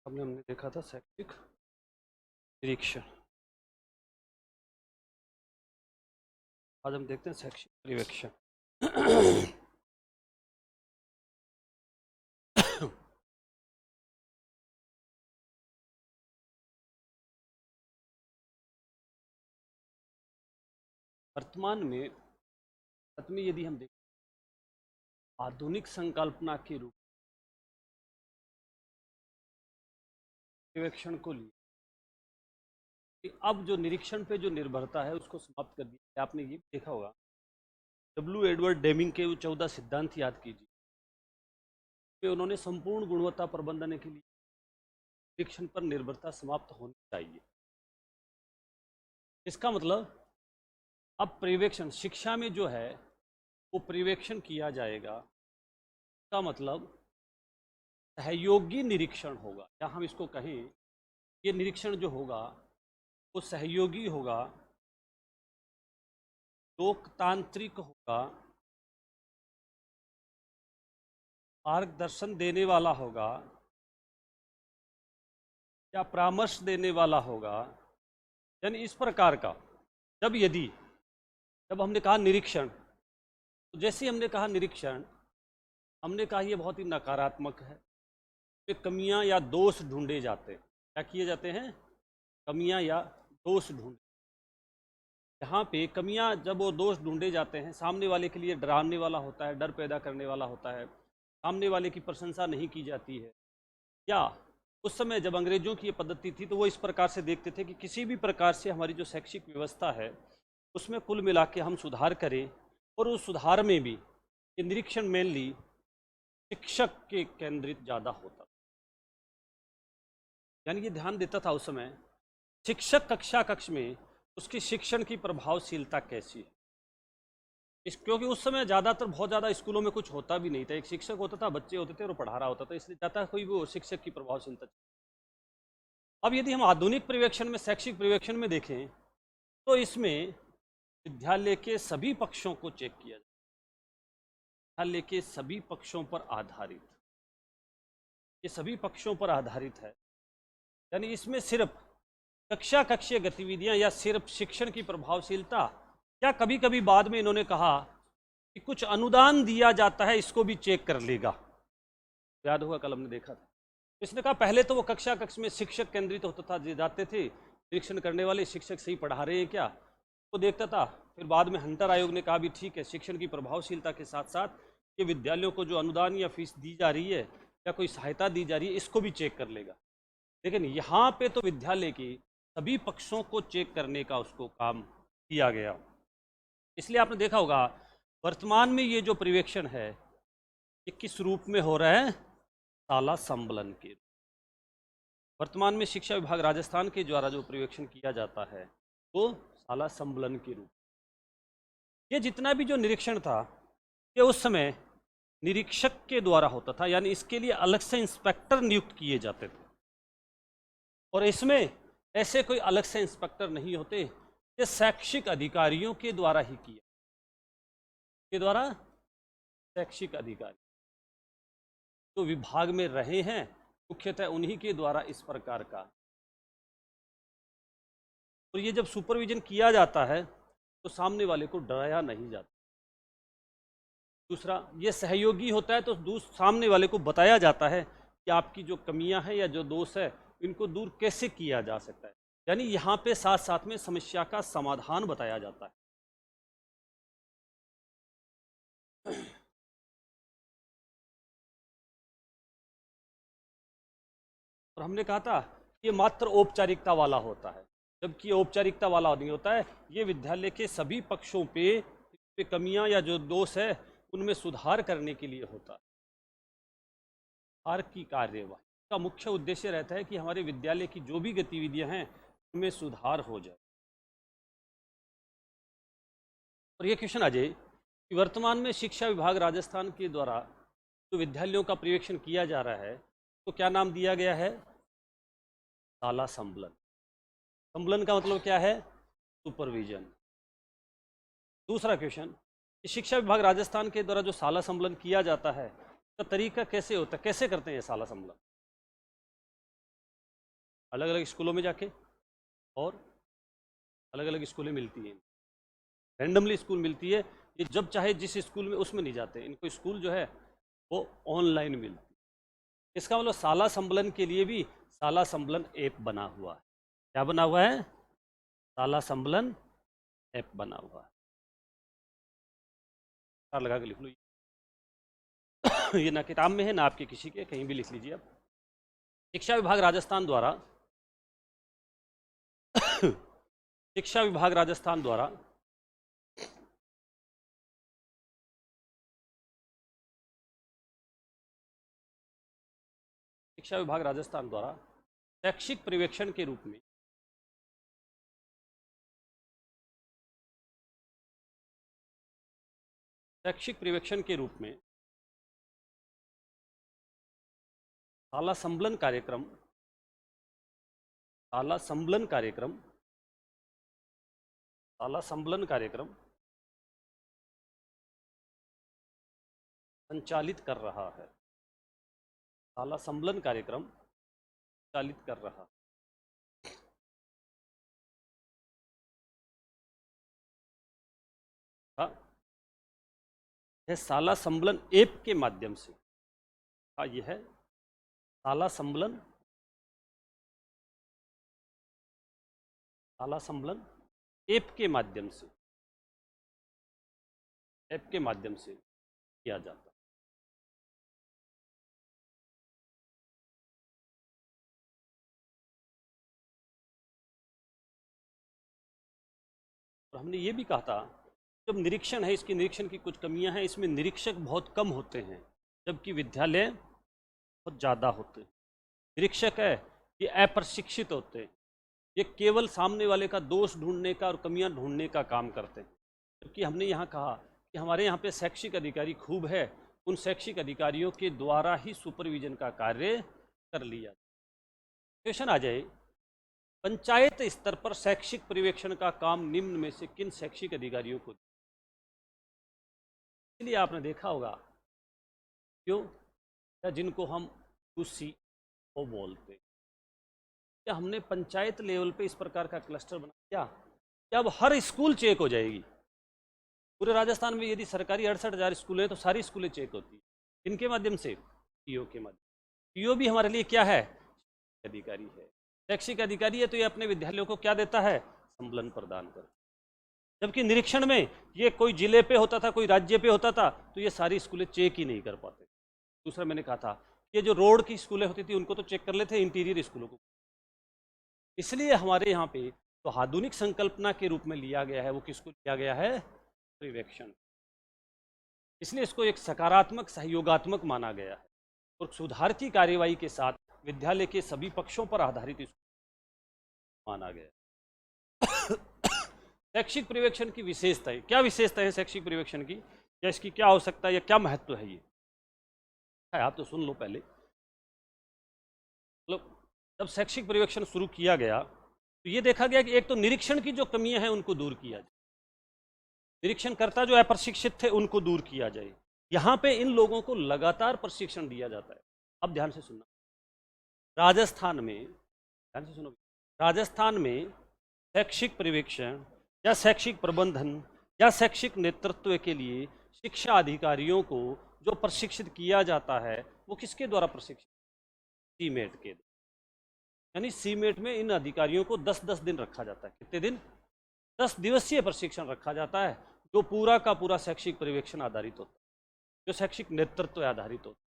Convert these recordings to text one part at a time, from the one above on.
हमने देखा था शैक्षिक निरीक्षण। आज हम देखते हैं शैक्षिक पर्यवेक्षण। वर्तमान में भारत में यदि हम देखें आधुनिक संकल्पना के रूप पर्यवेक्षण को लिए कि अब जो निरीक्षण पे जो निर्भरता है उसको समाप्त कर दिया। आपने ये भी देखा होगा, डब्ल्यू एडवर्ड डेमिंग के वो 14 सिद्धांत याद कीजिए, कि उन्होंने संपूर्ण गुणवत्ता प्रबंधन के लिए निरीक्षण पर निर्भरता समाप्त होनी चाहिए। इसका मतलब अब पर्यवेक्षण शिक्षा में जो है वो पर्यवेक्षण किया जाएगा, इसका मतलब सहयोगी निरीक्षण होगा, या हम इसको कहें ये निरीक्षण जो होगा वो सहयोगी होगा, लोकतांत्रिक होगा, मार्गदर्शन देने वाला होगा या परामर्श देने वाला होगा। यानी इस प्रकार का जब हमने कहा निरीक्षण, तो जैसे हमने कहा निरीक्षण, हमने कहा ये बहुत ही नकारात्मक है, इसमें कमियां या दोष ढूंढे जाते हैं। क्या किए जाते हैं? कमियां या दोष ढूंढे। यहाँ पे कमियां जब वो दोष ढूंढे जाते हैं, सामने वाले के लिए डराने वाला होता है, डर पैदा करने वाला होता है, सामने वाले की प्रशंसा नहीं की जाती है। या उस समय जब अंग्रेजों की ये पद्धति थी तो वो इस प्रकार से देखते थे कि किसी भी प्रकार से हमारी जो शैक्षिक व्यवस्था है उसमें कुल मिला के हम सुधार करें, और उस सुधार में भी ये निरीक्षण मेनली शिक्षक के केंद्रित ज़्यादा होता, यानी ये ध्यान देता था उस समय शिक्षक कक्ष में उसकी शिक्षण की प्रभावशीलता कैसी है। क्योंकि उस समय ज़्यादातर बहुत ज़्यादा स्कूलों में कुछ होता भी नहीं था, एक शिक्षक होता था, बच्चे होते थे और पढ़ा रहा होता था, इसलिए ज़्यादा कोई वो शिक्षक की प्रभावशीलता। अब यदि हम आधुनिक पर्यवेक्षण में, शैक्षिक पर्यवेक्षण में देखें तो इसमें विद्यालय के सभी पक्षों को चेक किया जाए, विद्यालय के सभी पक्षों पर आधारित, ये सभी पक्षों पर आधारित है। यानी इसमें सिर्फ कक्षीय गतिविधियां या सिर्फ शिक्षण की प्रभावशीलता, या कभी कभी बाद में इन्होंने कहा कि कुछ अनुदान दिया जाता है, इसको भी चेक कर लेगा। याद होगा कल हमने देखा था, इसने कहा पहले तो वो कक्ष में शिक्षक केंद्रित होता था, जाते थे निरीक्षण करने वाले शिक्षक सही पढ़ा रहे हैं क्या, वो देखता था। फिर बाद में हंटर आयोग ने कहा भी ठीक है, शिक्षण की प्रभावशीलता के साथ साथ ये विद्यालयों को जो अनुदान या फीस दी जा रही है या कोई सहायता दी जा रही है, इसको भी चेक कर लेगा। लेकिन यहाँ पे तो विद्यालय की सभी पक्षों को चेक करने का उसको काम किया गया। इसलिए आपने देखा होगा वर्तमान में ये जो पर्यवेक्षण है ये किस रूप में हो रहा है? शाला संबलन के। वर्तमान में शिक्षा विभाग राजस्थान के द्वारा जो पर्यवेक्षण किया जाता है वो शाला संबलन के रूप। ये जितना भी जो निरीक्षण था ये उस समय निरीक्षक के द्वारा होता था, यानी इसके लिए अलग से इंस्पेक्टर नियुक्त किए जाते थे, और इसमें ऐसे कोई अलग से इंस्पेक्टर नहीं होते, ये शैक्षिक अधिकारियों के द्वारा ही किया, के द्वारा शैक्षिक अधिकारी जो विभाग में रहे हैं मुख्यतः उन्हीं के द्वारा इस प्रकार का। और ये जब सुपरविजन किया जाता है तो सामने वाले को डराया नहीं जाता। दूसरा, ये सहयोगी होता है तो सामने वाले को बताया जाता है कि आपकी जो कमियां हैं या जो दोष है इनको दूर कैसे किया जा सकता है। यानी यहाँ पे साथ साथ में समस्या का समाधान बताया जाता है। और हमने कहा था ये मात्र औपचारिकता वाला होता है, जबकि औपचारिकता वाला नहीं होता है, ये विद्यालय के सभी पक्षों पे कमियां या जो दोष है उनमें सुधार करने के लिए होता है। सुधार की कार्यवाही का मुख्य उद्देश्य रहता है कि हमारे विद्यालय की जो भी गतिविधियां हैं उनमें सुधार हो जाए। और ये क्वेश्चन आ जाए कि वर्तमान में शिक्षा विभाग राजस्थान के द्वारा जो विद्यालयों का पर्यवेक्षण किया जा रहा है तो क्या नाम दिया गया है? शाला संबलन। संबलन का मतलब क्या है? सुपरविजन। दूसरा क्वेश्चन, शिक्षा विभाग राजस्थान के द्वारा जो शाला संबलन किया जाता है तो तरीका कैसे होता है, कैसे करते हैं ये शाला संबलन? अलग अलग स्कूलों में जाके, और अलग अलग स्कूलें मिलती हैं, रैंडमली स्कूल मिलती है। ये जब चाहे जिस स्कूल में उसमें नहीं जाते, इनको स्कूल जो है वो ऑनलाइन मिलती है। इसका मतलब शाला संबलन के लिए भी शाला संबलन ऐप बना हुआ है। क्या बना हुआ है? शाला संबलन ऐप बना हुआ है। लगा के लिख लो। ये ना किताब में है ना आपके किसी के, कहीं भी लिख लीजिए आप। शिक्षा विभाग राजस्थान द्वारा शिक्षा विभाग राजस्थान द्वारा शिक्षा विभाग राजस्थान द्वारा शैक्षिक पर्यवेक्षण के रूप में शैक्षिक पर्यवेक्षण के रूप में शाला संबलन कार्यक्रम शाला संबलन कार्यक्रम शाला संबलन कार्यक्रम संचालित कर रहा है। शाला संबलन कार्यक्रम संचालित कर रहा है। यह शाला संबलन ऐप के माध्यम से, यह है शाला संबलन ऐप के माध्यम से किया जाता है। और हमने ये भी कहा था, जब निरीक्षण है, इसकी निरीक्षण की कुछ कमियां हैं, इसमें निरीक्षक बहुत कम होते हैं जबकि विद्यालय बहुत ज़्यादा होते हैं। निरीक्षक है ये अप्रशिक्षित होते हैं, ये केवल सामने वाले का दोष ढूंढने का और कमियां ढूंढने का काम करते हैं। जबकि हमने यहाँ कहा कि हमारे यहाँ पे शैक्षिक अधिकारी खूब है, उन शैक्षिक अधिकारियों के द्वारा ही सुपरविजन का कार्य कर लिया। क्वेश्चन आ जाए, पंचायत स्तर पर शैक्षिक पर्यवेक्षण का काम निम्न में से किन शैक्षिक अधिकारियों को? इसलिए आपने देखा होगा, क्यों, या जिनको हम UCO बोलते हैं, क्या हमने पंचायत लेवल पे इस प्रकार का क्लस्टर बनाया क्या अब हर स्कूल चेक हो जाएगी? पूरे राजस्थान में यदि सरकारी 68,000 स्कूल हैं तो सारी स्कूलें चेक होती हैं। इनके माध्यम से, PO के माध्यम। PO भी हमारे लिए क्या है? अधिकारी है। शैक्षिक अधिकारी है तो ये अपने विद्यालयों को क्या देता है? संबलन प्रदान करता है। जबकि निरीक्षण में ये कोई जिले पे होता था, कोई राज्य पे होता था, तो ये सारी स्कूलें चेक ही नहीं कर पाते। दूसरा मैंने कहा था, ये जो रोड की स्कूलें होती थी उनको तो चेक कर लेते, इंटीरियर स्कूलों को। इसलिए हमारे यहाँ पे तो आधुनिक संकल्पना के रूप में लिया गया है, वो किसको लिया गया है? पर्यवेक्षण। इसलिए इसको एक सकारात्मक सहयोगात्मक माना गया है और सुधार की कार्यवाही के साथ विद्यालय के सभी पक्षों पर आधारित इसको माना गया। शैक्षिक पर्यवेक्षण की विशेषताएं, क्या विशेषता है शैक्षिक पर्यवेक्षण की, या इसकी क्या आवश्यकता है या क्या महत्व है? ये आप तो सुन लो पहले। मतलब जब शैक्षिक पर्यवेक्षण शुरू किया गया तो ये देखा गया कि एक तो निरीक्षण की जो कमियां हैं उनको दूर किया जाए, निरीक्षणकर्ता जो अप्रशिक्षित थे उनको दूर किया जाए। यहाँ पे इन लोगों को लगातार प्रशिक्षण दिया जाता है। अब ध्यान से सुनना, राजस्थान में, ध्यान से सुनो, राजस्थान में शैक्षिक पर्यवेक्षण या शैक्षिक प्रबंधन या शैक्षिक नेतृत्व के लिए शिक्षा अधिकारियों को जो प्रशिक्षित किया जाता है वो किसके द्वारा प्रशिक्षित? सीमेट के। यानी सीमेट में इन अधिकारियों को 10-10 दिन रखा जाता है। कितने दिन? 10 दिवसीय प्रशिक्षण रखा जाता है, जो पूरा का पूरा शैक्षिक पर्यवेक्षण आधारित होता है, जो शैक्षिक नेतृत्व आधारित होता है,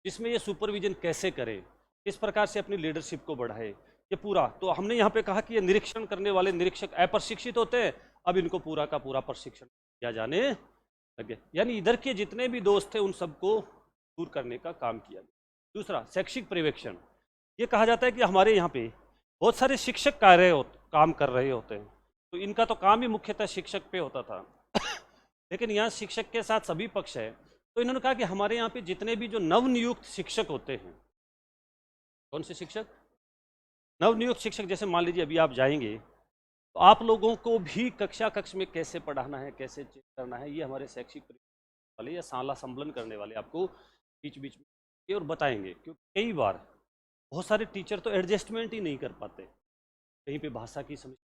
जिसमें ये सुपरविजन कैसे करे, किस प्रकार से अपनी लीडरशिप को बढ़ाए, ये पूरा। तो हमने यहाँ पे कहा कि ये निरीक्षण करने वाले निरीक्षक अप्रशिक्षित होते हैं, अब इनको पूरा का पूरा प्रशिक्षण दिया जाने लगे। यानी इधर के जितने भी दोस्त थे उन सबको दूर करने का काम किया गया। दूसरा, शैक्षिक पर्यवेक्षण, ये कहा जाता है कि हमारे यहाँ पे बहुत सारे शिक्षक काम कर रहे होते हैं, तो इनका तो काम ही मुख्यतः शिक्षक पे होता था। लेकिन यहाँ शिक्षक के साथ सभी पक्ष है, तो इन्होंने कहा कि हमारे यहाँ पे जितने भी जो नवनियुक्त शिक्षक होते हैं, कौन से शिक्षक? नवनियुक्त शिक्षक। जैसे मान लीजिए अभी आप जाएंगे तो आप लोगों को भी कक्ष में कैसे पढ़ाना है, कैसे चेक करना है, ये हमारे शैक्षिक वाले या शाला संबलन करने वाले आपको बीच बीच में और बताएंगे। क्योंकि कई बार बहुत सारे टीचर तो एडजस्टमेंट ही नहीं कर पाते, कहीं पे भाषा की समस्या,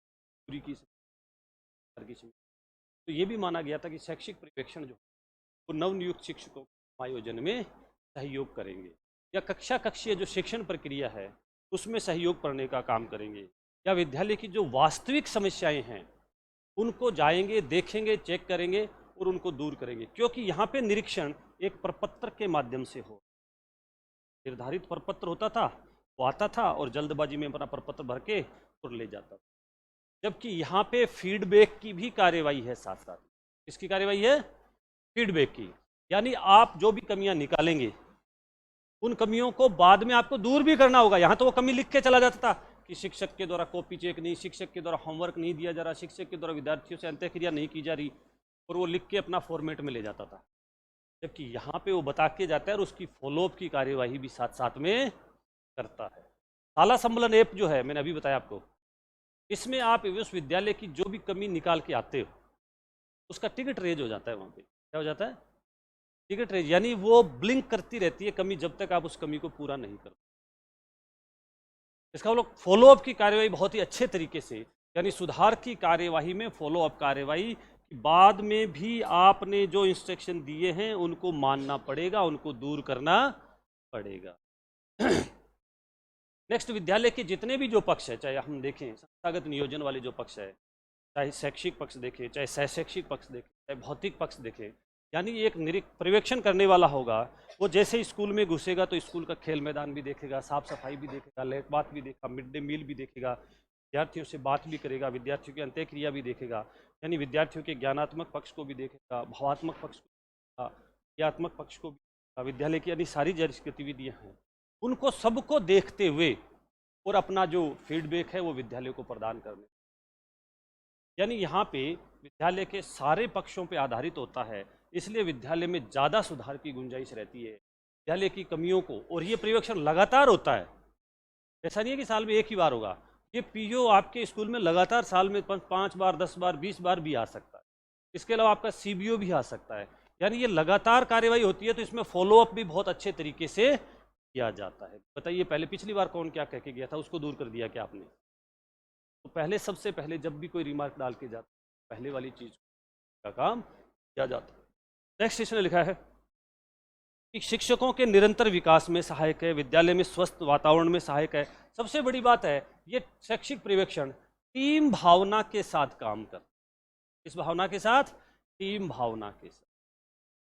पूरी की समस्या। तो ये भी माना गया था कि शैक्षिक पर्यवेक्षण जो वो नवनियुक्त शिक्षकों के आयोजन में सहयोग करेंगे, या कक्षा कक्षीय जो शिक्षण प्रक्रिया है उसमें सहयोग करने का काम करेंगे, या विद्यालय की जो वास्तविक समस्याएं हैं उनको जाएंगे, देखेंगे, चेक करेंगे और उनको दूर करेंगे। क्योंकि यहाँ पे निरीक्षण एक प्रपत्र के माध्यम से हो, निर्धारित प्रपत्र होता था, वो आता था और जल्दबाजी में अपना प्रपत्र भर के और ले जाता था। जबकि यहाँ पे फीडबैक की भी कार्यवाही है साथ साथ। किसकी कार्यवाही है? फीडबैक की। यानी आप जो भी कमियां निकालेंगे उन कमियों को बाद में आपको दूर भी करना होगा। यहाँ तो वो कमी लिख के चला जाता था कि शिक्षक के द्वारा कॉपी चेक नहीं, शिक्षक के द्वारा होमवर्क नहीं दिया जा रहा, शिक्षक के द्वारा विद्यार्थियों से अंत्यक्रिया नहीं की जा रही, और वो लिख के अपना फॉर्मेट में ले जाता था। जबकि यहाँ पे वो बता के जाता है और उसकी फॉलोअप की कार्यवाही भी साथ साथ में करता है। शाला सम्मेलन ऐप जो है, मैंने अभी बताया आपको, इसमें आप उस विद्यालय की जो भी कमी निकाल के आते हो उसका टिकट रेज हो जाता है। वहाँ पे क्या हो जाता है? टिकट रेज, यानी वो ब्लिंक करती रहती है कमी जब तक आप उस कमी को पूरा नहीं करते। इसका वो लोग फॉलोअप की कार्यवाही बहुत ही अच्छे तरीके से, यानी सुधार की कार्यवाही में फॉलोअप कार्यवाही बाद में भी आपने जो इंस्ट्रक्शन दिए हैं उनको मानना पड़ेगा, उनको दूर करना पड़ेगा। नेक्स्ट, विद्यालय के जितने भी जो पक्ष है, चाहे हम देखें संस्थागत नियोजन वाले जो पक्ष है, चाहे शैक्षिक पक्ष देखें, चाहे सहशैक्षिक पक्ष देखें, चाहे भौतिक पक्ष देखें, यानी एक पर्यवेक्षण करने वाला होगा, वो जैसे स्कूल में घुसेगा तो स्कूल का खेल मैदान भी देखेगा, साफ सफाई भी देखेगा, लेट बात भी देखेगा, मिड डे मील भी देखेगा, विद्यार्थियों से बात भी करेगा, विद्यार्थियों की अंत्यक्रिया भी देखेगा, यानी विद्यार्थियों के ज्ञानात्मक पक्ष को भी देखेगा, भावात्मक पक्ष को देखेगा, क्रियात्मक पक्ष को भी देखेगा, विद्यालय की यानी सारी जो गतिविधियाँ हैं उनको सबको देखते हुए और अपना जो फीडबैक है वो विद्यालय को प्रदान करने, यानी यहाँ पे विद्यालय के सारे पक्षों पे आधारित होता है। इसलिए विद्यालय में ज़्यादा सुधार की गुंजाइश रहती है, विद्यालय की कमियों को, और ये पर्यवेक्षण लगातार होता है। ऐसा नहीं है कि साल में एक ही बार होगा, ये पीओ आपके स्कूल में लगातार साल में 5 बार, 10 बार, 20 बार भी आ सकता है। इसके अलावा आपका सीबीओ भी आ सकता है। यानी ये लगातार कार्यवाही होती है, तो इसमें फॉलोअप भी बहुत अच्छे तरीके से किया जाता है। बताइए, पहले पिछली बार कौन क्या कह के गया था, उसको दूर कर दिया क्या आपने? तो पहले, सबसे पहले जब भी कोई रिमार्क डाल के जाता है, पहले वाली चीज का काम किया जाता है। नेक्स्ट इसने लिखा है कि शिक्षकों के निरंतर विकास में सहायक है, विद्यालय में स्वस्थ वातावरण में सहायक है। सबसे बड़ी बात है, ये शैक्षिक पर्यवेक्षण टीम भावना के साथ काम करता है। इस भावना के साथ, टीम भावना के साथ,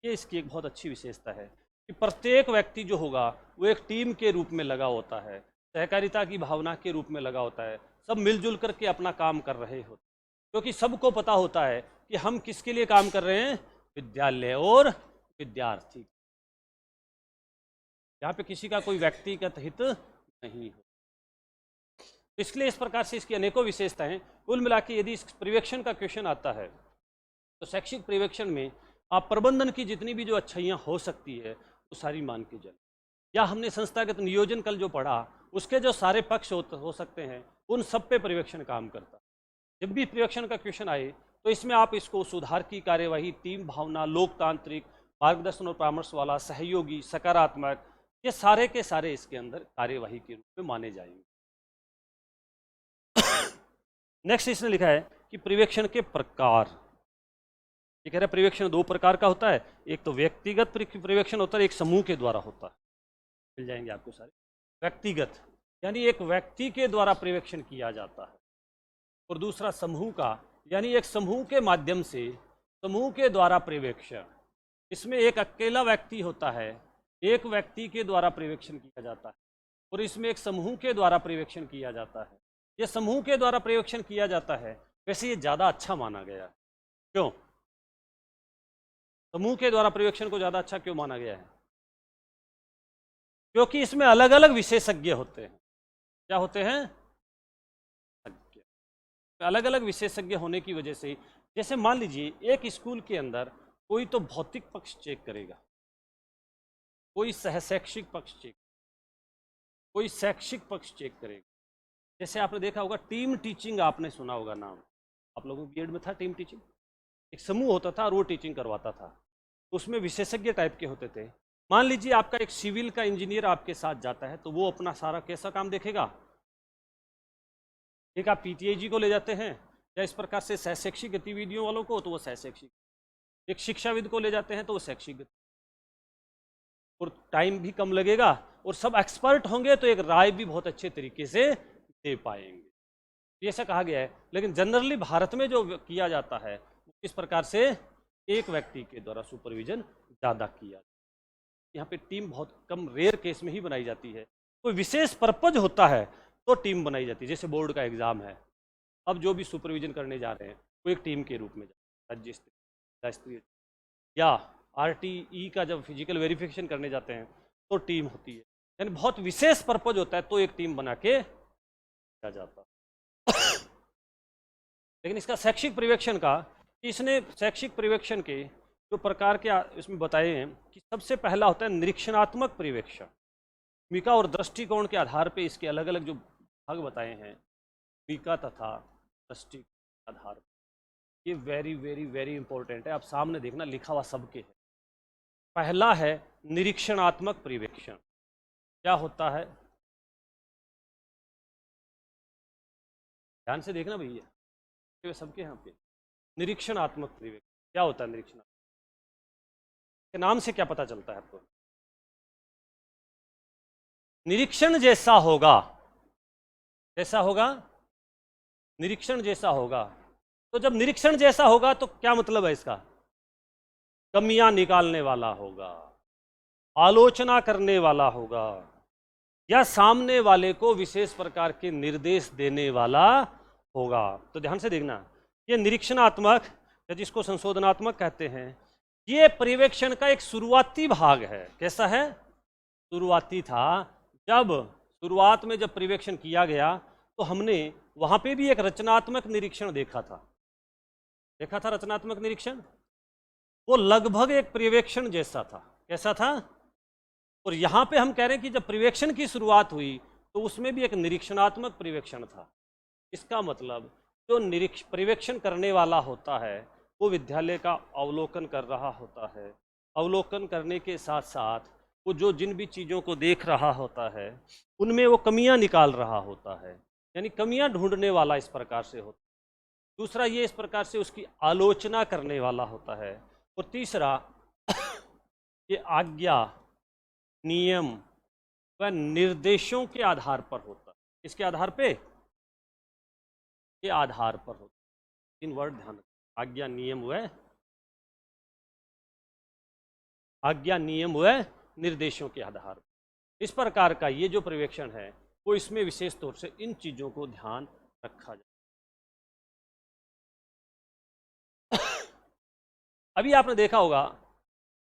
ये इसकी एक बहुत अच्छी विशेषता है कि प्रत्येक व्यक्ति जो होगा वो एक टीम के रूप में लगा होता है, सहकारिता की भावना के रूप में लगा होता है, सब मिलजुल करके अपना काम कर रहे होते, क्योंकि सबको पता होता है कि हम किसके लिए काम कर रहे हैं, विद्यालय और विद्यार्थी। यहाँ पे किसी का कोई व्यक्तिगत हित नहीं हो। इसलिए इस प्रकार से इसकी अनेकों विशेषताएं हैं। कुल मिला के यदि इस पर्यवेक्षण का क्वेश्चन आता है तो शैक्षिक पर्यवेक्षण में आप प्रबंधन की जितनी भी जो अच्छाइयाँ हो सकती है वो सारी मान के चलें। या हमने संस्थागत नियोजन कल जो पढ़ा, उसके जो सारे पक्ष हो सकते हैं उन सब पे पर्यवेक्षण काम करता है। जब भी पर्यवेक्षण का क्वेश्चन आए तो इसमें आप इसको सुधार की कार्यवाही, टीम भावना, लोकतांत्रिक, मार्गदर्शन और परामर्श वाला, सहयोगी, सकारात्मक, ये सारे के सारे इसके अंदर कार्यवाही के रूप में माने जाएंगे। नेक्स्ट इसने लिखा है कि पर्यवेक्षण के प्रकार। ये कह रहा है पर्यवेक्षण 2 प्रकार का होता है, एक तो व्यक्तिगत पर्यवेक्षण होता है, एक समूह के द्वारा होता है। मिल जाएंगे आपको सारे। व्यक्तिगत यानी एक व्यक्ति के द्वारा पर्यवेक्षण किया जाता है, और दूसरा समूह का, यानी एक समूह के माध्यम से, समूह के द्वारा पर्यवेक्षण। इसमें एक अकेला व्यक्ति होता है, एक व्यक्ति के द्वारा पर्यवेक्षण किया जाता है, और इसमें एक समूह के द्वारा पर्यवेक्षण किया जाता है। ये समूह के द्वारा पर्यवेक्षण किया जाता है, वैसे ये ज़्यादा अच्छा माना गया है। क्यों समूह के द्वारा पर्यवेक्षण को ज़्यादा अच्छा क्यों माना गया है? क्योंकि इसमें अलग अलग विशेषज्ञ होते हैं। क्या होते हैं? अलग अलग विशेषज्ञ होने की वजह से, जैसे मान लीजिए एक स्कूल के अंदर कोई तो भौतिक पक्ष चेक करेगा, कोई सहशैक्षिक पक्ष चेक, कोई शैक्षिक पक्ष चेक करेगा। जैसे आपने देखा होगा टीम टीचिंग, आपने सुना होगा नाम, आप लोगों को बीएड में था टीम टीचिंग। एक समूह होता था और वो टीचिंग करवाता था, उसमें विशेषज्ञ टाइप के होते थे, मान लीजिए आपका एक सिविल का इंजीनियर आपके साथ जाता है, तो वो अपना सारा कैसा काम देखेगा? एक आप पीटीआईजी को ले जाते हैं या इस प्रकार से शैक्षिक गतिविधियों वालों को, तो वो शैक्षिक, एक शिक्षाविद को ले जाते हैं तो वो शैक्षिक, और टाइम भी कम लगेगा और सब एक्सपर्ट होंगे तो एक राय भी बहुत अच्छे तरीके से दे पाएंगे, ये ऐसा कहा गया है। लेकिन जनरली भारत में जो किया जाता है इस प्रकार से एक व्यक्ति के द्वारा सुपरविजन ज़्यादा किया, यहाँ पे टीम बहुत कम, रेयर केस में ही बनाई जाती है। कोई विशेष पर्पज होता है तो टीम बनाई जाती है, जैसे बोर्ड का एग्जाम है, अब जो भी सुपरविजन करने जा रहे हैं वो एक टीम के रूप में राज्य स्तरीय, या आरटीई का जब फिजिकल वेरिफिकेशन करने जाते हैं तो टीम होती है, यानी बहुत विशेष पर्पज होता है तो एक टीम बना के किया जाता है। लेकिन इसका शैक्षिक पर्यवेक्षण का, इसने शैक्षिक पर्यवेक्षण के जो प्रकार के इसमें बताए हैं कि सबसे पहला होता है निरीक्षणात्मक पर्यवेक्षण। भूमिका और दृष्टिकोण के आधार पे इसके अलग अलग जो भाग बताए हैं, भूमिका तथा दृष्टि के आधार पर, ये वेरी वेरी वेरी इंपॉर्टेंट है। आप सामने देखना लिखा हुआ सबके है। पहला है निरीक्षणात्मक पर्यवेक्षण। क्या होता है, ध्यान से देखना भैया, सबके यहाँ पे निरीक्षणात्मक पर्यवेक्षण क्या होता है? निरीक्षणात्मक के नाम से क्या पता चलता है आपको? निरीक्षण जैसा होगा, कैसा होगा? निरीक्षण जैसा होगा। तो जब निरीक्षण जैसा होगा तो क्या मतलब है इसका? कमियां निकालने वाला होगा, आलोचना करने वाला होगा, या सामने वाले को विशेष प्रकार के निर्देश देने वाला होगा। तो ध्यान से देखना, ये निरीक्षणात्मक या जिसको संशोधनात्मक कहते हैं, ये पर्यवेक्षण का एक शुरुआती भाग है। कैसा है? शुरुआती था। जब शुरुआत में जब पर्यवेक्षण किया गया तो हमने वहां पे भी एक रचनात्मक निरीक्षण देखा था रचनात्मक निरीक्षण, वो लगभग एक पर्यवेक्षण जैसा था। कैसा था? और यहाँ पे हम कह रहे हैं कि जब पर्यवेक्षण की शुरुआत हुई तो उसमें भी एक निरीक्षणात्मक पर्यवेक्षण था। इसका मतलब जो पर्यवेक्षण करने वाला होता है वो विद्यालय का अवलोकन कर रहा होता है। अवलोकन करने के साथ साथ वो जो जिन भी चीज़ों को देख रहा होता है उनमें वो कमियां निकाल रहा होता है, यानी कमियां ढूंढने वाला इस प्रकार से होता है। दूसरा, ये इस प्रकार से उसकी आलोचना करने वाला होता है। और तीसरा, ये आज्ञा, नियम व निर्देशों के आधार पर होता है। इसके आधार पे, के आधार पर होता है। 3 वर्ड ध्यान रखें, आज्ञा, नियम व निर्देशों के आधार पर। इस प्रकार का ये जो पर्यवेक्षण है वो इसमें विशेष तौर से इन चीजों को ध्यान रखा जाए। अभी आपने देखा होगा,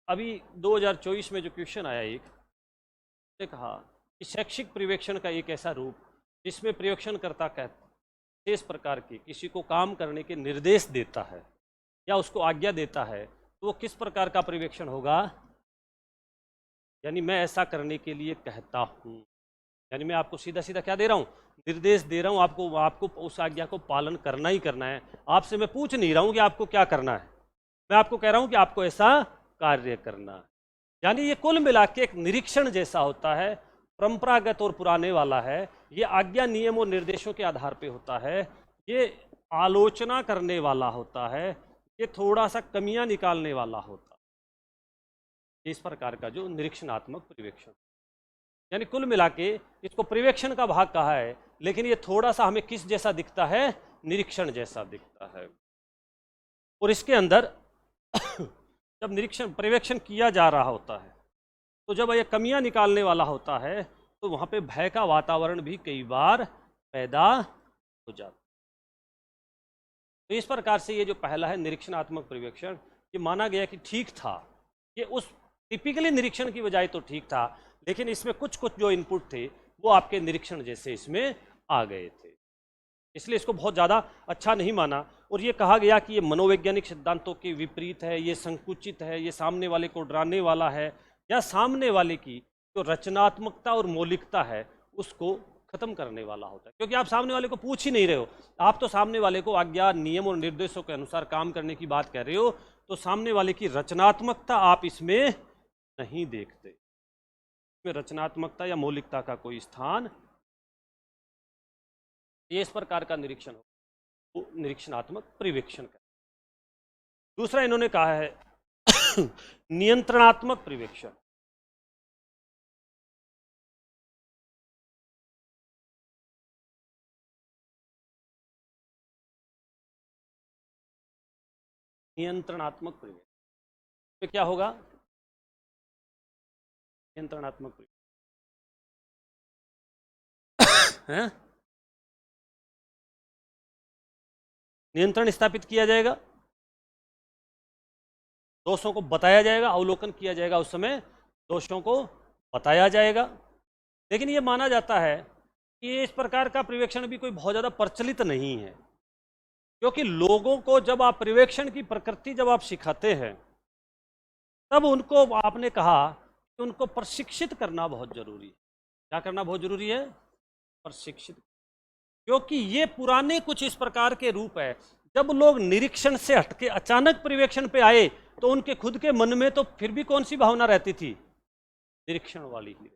अभी 2024 में जो क्वेश्चन आया एक, ने कहा कि शैक्षिक पर्यवेक्षण का एक ऐसा रूप जिसमें पर्यवेक्षणकर्ता कहते इस प्रकार के किसी को काम करने के निर्देश देता है या उसको आज्ञा देता है, तो वो किस प्रकार का पर्यवेक्षण होगा? यानी मैं ऐसा करने के लिए कहता हूँ, यानी मैं आपको सीधा सीधा क्या दे रहा हूँ? निर्देश दे रहा हूँ, आपको उस आज्ञा को पालन करना ही करना है। आपसे मैं पूछ नहीं रहा हूँ कि आपको क्या करना है, मैं आपको कह रहा हूँ कि आपको ऐसा कार्य करना है। यानी ये कुल मिला के एक निरीक्षण जैसा होता है, परंपरागत और पुराने वाला है। ये आज्ञा, नियम और निर्देशों के आधार पे होता है। ये आलोचना करने वाला होता है। ये थोड़ा सा कमियां निकालने वाला होता है। इस प्रकार का जो निरीक्षणात्मक पर्यवेक्षण, यानी कुल मिला के इसको पर्यवेक्षण का भाग कहा है, लेकिन ये थोड़ा सा हमें किस जैसा दिखता है? निरीक्षण जैसा दिखता है। और इसके अंदर जब पर्यवेक्षण किया जा रहा होता है तो जब ये कमियां निकालने वाला होता है तो वहां पे भय का वातावरण भी कई बार पैदा हो जाता है। तो इस प्रकार से ये जो पहला है निरीक्षणात्मक पर्यवेक्षण, ये माना गया कि ठीक था, ये उस टिपिकली निरीक्षण की बजाय तो ठीक था, लेकिन इसमें कुछ कुछ जो इनपुट थे वो आपके निरीक्षण जैसे इसमें आ गए थे, इसलिए इसको बहुत ज़्यादा अच्छा नहीं माना। और ये कहा गया कि ये मनोवैज्ञानिक सिद्धांतों के विपरीत है, ये संकुचित है, ये सामने वाले को डराने वाला है, या सामने वाले की जो रचनात्मकता और मौलिकता है उसको खत्म करने वाला होता है। क्योंकि आप सामने वाले को पूछ ही नहीं रहे हो, आप तो सामने वाले को आज्ञा, नियम और निर्देशों के अनुसार काम करने की बात कर रहे हो, तो सामने वाले की रचनात्मकता आप इसमें नहीं देखते, इसमें रचनात्मकता या मौलिकता का कोई स्थान, ये इस प्रकार का निरीक्षण हो, वो निरीक्षणात्मक परिवेक्षण का। दूसरा इन्होंने कहा है नियंत्रणात्मक परिवेक्षण। नियंत्रणात्मक परिवेक्षण क्या होगा? नियंत्रणात्मक परिवेक्षण है, नियंत्रण स्थापित किया जाएगा, दोषों को बताया जाएगा, अवलोकन किया जाएगा, उस समय दोषों को बताया जाएगा। लेकिन ये माना जाता है कि ये इस प्रकार का परिवेक्षण भी कोई बहुत ज़्यादा प्रचलित नहीं है, क्योंकि लोगों को जब आप परिवेक्षण की प्रकृति जब आप सिखाते हैं, तब उनको आपने कहा कि उनको प्रशिक्षित करना बहुत जरूरी है। क्या करना बहुत जरूरी है? प्रशिक्षित, क्योंकि ये पुराने कुछ इस प्रकार के रूप है, जब लोग निरीक्षण से हटके अचानक परिवेक्षण पे आए तो उनके खुद के मन में तो फिर भी कौन सी भावना रहती थी? निरीक्षण वाली ही।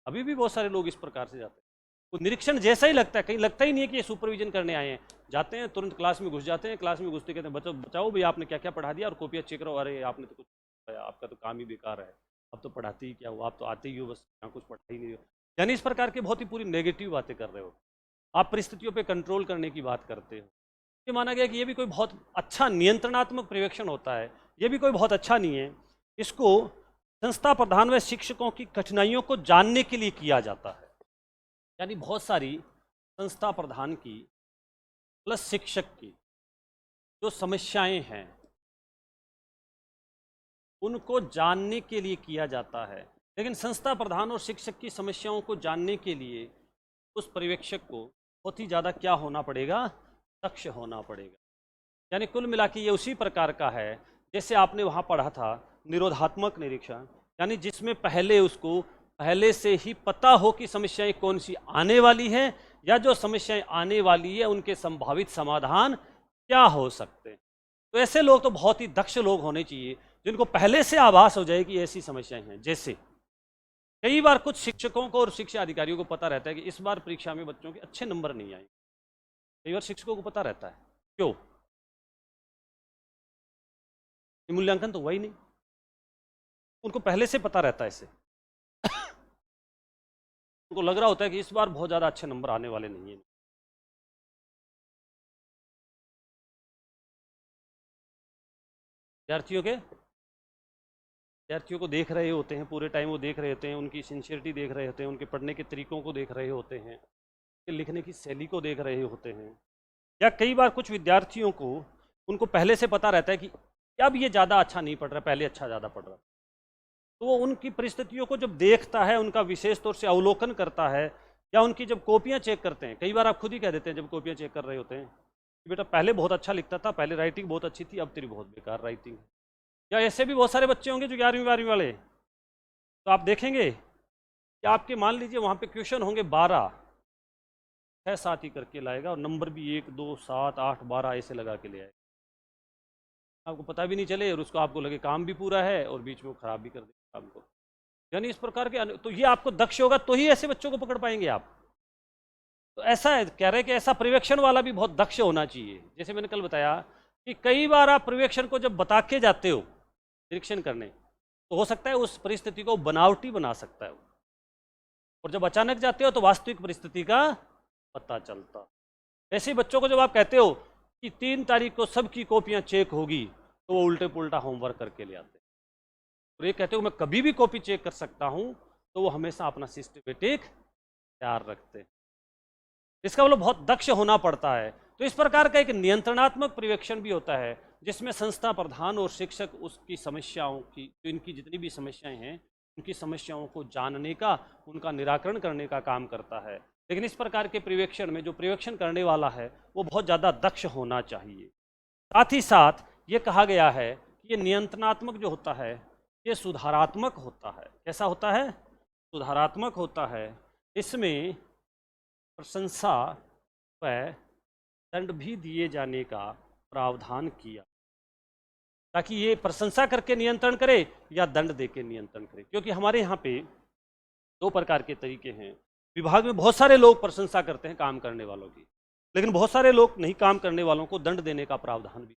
अभी भी बहुत सारे लोग इस प्रकार से जाते हैं, वो निरीक्षण जैसा ही लगता है, कहीं लगता ही नहीं है कि ये सुपरविजन करने आए हैं। जाते हैं, तुरंत क्लास में घुस जाते हैं, क्लास में घुसते कहते हैं बच्चों बचाओ भाई, आपने क्या क्या पढ़ा दिया, और कॉपियाँ चेक करो, अरे आपने तो कुछ, आपका तो काम ही बेकार है, अब तो पढ़ाते ही क्या हो, आप तो आते ही हो, बस यहाँ कुछ पढ़ा ही नहीं हो। यानी इस प्रकार की बहुत ही पूरी नेगेटिव बातें कर रहे हो, आप परिस्थितियों पे कंट्रोल करने की बात करते हो। ये माना गया कि ये भी कोई बहुत अच्छा नियंत्रणात्मक पर्यवेक्षण होता है, ये भी कोई बहुत अच्छा नहीं है। इसको संस्था प्रधान व शिक्षकों की कठिनाइयों को जानने के लिए किया जाता है। यानी बहुत सारी संस्था प्रधान की प्लस शिक्षक की जो समस्याएं हैं उनको जानने के लिए किया जाता है। लेकिन संस्था प्रधान और शिक्षक की समस्याओं को जानने के लिए उस पर्यवेक्षक को बहुत ही ज़्यादा क्या होना पड़ेगा? दक्ष होना पड़ेगा। यानी कुल मिला के ये उसी प्रकार का है जैसे आपने वहाँ पढ़ा था निरोधात्मक निरीक्षण, यानी जिसमें पहले उसको पहले से ही पता हो कि समस्याएं कौन सी आने वाली है, या जो समस्याएं आने वाली है उनके संभावित समाधान क्या हो सकते हैं। तो ऐसे लोग तो बहुत ही दक्ष लोग होने चाहिए जिनको पहले से आभास हो जाए कि ऐसी समस्याएं हैं। जैसे कई बार कुछ शिक्षकों को और शिक्षा अधिकारियों को पता रहता है कि इस बार परीक्षा में बच्चों के अच्छे नंबर नहीं आए, कई बार शिक्षकों को पता रहता है। क्यों? मूल्यांकन तो हुआ ही नहीं, उनको पहले से पता रहता है। इसे उनको लग रहा होता है कि इस बार बहुत ज़्यादा अच्छे नंबर आने वाले नहीं हैं। विद्यार्थियों को देख रहे होते हैं, पूरे टाइम वो देख रहे होते हैं, उनकी सिंसियरिटी देख रहे होते हैं, उनके पढ़ने के तरीकों को देख रहे होते हैं, उनके लिखने की शैली को देख रहे होते हैं। या कई बार कुछ विद्यार्थियों को उनको पहले से पता रहता है कि अब ये ज़्यादा अच्छा नहीं पढ़ रहा, पहले अच्छा ज़्यादा पढ़ रहा, तो वो उनकी परिस्थितियों को जब देखता है, उनका विशेष तौर से अवलोकन करता है, या उनकी जब कॉपियाँ चेक करते हैं, कई बार आप खुद ही कह देते हैं जब कॉपियाँ चेक कर रहे होते हैं कि बेटा पहले बहुत अच्छा लिखता था, पहले राइटिंग बहुत अच्छी थी, अब तेरी बहुत बेकार राइटिंग। या ऐसे भी बहुत सारे बच्चे होंगे जो 11वीं 12वीं वाले, तो आप देखेंगे कि आपके मान लीजिए वहाँ पे क्वेश्चन होंगे 12, 6 7 ही करके लाएगा, और नंबर भी 1 2 7 8 12 ऐसे लगा के ले आएगा, आपको पता भी नहीं चले, और उसको आपको लगे काम भी पूरा है और बीच में खराब भी कर देगा काम को। यानी इस प्रकार के तो ये आपको दक्ष होगा तो ही ऐसे बच्चों को पकड़ पाएंगे आप। तो ऐसा है, कह रहे कि ऐसा पर्यवेक्षण वाला भी बहुत दक्ष होना चाहिए। जैसे मैंने कल बताया कि कई बार आप पर्यवेक्षण को जब बता के जाते हो निरीक्षण करने, तो हो सकता है उस परिस्थिति को बनावटी बना सकता है, और जब अचानक जाते हो तो वास्तविक परिस्थिति का पता चलता। ऐसे बच्चों को जब आप कहते हो कि 3 तारीख को सबकी कॉपियां चेक होगी, तो वो उल्टे पुल्टा होमवर्क करके ले आते, और ये कहते हो मैं कभी भी कॉपी चेक कर सकता हूं, तो वो हमेशा अपना सिस्टमेटिक तैयार रखते हैं। इसका मतलब बहुत दक्ष होना पड़ता है। तो इस प्रकार का एक नियंत्रणात्मक पर्यवेक्षण भी होता है जिसमें संस्था प्रधान और शिक्षक उसकी समस्याओं की, जो इनकी जितनी भी समस्याएं हैं, उनकी समस्याओं को जानने का, उनका निराकरण करने का काम करता है। लेकिन इस प्रकार के पर्यवेक्षण में जो पर्यवेक्षण करने वाला है वो बहुत ज़्यादा दक्ष होना चाहिए। साथ ही साथ ये कहा गया है कि ये नियंत्रणात्मक जो होता है ये सुधारात्मक होता है। कैसा होता है? सुधारात्मक होता है। इसमें प्रशंसा व दंड भी दिए जाने का प्रावधान किया। ताकि ये प्रशंसा करके नियंत्रण करे या दंड दे के नियंत्रण करे। क्योंकि हमारे यहाँ पे दो प्रकार के तरीके हैं। विभाग में बहुत सारे लोग प्रशंसा करते हैं काम करने वालों की, लेकिन बहुत सारे लोग नहीं काम करने वालों को दंड देने का प्रावधान भी।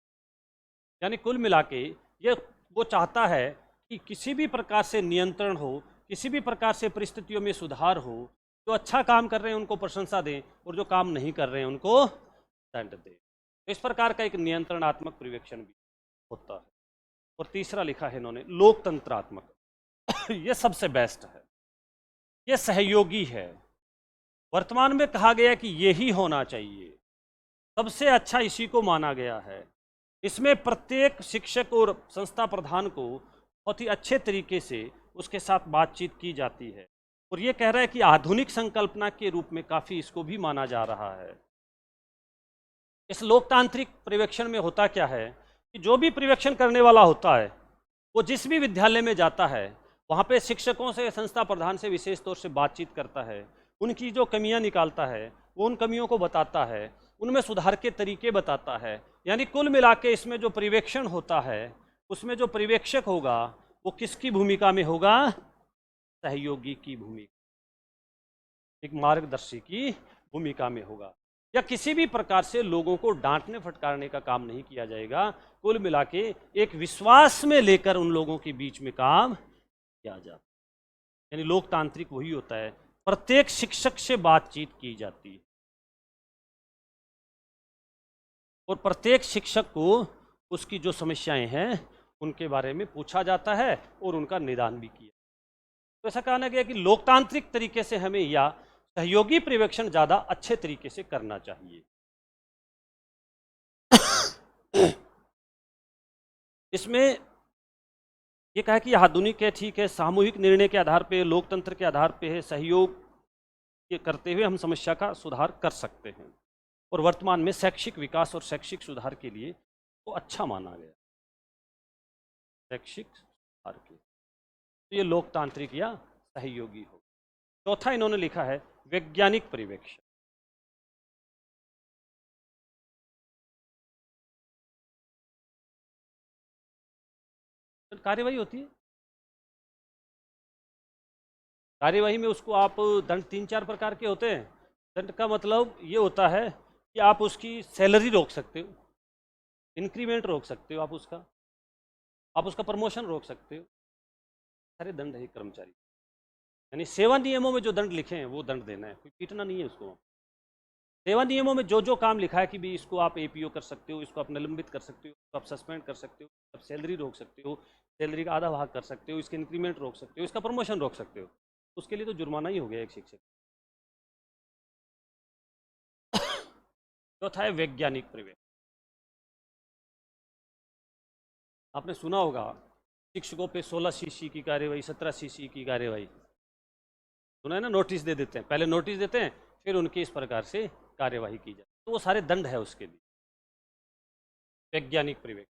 यानी कुल मिला के ये वो चाहता है कि किसी भी प्रकार से नियंत्रण हो, किसी भी प्रकार से परिस्थितियों में सुधार हो। जो अच्छा काम कर रहे हैं उनको प्रशंसा दें और जो काम नहीं कर रहे हैं उनको दंड दें। इस प्रकार का एक नियंत्रणात्मक पर्यवेक्षण भी होता है। और तीसरा लिखा है इन्होंने लोकतंत्रात्मक। ये सबसे बेस्ट है, ये सहयोगी है। वर्तमान में कहा गया कि यही होना चाहिए, सबसे अच्छा इसी को माना गया है। इसमें प्रत्येक शिक्षक और संस्था प्रधान को बहुत ही अच्छे तरीके से उसके साथ बातचीत की जाती है। और ये कह रहा है कि आधुनिक संकल्पना के रूप में काफ़ी इसको भी माना जा रहा है। इस लोकतांत्रिक पर्यवेक्षण में होता क्या है कि जो भी पर्यवेक्षण करने वाला होता है वो जिस भी विद्यालय में जाता है वहाँ पे शिक्षकों से, संस्था प्रधान से विशेष तौर से बातचीत करता है, उनकी जो कमियां निकालता है वो उन कमियों को बताता है, उनमें सुधार के तरीके बताता है। यानी कुल मिला के इसमें जो पर्यवेक्षण होता है उसमें जो पर्यवेक्षक होगा वो किसकी भूमिका में होगा? सहयोगी की भूमिका, एक मार्गदर्शी की भूमिका में होगा। या किसी भी प्रकार से लोगों को डांटने फटकारने का काम नहीं किया जाएगा। कुल मिला के एक विश्वास में लेकर उन लोगों के बीच में काम किया जाता है। यानी लोकतांत्रिक वही होता है, प्रत्येक शिक्षक से बातचीत की जाती है और प्रत्येक शिक्षक को उसकी जो समस्याएं हैं उनके बारे में पूछा जाता है और उनका निदान भी किया। तो ऐसा कहना गया कि लोकतांत्रिक तरीके से हमें या सहयोगी पर्यवेक्षण ज़्यादा अच्छे तरीके से करना चाहिए। इसमें ये कहा कि आधुनिक है, ठीक है, सामूहिक निर्णय के आधार पे, लोकतंत्र के आधार पे है, सहयोग के करते हुए हम समस्या का सुधार कर सकते हैं। और वर्तमान में शैक्षिक विकास और शैक्षिक सुधार के लिए वो अच्छा माना गया, शैक्षिक सुधार के। तो ये लोकतांत्रिक या सहयोगी हो। चौथा इन्होंने लिखा है वैज्ञानिक पर्यवेक्षण। कार्यवाही होती है, कार्यवाही में उसको आप दंड 3-4 प्रकार के होते हैं। दंड का मतलब ये होता है कि आप उसकी सैलरी रोक सकते हो, इंक्रीमेंट रोक सकते हो, आप उसका प्रमोशन रोक सकते हो। सारे दंड है कर्मचारी। यानी सेवा नियमों में जो दंड लिखे हैं वो दंड देना है, कोई पीटना नहीं है उसको। सेवा नियमों में जो जो काम लिखा है कि भी इसको आप एपीओ कर सकते हो, इसको आप निलंबित कर सकते हो, इसको आप सस्पेंड कर सकते हो, आप सैलरी रोक सकते हो, सैलरी का आधा भाग कर सकते हो, इसके इंक्रीमेंट रोक सकते हो, इसका प्रमोशन रोक सकते हो, उसके लिए तो जुर्माना ही हो गया एक शिक्षक। चौथा है वैज्ञानिक पर्यवेक्षण। आपने सुना होगा शिक्षकों पे 16 सीसी की कार्यवाही, 17 सीसी की कार्यवाही, सुना है ना? नोटिस दे देते हैं, पहले नोटिस देते हैं फिर उनकी इस प्रकार से कार्यवाही की जाए, तो वो सारे दंड है उसके लिए। वैज्ञानिक पर्यवेक्षण।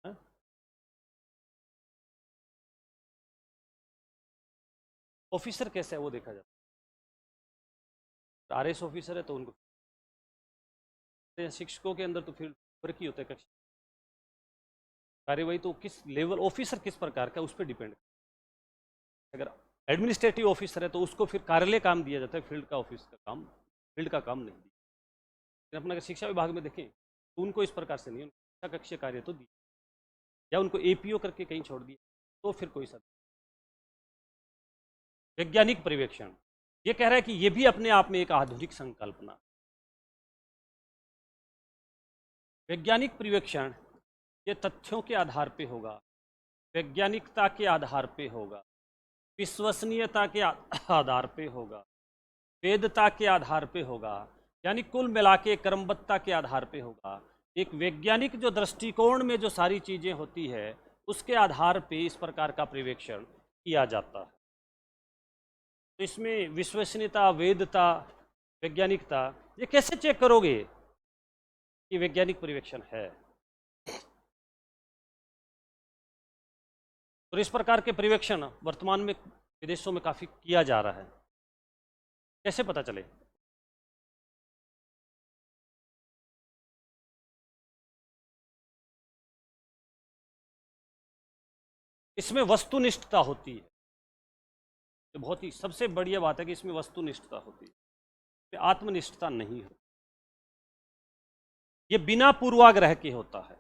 हाँ? ऑफिसर कैसे है वो देखा जाता है। आरएस ऑफिसर है तो उनको, शिक्षकों के अंदर तो फिर फर्क ही होता है कक्षा। कार्यवाही तो किस लेवल, ऑफिसर किस प्रकार का, उस पर डिपेंड। अगर एडमिनिस्ट्रेटिव ऑफिसर है तो उसको फिर कार्यालय काम दिया जाता है, फील्ड का ऑफिस का काम, फील्ड का काम नहीं दिया। लेकिन अपना अगर शिक्षा विभाग में देखें तो उनको इस प्रकार से नहीं, उनको शिक्षा कक्षीय कार्य तो दिया या उनको एपीओ करके कहीं छोड़ दिया तो फिर कोई सा। वैज्ञानिक पर्यवेक्षण ये कह रहा है कि ये भी अपने आप में एक आधुनिक संकल्पना। वैज्ञानिक पर्यवेक्षण ये तथ्यों के आधार पे होगा, वैज्ञानिकता के आधार पे होगा, विश्वसनीयता के आधार पे होगा, वेदता के आधार पे होगा, यानी कुल मिला के क्रमबद्धता के आधार पे होगा। एक वैज्ञानिक जो दृष्टिकोण में जो सारी चीज़ें होती है उसके आधार पे इस प्रकार का पर्यवेक्षण किया जाता है। तो इसमें विश्वसनीयता, वेदता, वैज्ञानिकता, ये कैसे चेक करोगे कि वैज्ञानिक पर्यवेक्षण है? तो इस प्रकार के पर्यवेक्षण वर्तमान में विदेशों में काफ़ी किया जा रहा है। कैसे पता चले? इसमें वस्तुनिष्ठता होती है। ये बहुत ही सबसे बढ़िया बात है कि इसमें वस्तुनिष्ठता होती है, इसमें आत्मनिष्ठता नहीं होती। ये बिना पूर्वाग्रह के होता है।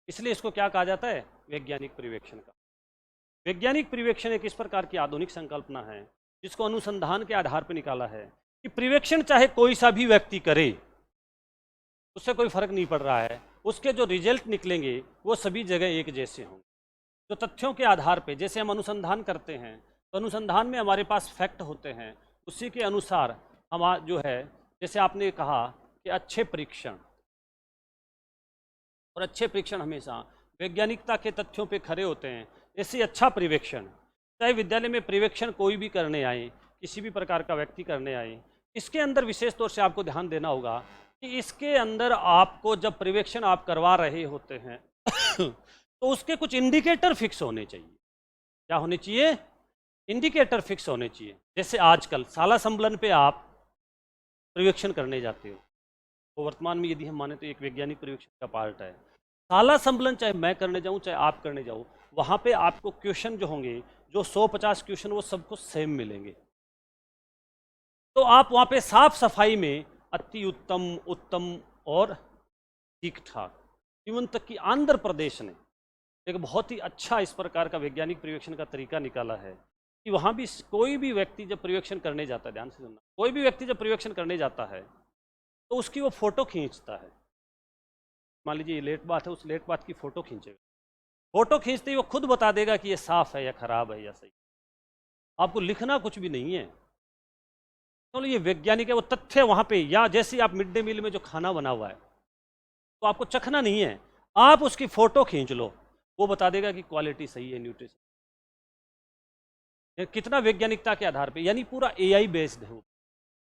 इसलिए इसको क्या कहा जाता है? वैज्ञानिक पर्यवेक्षण का। वैज्ञानिक पर्यवेक्षण एक इस प्रकार की आधुनिक संकल्पना है जिसको अनुसंधान के आधार पर निकाला है कि पर्यवेक्षण चाहे कोई सा भी व्यक्ति करे, उससे कोई फर्क नहीं पड़ रहा है, उसके जो रिजल्ट निकलेंगे वो सभी जगह एक जैसे होंगे। जो तथ्यों के आधार पे जैसे हम अनुसंधान करते हैं, तो अनुसंधान में हमारे पास फैक्ट होते हैं, उसी के अनुसार हम जो है, जैसे आपने कहा कि अच्छे परीक्षण, और अच्छे परीक्षण हमेशा वैज्ञानिकता के तथ्यों पे खरे होते हैं। ऐसे अच्छा पर्यवेक्षण, चाहे विद्यालय में पर्यवेक्षण कोई भी करने आए, किसी भी प्रकार का व्यक्ति करने आए, इसके अंदर विशेष तौर से आपको ध्यान देना होगा कि इसके अंदर आपको जब पर्यवेक्षण आप करवा रहे होते हैं तो उसके कुछ इंडिकेटर फिक्स होने चाहिए। क्या होने चाहिए? इंडिकेटर फिक्स होने चाहिए। जैसे आजकल शाला संबलन पे आप पर्यवेक्षण करने जाते हो, तो वर्तमान में यदि हम माने तो एक वैज्ञानिक पर्यवेक्षण का पार्ट है। शाला संबलन चाहे मैं करने जाऊं चाहे आप करने जाओ, वहां पे आपको क्वेश्चन जो होंगे, जो 150 क्वेश्चन, वो सबको सेम मिलेंगे। तो आप वहां पे साफ सफाई में अति उत्तम, उत्तम और ठीक ठाक, इवन तक कि आंध्र प्रदेश ने एक बहुत ही अच्छा इस प्रकार का वैज्ञानिक पर्यवेक्षण का तरीका निकाला है कि वहाँ भी कोई भी व्यक्ति जब पर्यवेक्षण करने जाता है, ध्यान से सुनना, कोई भी व्यक्ति जब पर्यवेक्षण करने जाता है तो उसकी वो फोटो खींचता है। मान लीजिए ये लेट बात है, उस लेट बात की फोटो खींचेगा। फोटो खींचते ही वो खुद बता देगा कि ये साफ है या खराब है या सही। आपको लिखना कुछ भी नहीं है। तो ये वैज्ञानिक है, वो तथ्य वहाँ पे, या जैसे आप मिड डे मील में जो खाना बना हुआ है तो आपको चखना नहीं है, आप उसकी फोटो खींच लो, वो बता देगा कि क्वालिटी सही है, न्यूट्रिशन। कितना वैज्ञानिकता के आधार पे, यानी पूरा एआई बेस्ड है।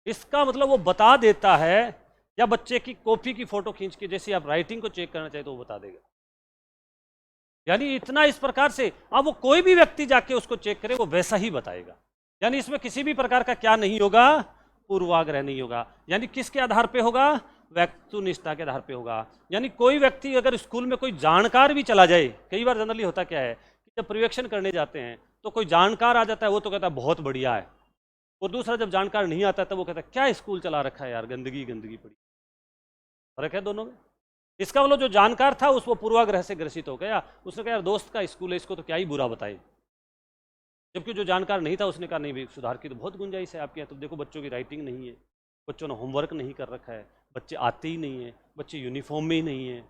इसका मतलब वो बता देता है, या बच्चे की कॉपी की फोटो खींच के जैसे आप राइटिंग को चेक करना चाहे तो वो बता देगा। यानी इतना इस प्रकार से, अब वो कोई भी व्यक्ति जाके उसको चेक करे वो वैसा ही बताएगा। यानी इसमें किसी भी प्रकार का क्या नहीं होगा? पूर्वाग्रह नहीं होगा। यानी किसके आधार पे होगा? वस्तुनिष्ठता के आधार पे होगा। यानी कोई व्यक्ति अगर स्कूल में कोई जानकार भी चला जाए, कई बार जनरली होता क्या है कि जब पर्यवेक्षण करने जाते हैं तो कोई जानकार आ जाता है, वो तो कहता है बहुत बढ़िया है, और दूसरा जब जानकार नहीं आता तो वो कहता है क्या स्कूल चला रखा है यार, गंदगी गंदगी पड़ी। फर्क है दोनों में। इसका मतलब जो जानकार था उस वो पूर्वाग्रह से ग्रसित हो गया, उसने कहा यार दोस्त का स्कूल है, इसको तो क्या ही बुरा बताए। जबकि जो जानकार नहीं था उसने कहा नहीं भाई, सुधार की तो बहुत गुंजाइश है आपके यहाँ, तो देखो बच्चों की राइटिंग नहीं है, बच्चों ने होमवर्क नहीं कर रखा है, बच्चे आते ही नहीं है, बच्चे यूनिफॉर्म में ही नहीं है।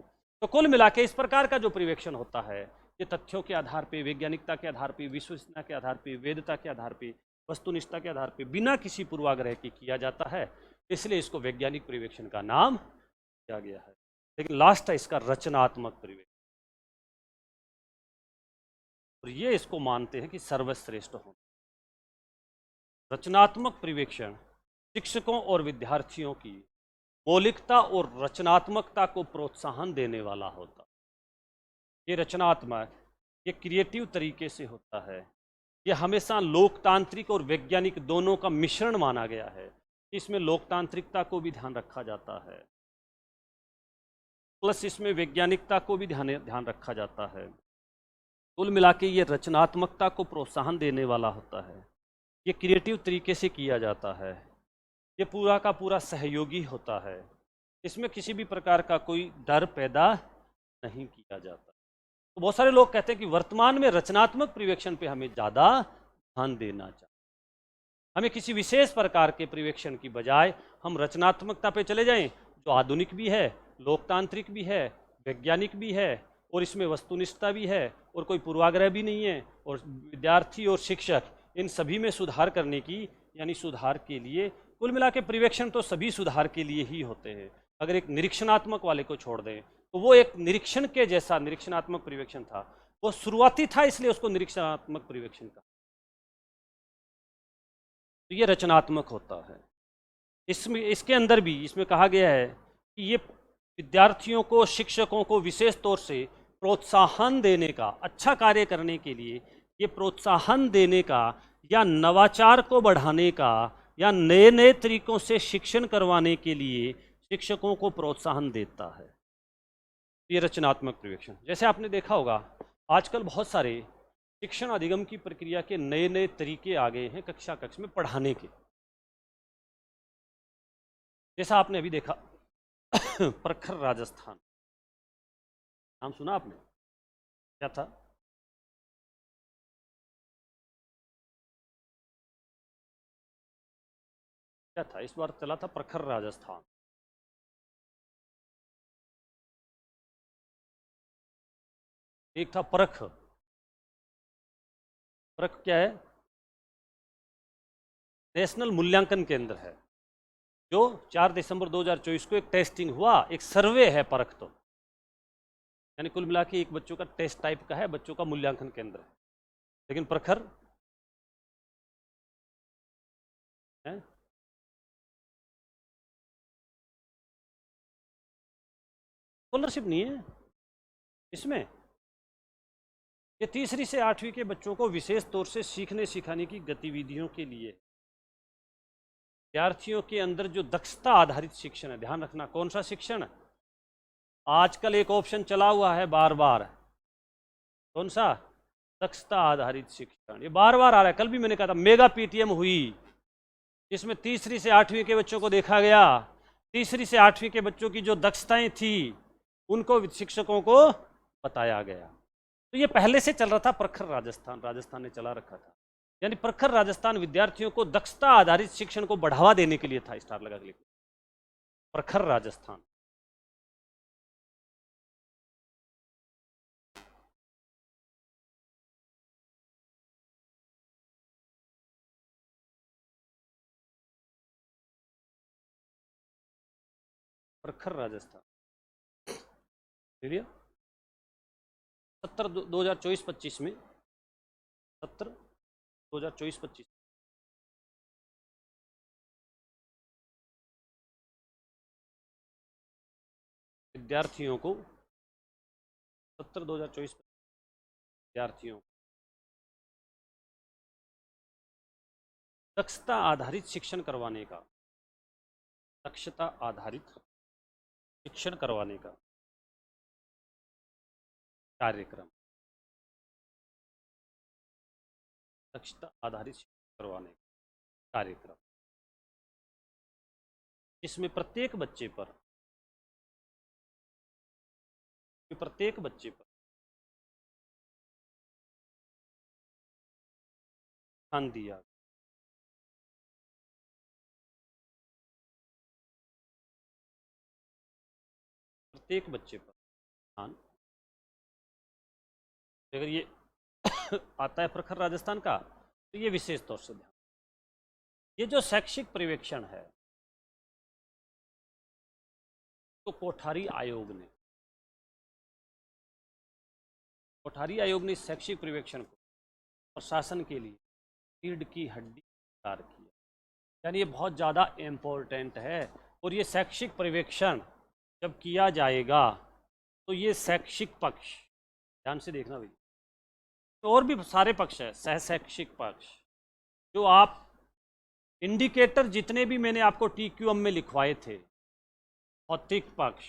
तो कुल मिला के इस प्रकार का जो पर्यवेक्षण होता है, ये तथ्यों के आधार पे, वैज्ञानिकता के आधार पे, विश्वसनीयता के आधार पे, वेदता के आधार पे, वस्तुनिष्ठता के आधार पे, बिना किसी पूर्वाग्रह के किया जाता है। इसलिए इसको वैज्ञानिक पर्यवेक्षण का नाम दिया गया है। लेकिन लास्ट है इसका रचनात्मक पर्यवेक्षण, और ये इसको मानते हैं कि सर्वश्रेष्ठ हो। रचनात्मक पर्यवेक्षण शिक्षकों और विद्यार्थियों की मौलिकता और रचनात्मकता को प्रोत्साहन देने वाला होता। ये रचनात्मक, ये क्रिएटिव तरीके से होता है। ये हमेशा लोकतांत्रिक और वैज्ञानिक दोनों का मिश्रण माना गया है। इसमें लोकतांत्रिकता को भी ध्यान रखा जाता है, प्लस इसमें वैज्ञानिकता को भी ध्यान रखा जाता है। कुल मिला के ये रचनात्मकता को प्रोत्साहन देने वाला होता है। ये क्रिएटिव तरीके से किया जाता है। ये पूरा का पूरा सहयोगी होता है। इसमें किसी भी प्रकार का कोई डर पैदा नहीं किया जाता। तो बहुत सारे लोग कहते हैं कि वर्तमान में रचनात्मक पर्यवेक्षण पे हमें ज़्यादा ध्यान देना चाहिए। हमें किसी विशेष प्रकार के पर्यवेक्षण की बजाय हम रचनात्मकता पे चले जाएं, जो आधुनिक भी है, लोकतांत्रिक भी है, वैज्ञानिक भी है, और इसमें वस्तुनिष्ठता भी है, और कोई पूर्वाग्रह भी नहीं है, और विद्यार्थी और शिक्षक इन सभी में सुधार करने की, यानी सुधार के लिए, कुल मिला के पर्यवेक्षण तो सभी सुधार के लिए ही होते हैं। अगर एक निरीक्षणात्मक वाले को छोड़ दें तो वो एक निरीक्षण के जैसा निरीक्षणात्मक पर्यवेक्षण था, वो शुरुआती था, इसलिए उसको निरीक्षणात्मक पर्यवेक्षण का। तो ये रचनात्मक होता है। इसमें इसके अंदर भी इसमें कहा गया है कि ये विद्यार्थियों को, शिक्षकों को विशेष तौर से प्रोत्साहन देने का, अच्छा कार्य करने के लिए ये प्रोत्साहन देने का या नवाचार को बढ़ाने का या नए नए तरीकों से शिक्षण करवाने के लिए शिक्षकों को प्रोत्साहन देता है। ये रचनात्मक पर्यवेक्षण। जैसे आपने देखा होगा आजकल बहुत सारे शिक्षण अधिगम की प्रक्रिया के नए नए तरीके आ गए हैं कक्षा कक्ष में पढ़ाने के। जैसा आपने अभी देखा प्रखर राजस्थान, नाम सुना आपने? क्या था? क्या था? इस बार चला था प्रखर राजस्थान। एक था परख। परख क्या है? नेशनल मूल्यांकन केंद्र है जो 4 दिसंबर 2024 को एक टेस्टिंग हुआ, एक सर्वे है परख। तो यानी कुल मिला के एक बच्चों का टेस्ट टाइप का है, बच्चों का मूल्यांकन केंद्र है। लेकिन प्रखर है स्कॉलरशिप नहीं है इसमें। ये 3री से 8वीं के बच्चों को विशेष तौर से सीखने सिखाने की गतिविधियों के लिए विद्यार्थियों के अंदर जो दक्षता आधारित शिक्षण है, ध्यान रखना कौन सा शिक्षण। आजकल एक ऑप्शन चला हुआ है बार बार, कौन सा? दक्षता आधारित शिक्षण। ये बार बार आ रहा है। कल भी मैंने कहा था मेगा पीटीएम हुई, इसमें 3री से 8वीं के बच्चों को देखा गया। 3री से 8वीं के बच्चों की जो दक्षताएं थी उनको शिक्षकों को बताया गया। तो ये पहले से चल रहा था। प्रखर राजस्थान, राजस्थान ने चला रखा था। यानी प्रखर राजस्थान विद्यार्थियों को दक्षता आधारित शिक्षण को बढ़ावा देने के लिए था। स्टार लगा के लिखो, प्रखर राजस्थान। प्रखर राजस्थान 70 2024-25 में, 70 2024-25 विद्यार्थियों को 70 2024 विद्यार्थियों दक्षता आधारित शिक्षण करवाने का, दक्षता आधारित शिक्षण करवाने का कार्यक्रम, दक्षता आधारित शिक्षण करवाने का कार्यक्रम, जिसमें प्रत्येक बच्चे पर ध्यान दिया। प्रत्येक बच्चे पर ध्यान। अगर ये आता है प्रखर राजस्थान का तो ये विशेष तौर से ध्यान। ये जो शैक्षिक पर्यवेक्षण है तो कोठारी आयोग ने इस शैक्षिक पर्यवेक्षण को प्रशासन के लिए रीढ़ की हड्डी तैयार किया। यानी ये बहुत ज़्यादा इम्पोर्टेंट है। और ये शैक्षिक पर्यवेक्षण जब किया जाएगा तो ये शैक्षिक पक्ष, ध्यान से देखना भैया, तो और भी सारे पक्ष है, सह शैक्षिक पक्ष, जो आप इंडिकेटर जितने भी मैंने आपको TQM में लिखवाए थे, भौतिक पक्ष,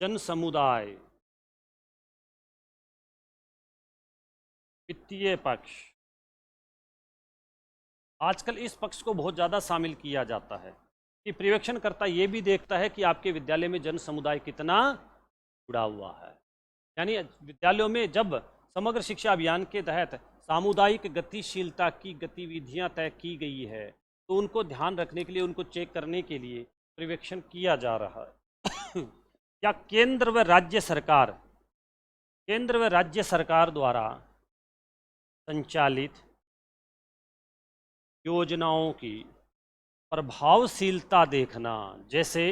जन समुदाय, वित्तीय पक्ष, आजकल इस पक्ष को बहुत ज़्यादा शामिल किया जाता है कि पर्यवेक्षणकर्ता ये भी देखता है कि आपके विद्यालय में जन समुदाय कितना जुड़ा हुआ है। यानी विद्यालयों में जब समग्र शिक्षा अभियान के तहत सामुदायिक गतिशीलता की गतिविधियां तय की गई है तो उनको ध्यान रखने के लिए, उनको चेक करने के लिए पर्यवेक्षण किया जा रहा है। या केंद्र व राज्य सरकार द्वारा संचालित योजनाओं की प्रभावशीलता देखना। जैसे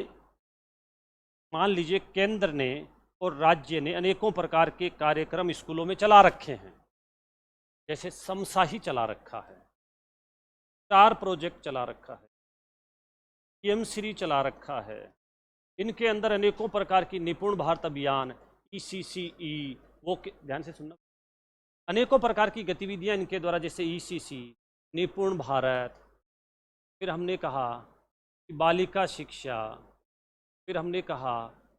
मान लीजिए केंद्र ने और राज्य ने अनेकों प्रकार के कार्यक्रम स्कूलों में चला रखे हैं, जैसे समसाही चला रखा है, स्टार प्रोजेक्ट चला रखा है, पीएम श्री चला रखा है, इनके अंदर अनेकों प्रकार की निपुण भारत अभियान, ECCE, ध्यान से सुनना, अनेकों प्रकार की गतिविधियां इनके द्वारा, जैसे ECC, निपुण भारत, फिर हमने कहा कि बालिका शिक्षा, फिर हमने कहा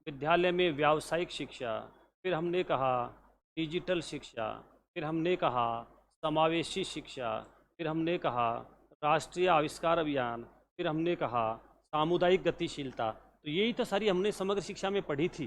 विद्यालय में व्यावसायिक शिक्षा, फिर हमने कहा डिजिटल शिक्षा, फिर हमने कहा समावेशी शिक्षा, फिर हमने कहा राष्ट्रीय आविष्कार अभियान, फिर हमने कहा सामुदायिक गतिशीलता। तो यही तो सारी हमने समग्र शिक्षा में पढ़ी थी।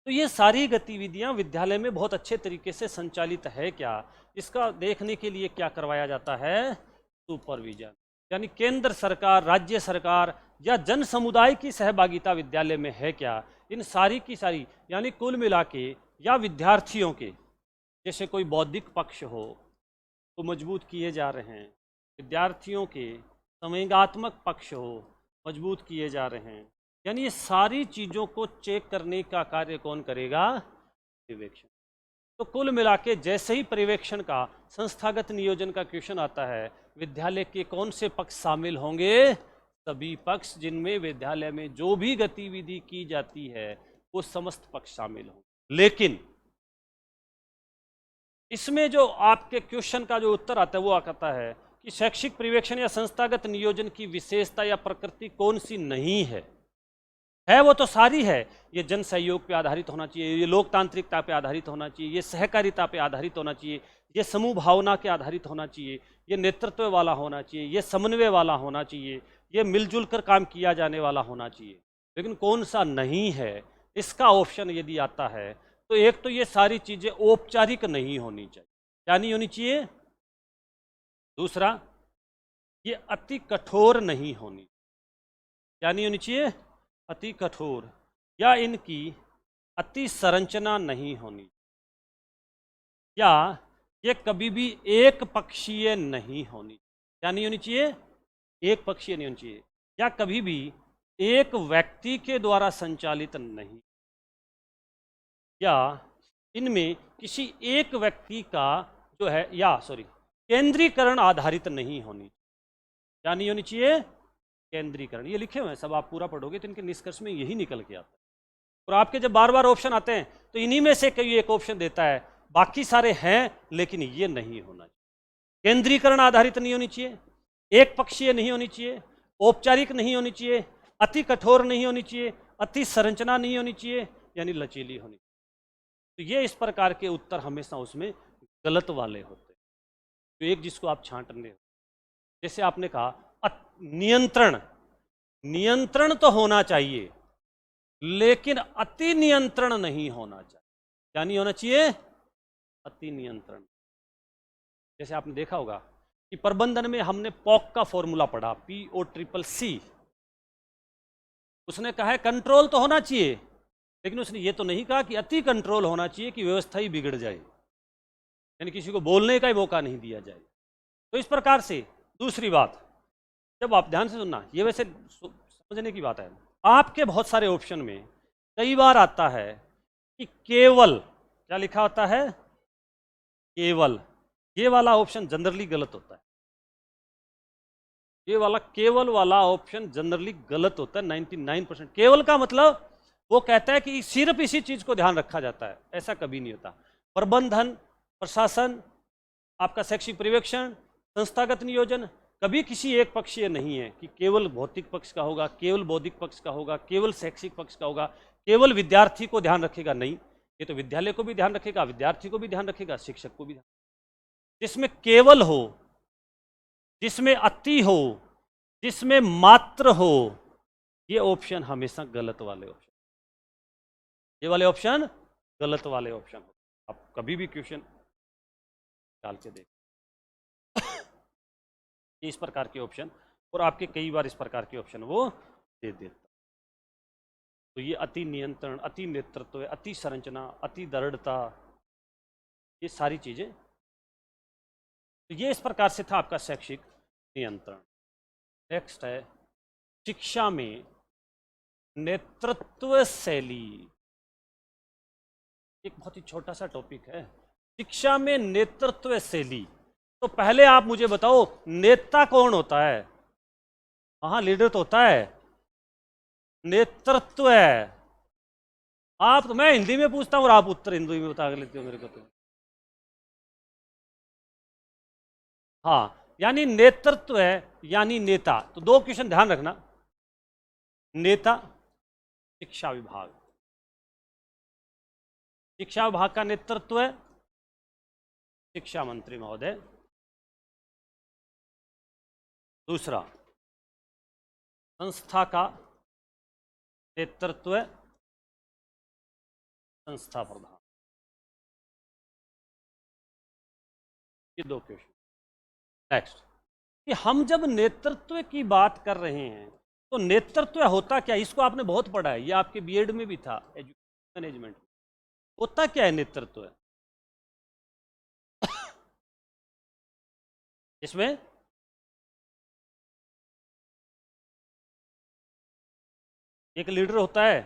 तो ये सारी गतिविधियां विद्यालय में बहुत अच्छे तरीके से संचालित है क्या, इसका देखने के लिए क्या करवाया जाता है, सुपरविजन। यानी केंद्र सरकार, राज्य सरकार या जन समुदाय की सहभागिता विद्यालय में है क्या, इन सारी की सारी, यानी कुल मिला के, या विद्यार्थियों के, जैसे कोई बौद्धिक पक्ष हो तो मजबूत किए जा रहे हैं, विद्यार्थियों के संवेगात्मक पक्ष हो मजबूत किए जा रहे हैं। यानी ये सारी चीज़ों को चेक करने का कार्य कौन करेगा, पर्यवेक्षण। तो कुल मिला के जैसे ही पर्यवेक्षण का संस्थागत नियोजन का क्वेश्चन आता है, विद्यालय के कौन से पक्ष शामिल होंगे, सभी पक्ष जिनमें विद्यालय में जो भी गतिविधि की जाती है वो समस्त पक्ष शामिल होंगे। लेकिन इसमें जो आपके क्वेश्चन का जो उत्तर आता है वो आता है कि शैक्षिक पर्यवेक्षण या संस्थागत नियोजन की विशेषता या प्रकृति कौन सी नहीं है वो तो सारी है। ये जन सहयोग पे आधारित होना चाहिए, ये लोकतांत्रिकता पे आधारित होना चाहिए, ये सहकारिता पे आधारित होना चाहिए, ये समूह भावना के आधारित होना चाहिए, ये नेतृत्व वाला होना चाहिए, ये समन्वय वाला होना चाहिए, ये मिलजुल कर काम किया जाने वाला होना चाहिए। लेकिन कौन सा नहीं है, इसका ऑप्शन यदि आता है तो एक तो ये सारी चीज़ें औपचारिक नहीं होनी चाहिए, क्या नहीं होनी चाहिए। दूसरा, ये अति कठोर नहीं होनी, क्या नहीं होनी चाहिए, अति कठोर, या इनकी अति संरचना नहीं होनी, या ये कभी भी एक पक्षीय नहीं होनी, क्या नहीं होनी चाहिए, एक पक्षीय नहीं होनी चाहिए, या कभी भी एक व्यक्ति के द्वारा संचालित नहीं, या इनमें किसी एक व्यक्ति का जो है, या केंद्रीकरण आधारित नहीं होनी, क्या नहीं होनी चाहिए, केंद्रीकरण। ये लिखे हुए हैं सब, आप पूरा पढ़ोगे तो इनके निष्कर्ष में यही निकल के आता है। और आपके जब बार बार ऑप्शन आते हैं तो इन्हीं में से कोई एक ऑप्शन देता है, बाकी सारे हैं लेकिन ये नहीं होना चाहिए। केंद्रीकरण आधारित नहीं होनी चाहिए, एक पक्षीय नहीं होनी चाहिए, औपचारिक नहीं होनी चाहिए, अति कठोर नहीं होनी चाहिए, अति संरचना नहीं होनी चाहिए, यानी लचीली होनी चाहिए। तो ये इस प्रकार के उत्तर हमेशा उसमें गलत वाले होते हैं, तो एक जिसको आप छांटने हो। जैसे आपने कहा नियंत्रण, नियंत्रण तो होना चाहिए लेकिन अति नियंत्रण नहीं होना चाहिए, क्या नहीं होना चाहिए, अति नियंत्रण। जैसे आपने देखा होगा कि प्रबंधन में हमने पॉक का फॉर्मूला पढ़ा, POCC। उसने कहा है कंट्रोल तो होना चाहिए, लेकिन उसने ये तो नहीं कहा कि अति कंट्रोल होना चाहिए कि व्यवस्था ही बिगड़ जाए, यानी किसी को बोलने का ही मौका नहीं दिया जाए। तो इस प्रकार से दूसरी बात, जब आप ध्यान से सुनना, ये वैसे समझने की बात है, आपके बहुत सारे ऑप्शन में कई बार आता है कि केवल, क्या लिखा होता है, केवल। ये वाला ऑप्शन जनरली गलत होता है, ये वाला केवल वाला ऑप्शन जनरली गलत होता है 99%। केवल का मतलब वो कहता है कि सिर्फ इसी चीज को ध्यान रखा जाता है, ऐसा कभी नहीं होता। प्रबंधन, प्रशासन, आपका शैक्षिक पर्यवेक्षण, संस्थागत नियोजन कभी किसी एक पक्षीय नहीं है कि केवल भौतिक पक्ष का होगा, केवल बौद्धिक पक्ष का होगा, केवल शैक्षिक पक्ष का होगा, केवल विद्यार्थी को ध्यान रखेगा। नहीं, ये तो विद्यालय को भी ध्यान रखेगा, विद्यार्थी को भी ध्यान रखेगा, शिक्षक को भी ध्यान। जिसमें केवल हो, जिसमें अति हो, जिसमें मात्र हो, ये ऑप्शन हमेशा गलत वाले ऑप्शन, ये वाले ऑप्शन गलत वाले ऑप्शन। आप कभी भी क्वेश्चन डाल के देख, इस प्रकार के ऑप्शन, और आपके कई बार इस प्रकार के ऑप्शन वो दे देता। तो ये अति नियंत्रण, अति नेतृत्व, अति संरचना, अति दृढ़ता, ये सारी चीजें, तो ये इस प्रकार से था आपका शैक्षिक नियंत्रण। नेक्स्ट है शिक्षा में नेतृत्व शैली, एक बहुत ही छोटा सा टॉपिक है, शिक्षा में नेतृत्व शैली। तो पहले आप मुझे बताओ नेता कौन होता है, हाँ लीडर तो होता है, नेतृत्व है। आप तो, मैं हिंदी में पूछता हूँ और आप उत्तर हिंदी में बता लेते हो मेरे को तो। हाँ यानी नेतृत्व है यानी नेता। तो दो क्वेश्चन ध्यान रखना। नेता शिक्षा विभाग, शिक्षा विभाग का नेतृत्व है शिक्षा मंत्री महोदय। दूसरा, संस्था का नेतृत्व है संस्था प्रधान। ये दो क्वेश्चन। नेक्स्ट, कि हम जब नेतृत्व की बात कर रहे हैं तो नेतृत्व होता क्या? इसको आपने बहुत पढ़ा है, ये आपके बीएड में भी था, एजुकेशन मैनेजमेंट में। होता क्या है नेतृत्व? इसमें एक लीडर होता है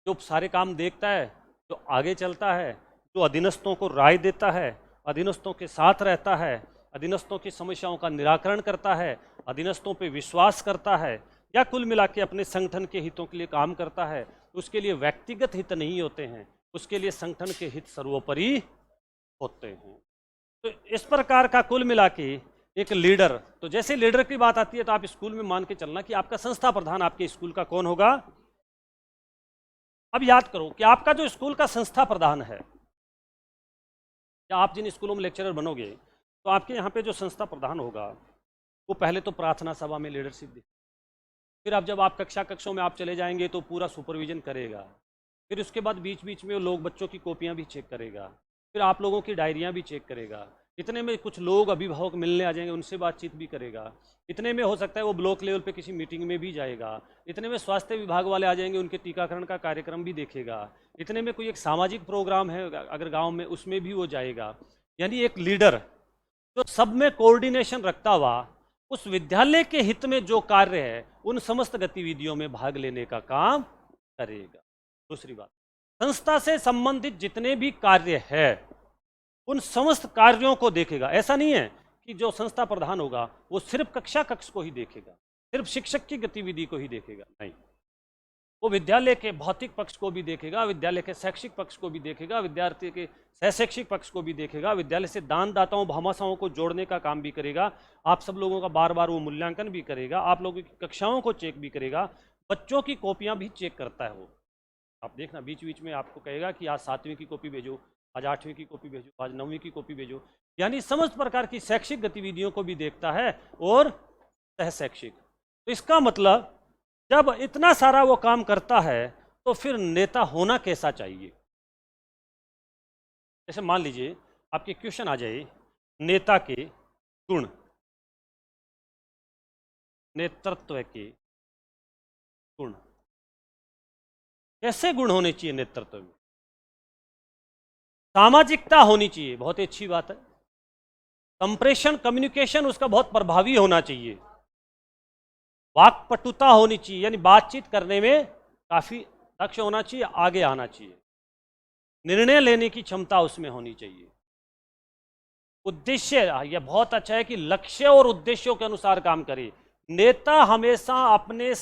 जो सारे काम देखता है, जो आगे चलता है, जो अधीनस्थों को राय देता है, अधीनस्थों के साथ रहता है, अधीनस्थों की समस्याओं का निराकरण करता है, अधीनस्थों पे विश्वास करता है, या कुल मिला के अपने संगठन के हितों के लिए काम करता है। उसके लिए व्यक्तिगत हित नहीं होते हैं, उसके लिए संगठन के हित सर्वोपरि होते हैं। तो इस प्रकार का कुल मिला के एक लीडर, तो जैसे लीडर की बात आती है तो आप स्कूल में मान के चलना कि आपका संस्था प्रधान आपके स्कूल का कौन होगा। अब याद करो कि आपका जो स्कूल का संस्था प्रधान है, या आप जिन स्कूलों में लेक्चरर बनोगे तो आपके यहाँ पे जो संस्था प्रधान होगा वो पहले तो प्रार्थना सभा में लीडरशिप दे, फिर अब जब आप कक्षों में आप चले जाएंगे तो पूरा सुपरविजन करेगा, फिर उसके बाद बीच बीच में वो लोग बच्चों की कॉपियाँ भी चेक करेगा, फिर आप लोगों की डायरियाँ भी चेक करेगा। इतने में कुछ लोग अभिभावक मिलने आ जाएंगे, उनसे बातचीत भी करेगा। इतने में हो सकता है वो ब्लॉक लेवल पे किसी मीटिंग में भी जाएगा। इतने में स्वास्थ्य विभाग वाले आ जाएंगे, उनके टीकाकरण का कार्यक्रम भी देखेगा। इतने में कोई एक सामाजिक प्रोग्राम है अगर गांव में, उसमें भी वो जाएगा। यानी एक लीडर जो सब में कोऑर्डिनेशन रखता हुआ उस विद्यालय के हित में जो कार्य है उन समस्त गतिविधियों में भाग लेने का काम करेगा। दूसरी बात, संस्था से संबंधित जितने भी कार्य है उन समस्त कार्यों को देखेगा। ऐसा नहीं है कि जो संस्था प्रधान होगा वो सिर्फ कक्ष को ही देखेगा, सिर्फ शिक्षक की गतिविधि को ही देखेगा, नहीं। वो विद्यालय के भौतिक पक्ष को भी देखेगा, विद्यालय के शैक्षिक पक्ष को भी देखेगा, विद्यार्थी के सहशैक्षिक पक्ष को भी देखेगा, विद्यालय से दानदाताओं भामाशाओं को जोड़ने का काम भी करेगा, आप सब लोगों का बार बार वो मूल्यांकन भी करेगा, आप लोगों की कक्षाओं को चेक भी करेगा, बच्चों की कॉपियाँ भी चेक करता है वो। आप देखना बीच बीच में आपको कहेगा कि आज 7वीं की कॉपी भेजो, आज 8वीं की कॉपी भेजो, आज 9वीं की कॉपी भेजो। यानी समस्त प्रकार की शैक्षिक गतिविधियों को भी देखता है और सहशैक्षिक। तो इसका मतलब जब इतना सारा वो काम करता है तो फिर नेता होना कैसा चाहिए? जैसे मान लीजिए आपके क्वेश्चन आ जाए नेता के गुण, नेतृत्व के गुण, कैसे गुण होने चाहिए नेतृत्व में? सामाजिकता होनी चाहिए, बहुत ही अच्छी बात है। संप्रेषण कम्युनिकेशन उसका बहुत प्रभावी होना चाहिए। वाक्पटुता होनी चाहिए, यानी बातचीत करने में काफी दक्ष होना चाहिए, आगे आना चाहिए। निर्णय लेने की क्षमता उसमें होनी चाहिए। उद्देश्य, यह बहुत अच्छा है कि लक्ष्य और उद्देश्यों के अनुसार काम करे। नेता हमेशा अपने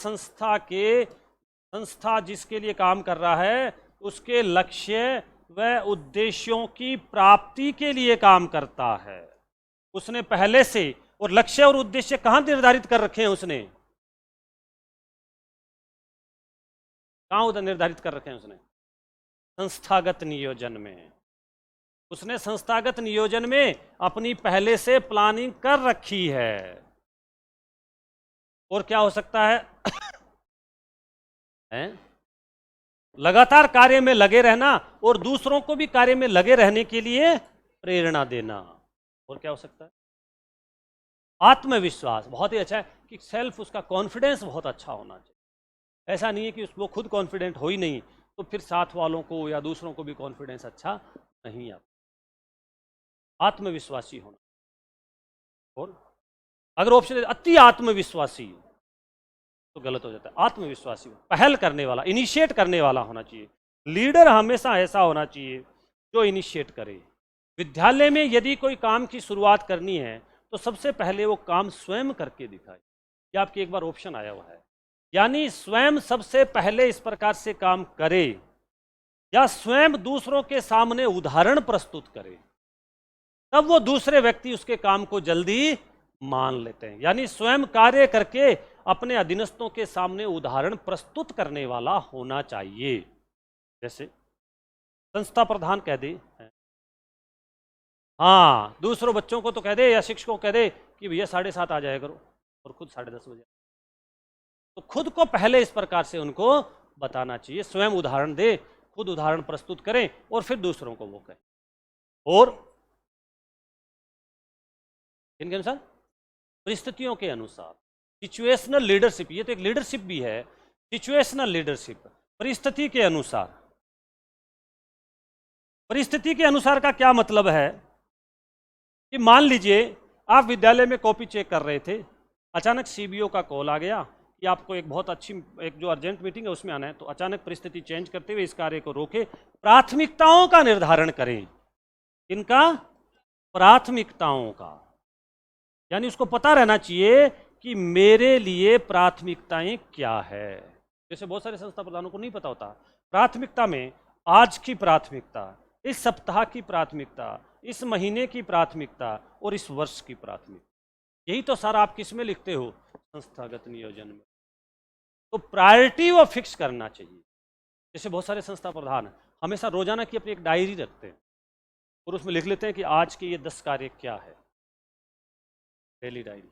संस्था जिसके लिए काम कर रहा है उसके लक्ष्य व उद्देश्यों की प्राप्ति के लिए काम करता है। उसने पहले से, और लक्ष्य और उद्देश्य कहां निर्धारित कर रखे हैं उसने? कहां उधर निर्धारित कर रखे हैं उसने? संस्थागत नियोजन में। उसने संस्थागत नियोजन में अपनी पहले से प्लानिंग कर रखी है। और क्या हो सकता है? लगातार कार्य में लगे रहना और दूसरों को भी कार्य में लगे रहने के लिए प्रेरणा देना। और क्या हो सकता है? आत्मविश्वास, बहुत ही अच्छा है कि सेल्फ, उसका कॉन्फिडेंस बहुत अच्छा होना चाहिए। ऐसा नहीं है कि वो खुद कॉन्फिडेंट हो ही नहीं तो फिर साथ वालों को या दूसरों को भी कॉन्फिडेंस अच्छा नहीं आता। आत्मविश्वासी होना। और अगर ऑप्शन अति आत्मविश्वासी तो गलत हो जाता है। आत्मविश्वासी, पहल करने वाला, इनिशिएट करने वाला होना चाहिए। लीडर हमेशा ऐसा होना चाहिए जो इनिशिएट करे। विद्यालय में यदि कोई काम की शुरुआत करनी है तो सबसे पहले वो काम स्वयं करके दिखाए। ये आपकी एक बार ऑप्शन आया हुआ है। यानी स्वयं सबसे पहले इस प्रकार से काम करे या स्वयं दूसरों के सामने उदाहरण प्रस्तुत करे, तब वो दूसरे व्यक्ति उसके काम को जल्दी मान लेते हैं। यानी स्वयं कार्य करके अपने अधीनस्थों के सामने उदाहरण प्रस्तुत करने वाला होना चाहिए। जैसे संस्था प्रधान कह दे, हाँ, दूसरों बच्चों को तो कह दे या शिक्षकों को कह दे कि भैया 7:30 आ जाया करो, और खुद 10:30 बजे, तो खुद को पहले इस प्रकार से उनको बताना चाहिए, स्वयं उदाहरण दे, खुद उदाहरण प्रस्तुत करें और फिर दूसरों को वो कहें। और इनके अनुसार, परिस्थितियों के अनुसार, सिचुएशनल लीडरशिप, ये तो एक लीडरशिप भी है, सिचुएशनल लीडरशिप, परिस्थिति के अनुसार। परिस्थिति के अनुसार का क्या मतलब है कि मान लीजिए आप विद्यालय में कॉपी चेक कर रहे थे, अचानक सीबीओ का कॉल आ गया कि आपको एक बहुत अच्छी, एक जो अर्जेंट मीटिंग है उसमें आना है, तो अचानक परिस्थिति चेंज करते हुए इस कार्य को रोके, प्राथमिकताओं का निर्धारण करें। इनका प्राथमिकताओं का, यानी उसको पता रहना चाहिए कि मेरे लिए प्राथमिकताएं क्या है। जैसे बहुत सारे संस्था प्रधानों को नहीं पता होता, प्राथमिकता में आज की प्राथमिकता, इस सप्ताह की प्राथमिकता, इस महीने की प्राथमिकता और इस वर्ष की प्राथमिकता, यही तो सारा आप किस में लिखते हो, संस्थागत नियोजन में। तो प्रायोरिटी वो फिक्स करना चाहिए। जैसे बहुत सारे संस्था प्रधान हमेशा रोजाना की अपनी एक डायरी रखते हैं और उसमें लिख लेते हैं कि आज के ये 10 कार्य क्या है, डेली डायरी,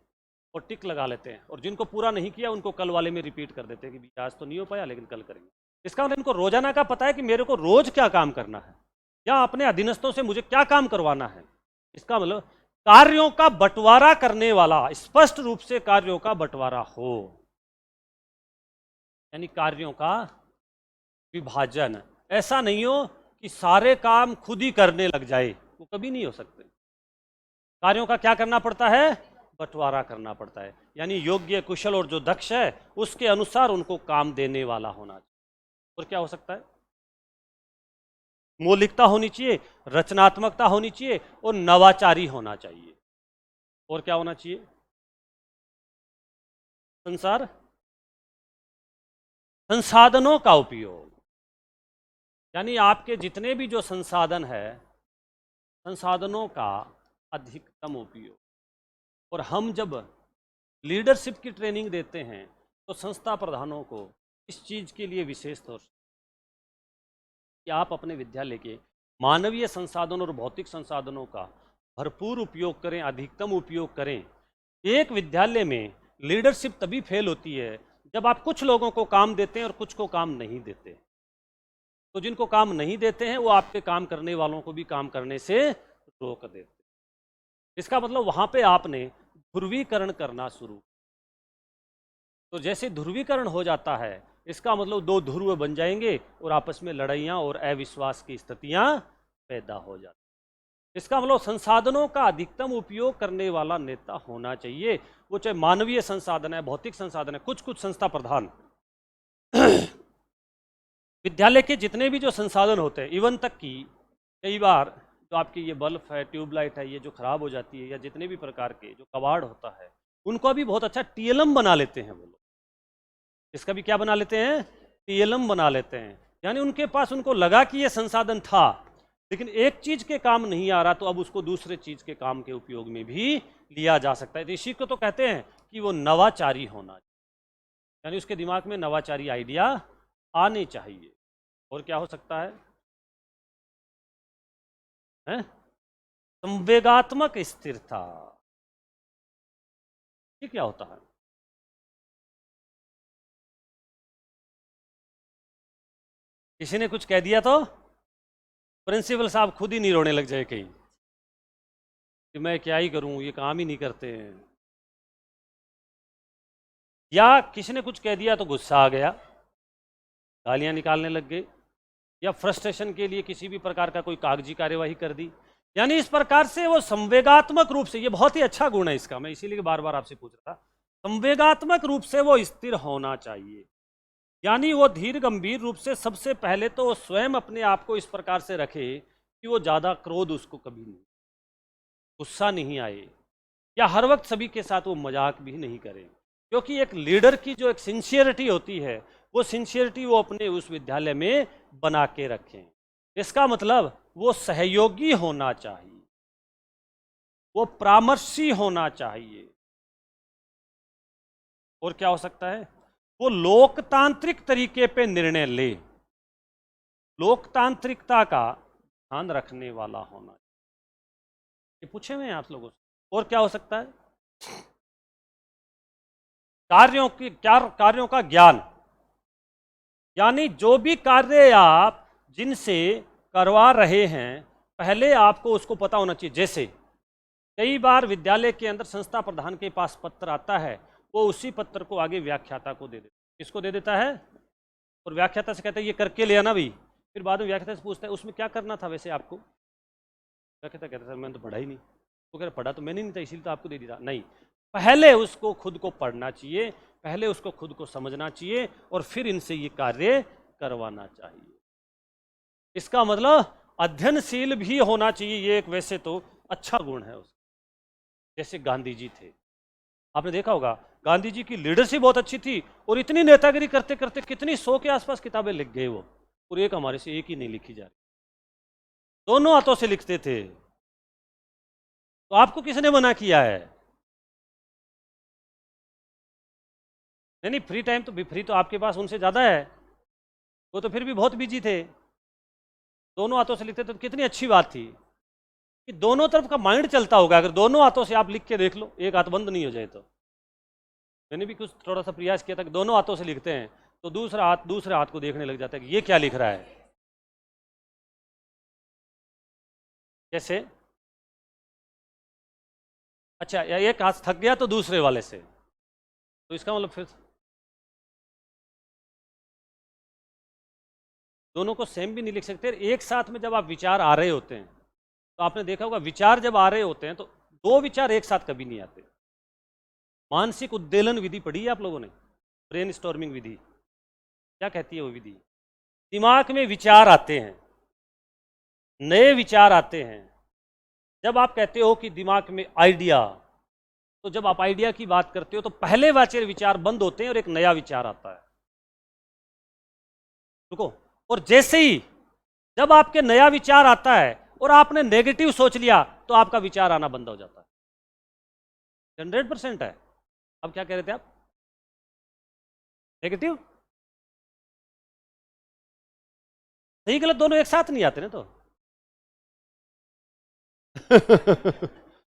और टिक लगा लेते हैं, और जिनको पूरा नहीं किया उनको कल वाले में रिपीट कर देते हैं कि आज तो नहीं हो पाया लेकिन कल करेंगे। इसका मतलब इनको रोजाना का पता है कि मेरे को रोज क्या काम करना है या अपने अधीनस्थों से मुझे क्या काम करवाना है। इसका मतलब कार्यों का बंटवारा करने वाला, स्पष्ट रूप से कार्यों का बंटवारा हो, यानी कार्यों का विभाजन। ऐसा नहीं हो कि सारे काम खुद ही करने लग जाए, वो कभी नहीं हो सकते। कार्यों का क्या करना पड़ता है, बंटवारा करना पड़ता है, यानी योग्य, कुशल और जो दक्ष है उसके अनुसार उनको काम देने वाला होना चाहिए। और क्या हो सकता है, मौलिकता होनी चाहिए, रचनात्मकता होनी चाहिए और नवाचारी होना चाहिए। और क्या होना चाहिए, संसाधनों का उपयोग, यानी आपके जितने भी जो संसाधन है, संसाधनों का अधिकतम उपयोग। और हम जब लीडरशिप की ट्रेनिंग देते हैं तो संस्था प्रधानों को इस चीज़ के लिए विशेष तौर से कि आप अपने विद्यालय के मानवीय संसाधनों और भौतिक संसाधनों का भरपूर उपयोग करें, अधिकतम उपयोग करें। एक विद्यालय में लीडरशिप तभी फेल होती है जब आप कुछ लोगों को काम देते हैं और कुछ को काम नहीं देते। तो जिनको काम नहीं देते हैं वो आपके काम करने वालों को भी काम करने से रोक देते हैं। इसका मतलब वहाँ पे आपने ध्रुवीकरण करना शुरू। तो जैसे ध्रुवीकरण हो जाता है, इसका मतलब दो ध्रुव बन जाएंगे और आपस में लड़ाइयाँ और अविश्वास की स्थितियाँ पैदा हो जाती। इसका मतलब संसाधनों का अधिकतम उपयोग करने वाला नेता होना चाहिए, वो चाहे मानवीय संसाधन है, भौतिक संसाधन है। कुछ कुछ संस्था प्रधान विद्यालय के जितने भी जो संसाधन होते हैं, इवन तक कि कई बार जो आपकी ये बल्ब है, ट्यूबलाइट है, ये जो खराब हो जाती है, या जितने भी प्रकार के जो कबाड़ होता है, उनको भी बहुत अच्छा टीएलएम बना लेते हैं वो लोग। इसका भी क्या बना लेते हैं, टीएलएम बना लेते हैं। यानी उनके पास, उनको लगा कि ये संसाधन था लेकिन एक चीज के काम नहीं आ रहा, तो अब उसको दूसरे चीज के काम के उपयोग में भी लिया जा सकता है। तो इसी को तो कहते हैं कि वो नवाचारी होना चाहिए, यानी उसके दिमाग में नवाचारी आइडिया आने चाहिए। और क्या हो सकता है, संवेगात्मक स्थिरता। ये क्या होता है, किसी ने कुछ कह दिया तो प्रिंसिपल साहब खुद ही नहीं रोने लग जाए कहीं कि मैं क्या ही करूं, ये काम ही नहीं करते हैं। या किसी ने कुछ कह दिया तो गुस्सा आ गया, गालियां निकालने लग गए, या फ्रस्ट्रेशन के लिए किसी भी प्रकार का कोई कागजी कार्यवाही कर दी। यानी इस प्रकार से वो संवेगात्मक रूप से, ये बहुत ही अच्छा गुण है इसका, मैं इसीलिए बार बार आपसे पूछ रहा था, संवेगात्मक रूप से वो स्थिर होना चाहिए। यानी वो धीर गंभीर रूप से, सबसे पहले तो वो स्वयं अपने आप को इस प्रकार से रखे कि वो ज़्यादा क्रोध उसको कभी नहीं, गुस्सा नहीं आए, या हर वक्त सभी के साथ वो मजाक भी नहीं करे। क्योंकि एक लीडर की जो एक सिंसियरिटी होती है, वो सिंसियरिटी वो अपने उस विद्यालय में बना के रखें। इसका मतलब वो सहयोगी होना चाहिए, वो परामर्शी होना चाहिए, और क्या हो सकता है, वो लोकतांत्रिक तरीके पे निर्णय ले, लोकतांत्रिकता का ध्यान रखने वाला होना चाहिए। ये पूछे हुए हैं आप लोगों से। और क्या हो सकता है, कार्यों का ज्ञान, यानी जो भी कार्य आप जिनसे करवा रहे हैं पहले आपको उसको पता होना चाहिए। जैसे कई बार विद्यालय के अंदर संस्था प्रधान के पास पत्र आता है, वो उसी पत्र को आगे व्याख्याता को दे देता है। किसको दे देता है, और व्याख्याता से कहता है ये करके ले आना भी। फिर बाद में व्याख्याता से पूछता है उसमें क्या करना था वैसे आपको। व्याख्याता कहता है मैंने तो पढ़ा ही नहीं। वो कह रहा पढ़ा तो मैंने नहीं था इसीलिए तो आपको दे दिया। नहीं, पहले उसको खुद को पढ़ना चाहिए, पहले उसको खुद को समझना चाहिए, और फिर इनसे ये कार्य करवाना चाहिए। इसका मतलब अध्ययनशील भी होना चाहिए। ये एक वैसे तो अच्छा गुण है उसका। जैसे गांधी जी थे, आपने देखा होगा गांधी जी की लीडरशिप बहुत अच्छी थी, और इतनी नेतागिरी करते करते कितनी 100 के आसपास किताबें लिख गए वो, और एक हमारे से एक ही नहीं लिखी जा रही, दोनों हाथों से लिखते थे। तो आपको किसने मना किया है? नहीं, फ्री तो आपके पास उनसे ज्यादा है, वो तो फिर भी बहुत बिजी थे, दोनों हाथों से लिखते थे। तो कितनी अच्छी बात थी कि दोनों तरफ का माइंड चलता होगा। अगर दोनों हाथों से आप लिख के देख लो, एक हाथ बंद नहीं हो जाए तो। मैंने भी कुछ थोड़ा सा प्रयास किया था कि दोनों हाथों से लिखते हैं तो दूसरा हाथ दूसरे हाथ को देखने लग जाता है कि ये क्या लिख रहा है। कैसे? अच्छा, या एक हाथ थक गया तो दूसरे वाले से, तो इसका मतलब फिर दोनों को सेम भी नहीं लिख सकते। एक साथ में जब आप विचार आ रहे होते हैं, तो आपने देखा होगा विचार जब आ रहे होते हैं तो दो विचार एक साथ कभी नहीं आते। मानसिक उद्वेलन विधि पढ़ी है आप लोगों ने, ब्रेन स्टॉर्मिंग विधि, क्या कहती है वो विधि? दिमाग में विचार आते हैं, नए विचार आते हैं। जब आप कहते हो कि दिमाग में आइडिया, तो जब आप आइडिया की बात करते हो तो पहले वाचे विचार बंद होते हैं और एक नया विचार आता है। रुको, और जैसे ही जब आपके नया विचार आता है और आपने नेगेटिव सोच लिया तो आपका विचार आना बंद हो जाता है। 100% है। अब क्या कह रहे थे आप? नेगेटिव सही गलत दोनों एक साथ नहीं आते ना तो।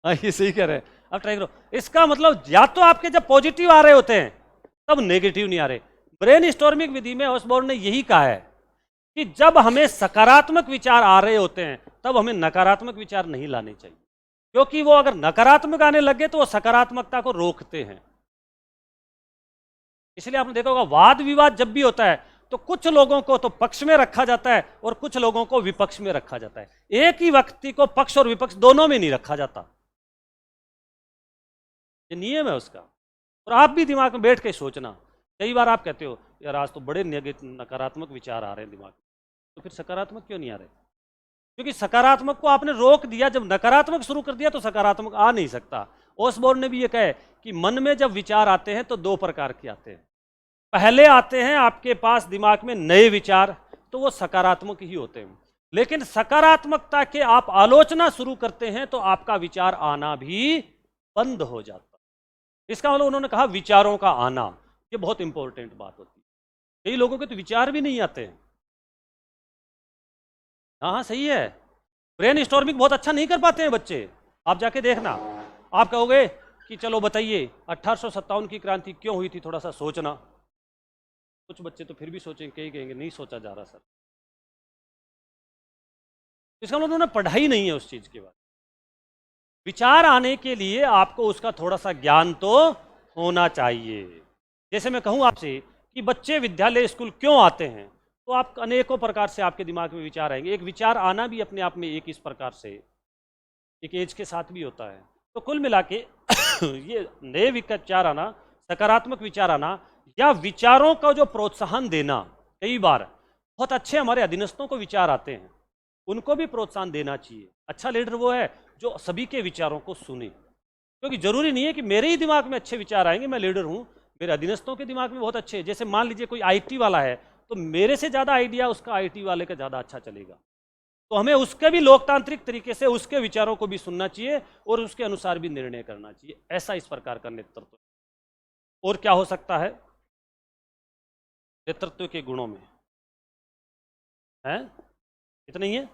हाँ, ये सही कह रहे हैं। अब ट्राई करो। इसका मतलब या तो आपके जब पॉजिटिव आ रहे होते हैं तब नेगेटिव नहीं आ रहे। ब्रेन स्टॉर्मिंग विधि में ऑसबॉर्न ने यही कहा है कि जब हमें सकारात्मक विचार आ रहे होते हैं तब हमें नकारात्मक विचार नहीं लाने चाहिए, क्योंकि वो अगर नकारात्मक आने लगे तो वो सकारात्मकता को रोकते हैं। इसलिए आपने देखा होगा वाद विवाद जब भी होता है तो कुछ लोगों को तो पक्ष में रखा जाता है और कुछ लोगों को विपक्ष में रखा जाता है। एक ही व्यक्ति को पक्ष और विपक्ष दोनों में नहीं रखा जाता। ये नियम है उसका। और आप भी दिमाग में बैठ के सोचना। कई बार आप कहते हो यार आज तो बड़े नकारात्मक विचार आ रहे हैं दिमाग में, तो फिर सकारात्मक क्यों नहीं आ रहे? क्योंकि सकारात्मक को आपने रोक दिया। जब नकारात्मक शुरू कर दिया तो सकारात्मक आ नहीं सकता। ओसबॉर्न ने भी ये कहा कि मन में जब विचार आते हैं तो दो प्रकार के आते हैं। पहले आते हैं आपके पास दिमाग में नए विचार, तो वो सकारात्मक ही होते हैं। लेकिन सकारात्मकता के आप आलोचना शुरू करते हैं तो आपका विचार आना भी बंद हो जाता है। इसका मतलब उन्होंने कहा विचारों का आना, ये बहुत इंपॉर्टेंट बात होती है। कई लोगों के तो विचार भी नहीं आते हैं। हाँ, सही है। ब्रेन स्टॉर्मिंग बहुत अच्छा नहीं कर पाते हैं बच्चे। आप जाके देखना, आप कहोगे कि चलो बताइए 1857 की क्रांति क्यों हुई थी, थोड़ा सा सोचना। कुछ बच्चे तो फिर भी सोचेंगे, कई कहेंगे नहीं सोचा जा रहा सर। इसका मतलब उन्होंने पढ़ाई नहीं है उस चीज के बारे। विचार आने के लिए आपको उसका थोड़ा सा ज्ञान तो होना चाहिए। जैसे मैं कहूँ आपसे कि बच्चे विद्यालय स्कूल क्यों आते हैं, तो आप अनेकों प्रकार से आपके दिमाग में विचार आएंगे। एक विचार आना भी अपने आप में एक इस प्रकार से एक एज के साथ भी होता है। तो कुल मिला के ये नए विचार आना, सकारात्मक विचार आना, या विचारों का जो प्रोत्साहन देना। कई बार बहुत अच्छे हमारे अधीनस्थों को विचार आते हैं, उनको भी प्रोत्साहन देना चाहिए। अच्छा लीडर वो है जो सभी के विचारों को सुने, क्योंकि जरूरी नहीं है कि मेरे ही दिमाग में अच्छे विचार आएंगे, मैं लीडर हूं, मेरे अधीनस्थों के दिमाग में बहुत अच्छे हैं। जैसे मान लीजिए कोई आईटी वाला है, तो मेरे से ज़्यादा आइडिया उसका आईटी वाले का ज़्यादा अच्छा चलेगा। तो हमें उसके भी लोकतांत्रिक तरीके से उसके विचारों को भी सुनना चाहिए और उसके अनुसार भी निर्णय करना चाहिए। ऐसा इस प्रकार का नेतृत्व। और क्या हो सकता है नेतृत्व के गुणों में, है इतना ही है।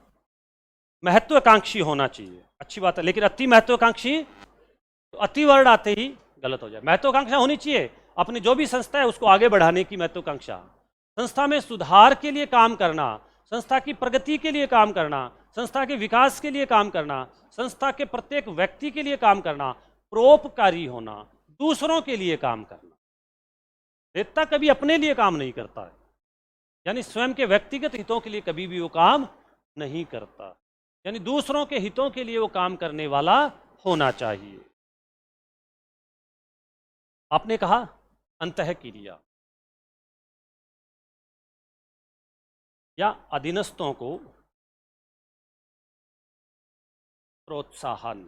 महत्वाकांक्षी होना चाहिए, अच्छी बात है, लेकिन अति महत्वाकांक्षी, तो अति वर्ड आते ही गलत हो जाए। महत्वाकांक्षा होनी चाहिए, अपनी जो भी संस्था है उसको आगे बढ़ाने की महत्वाकांक्षा, संस्था में सुधार के लिए काम करना, संस्था की प्रगति के लिए काम करना, संस्था के विकास के लिए काम करना, संस्था के प्रत्येक व्यक्ति के लिए काम करना, परोपकारी होना, दूसरों के लिए काम करना। नेता कभी अपने लिए काम नहीं करता है, यानी स्वयं के व्यक्तिगत हितों के लिए कभी भी वो काम नहीं करता, यानी दूसरों के हितों के लिए वो काम करने वाला होना चाहिए। आपने कहा अंतःक्रिया या अधीनस्थों को प्रोत्साहन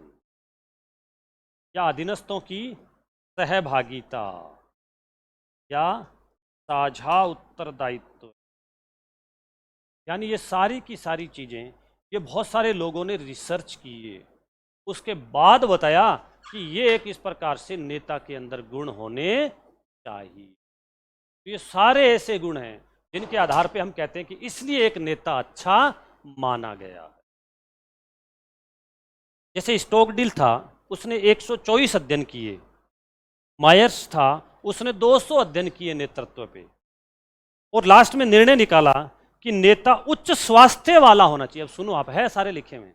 या अधीनस्थों की सहभागिता या साझा उत्तरदायित्व, यानी ये सारी की सारी चीज़ें, ये बहुत सारे लोगों ने रिसर्च की है, उसके बाद बताया कि ये एक इस प्रकार से नेता के अंदर गुण होने चाहिए। तो ये सारे ऐसे गुण हैं जिनके आधार पे हम कहते हैं कि इसलिए एक नेता अच्छा माना गया है। जैसे स्टोकडिल था, उसने 124 अध्ययन किए, मायर्स था, उसने 200 अध्ययन किए नेतृत्व पे, और लास्ट में निर्णय निकाला कि नेता उच्च स्वास्थ्य वाला होना चाहिए। अब सुनो आप, है सारे लिखे हुए,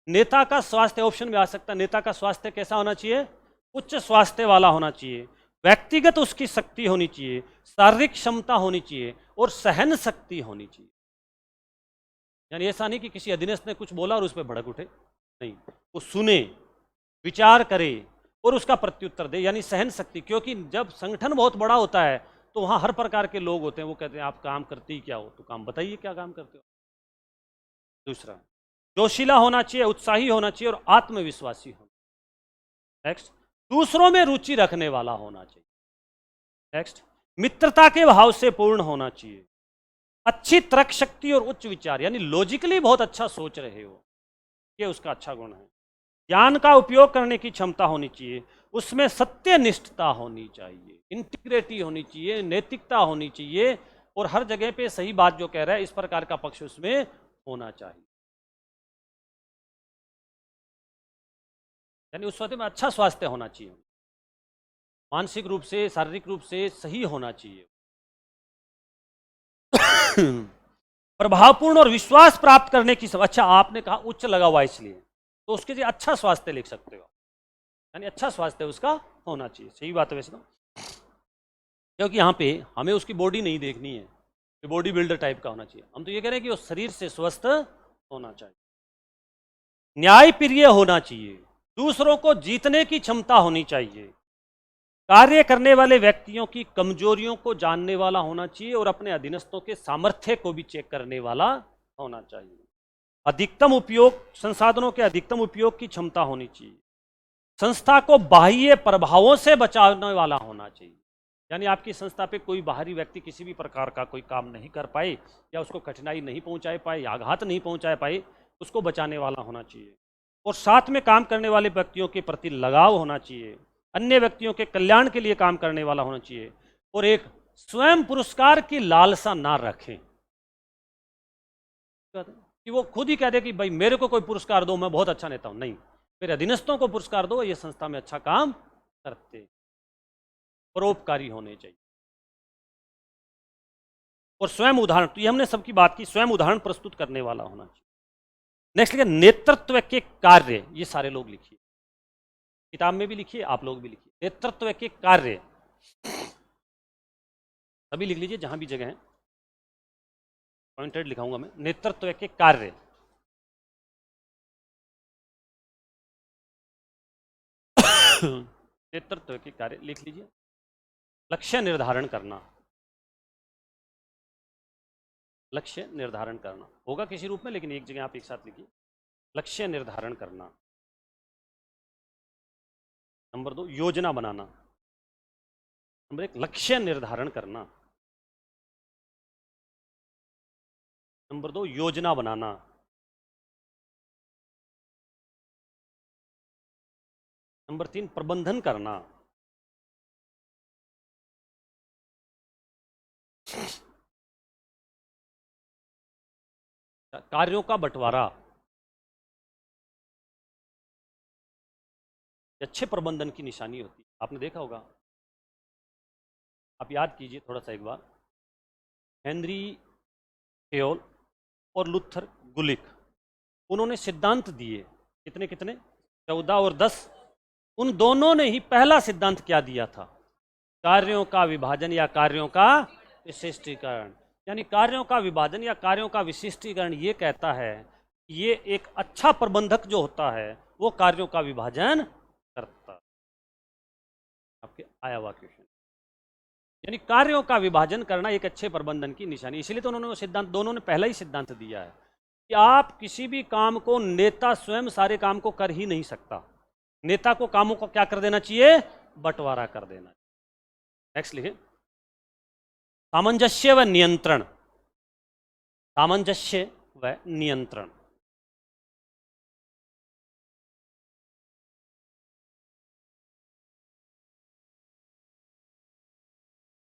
नेता का स्वास्थ्य ऑप्शन में आ सकता है। नेता का स्वास्थ्य कैसा होना चाहिए? उच्च स्वास्थ्य वाला होना चाहिए, व्यक्तिगत उसकी शक्ति होनी चाहिए, शारीरिक क्षमता होनी चाहिए और सहन शक्ति होनी चाहिए। यानी ऐसा नहीं कि किसी अधीनस्थ ने कुछ बोला और उस पर भड़क उठे, नहीं, वो सुने, विचार करे और उसका प्रत्युत्तर दे, यानी सहन शक्ति। क्योंकि जब संगठन बहुत बड़ा होता है तो वहां हर प्रकार के लोग होते हैं, वो कहते हैं आप काम करते ही क्या हो, तो काम बताइए क्या काम करते हो। दूसरा, जोशीला होना चाहिए, उत्साही होना चाहिए और आत्मविश्वासी होना। नेक्स्ट, दूसरों में रुचि रखने वाला होना चाहिए। नेक्स्ट, मित्रता के भाव से पूर्ण होना चाहिए, अच्छी तर्क शक्ति और उच्च विचार, यानी लॉजिकली बहुत अच्छा सोच रहे हो, ये उसका अच्छा गुण है। ज्ञान का उपयोग करने की क्षमता होनी चाहिए, उसमें सत्यनिष्ठता होनी चाहिए, इंटीग्रिटी होनी चाहिए, नैतिकता होनी चाहिए और हर जगह पे सही बात जो कह रहा है इस प्रकार का पक्ष उसमें होना चाहिए। यानी उस वक्त में अच्छा स्वास्थ्य होना चाहिए, मानसिक रूप से, शारीरिक रूप से सही होना चाहिए। प्रभावपूर्ण और विश्वास प्राप्त करने की सब, अच्छा आपने कहा उच्च लगा हुआ इसलिए, तो उसके लिए अच्छा स्वास्थ्य लिख सकते हो, यानी अच्छा स्वास्थ्य उसका होना चाहिए। सही बात है वैसे तो, क्योंकि यहाँ पे हमें उसकी बॉडी नहीं देखनी है कि बॉडी बिल्डर टाइप का होना चाहिए, हम तो ये कह रहे हैं कि वो शरीर से स्वस्थ होना चाहिए। न्यायप्रिय होना चाहिए, दूसरों को जीतने की क्षमता होनी चाहिए, कार्य करने वाले व्यक्तियों की कमजोरियों को जानने वाला होना चाहिए और अपने अधीनस्थों के सामर्थ्य को भी चेक करने वाला होना चाहिए। अधिकतम उपयोग, संसाधनों के अधिकतम उपयोग की क्षमता होनी चाहिए, संस्था को बाह्य प्रभावों से बचाने वाला होना चाहिए, यानी आपकी संस्था पे कोई बाहरी व्यक्ति किसी भी प्रकार का कोई काम नहीं कर पाए या उसको कठिनाई नहीं पहुंचा पाए या आघात नहीं पहुंचा पाए, उसको बचाने वाला होना चाहिए। और साथ में काम करने वाले व्यक्तियों के प्रति लगाव होना चाहिए, अन्य व्यक्तियों के कल्याण के लिए काम करने वाला होना चाहिए और एक स्वयं पुरस्कार की लालसा ना रखें कि वो खुद ही कह दे कि भाई मेरे को कोई पुरस्कार दो, मैं बहुत अच्छा नेता हूं। नहीं, मेरे अधीनस्थों को पुरस्कार दो, ये संस्था में अच्छा काम करते, परोपकारी होने चाहिए। और स्वयं उदाहरण, तो ये हमने सबकी बात की, स्वयं उदाहरण प्रस्तुत करने वाला होना चाहिए। नेक्स्ट लिखिए नेतृत्व के कार्य, ये सारे लोग लिखिए, किताब में भी लिखिए, आप लोग भी लिखिए, नेतृत्व के कार्य सभी लिख लीजिए जहां भी जगह है, पॉइंटेड लिखाऊंगा मैं। नेतृत्व के कार्य, नेतृत्व के कार्य लिख लीजिए। लक्ष्य निर्धारण करना, लक्ष्य निर्धारण करना होगा किसी रूप में, लेकिन एक जगह आप एक साथ लिखिए, लक्ष्य निर्धारण करना। नंबर 2, योजना बनाना। नंबर 1 लक्ष्य निर्धारण करना, नंबर 2 योजना बनाना, नंबर 3 प्रबंधन करना, कार्यों का बंटवारा। अच्छे प्रबंधन की निशानी होती है, आपने देखा होगा। आप याद कीजिए थोड़ा सा एक बार, हेनरी फेयोल और लुथर गुलिक, उन्होंने सिद्धांत दिए, कितने कितने, 14 और 10। उन दोनों ने ही पहला सिद्धांत क्या दिया था, कार्यों का विभाजन या कार्यों का विशिष्टीकरण। यानी कार्यों का विभाजन या कार्यों का विशिष्टीकरण ये कहता है कि ये एक अच्छा प्रबंधक जो होता है वो कार्यों का विभाजन करता है। आपके आया हुआ क्वेश्चन, यानी कार्यों का विभाजन करना एक अच्छे प्रबंधन की निशानी। इसलिए तो उन्होंने वो सिद्धांत, दोनों ने पहला ही सिद्धांत दिया है कि आप किसी भी काम को, नेता स्वयं सारे काम को कर ही नहीं सकता, नेता को कामों को क्या कर देना चाहिए, बंटवारा कर देना। नेक्स्ट लिखिए, सामंजस्य व नियंत्रण, सामंजस्य व नियंत्रण।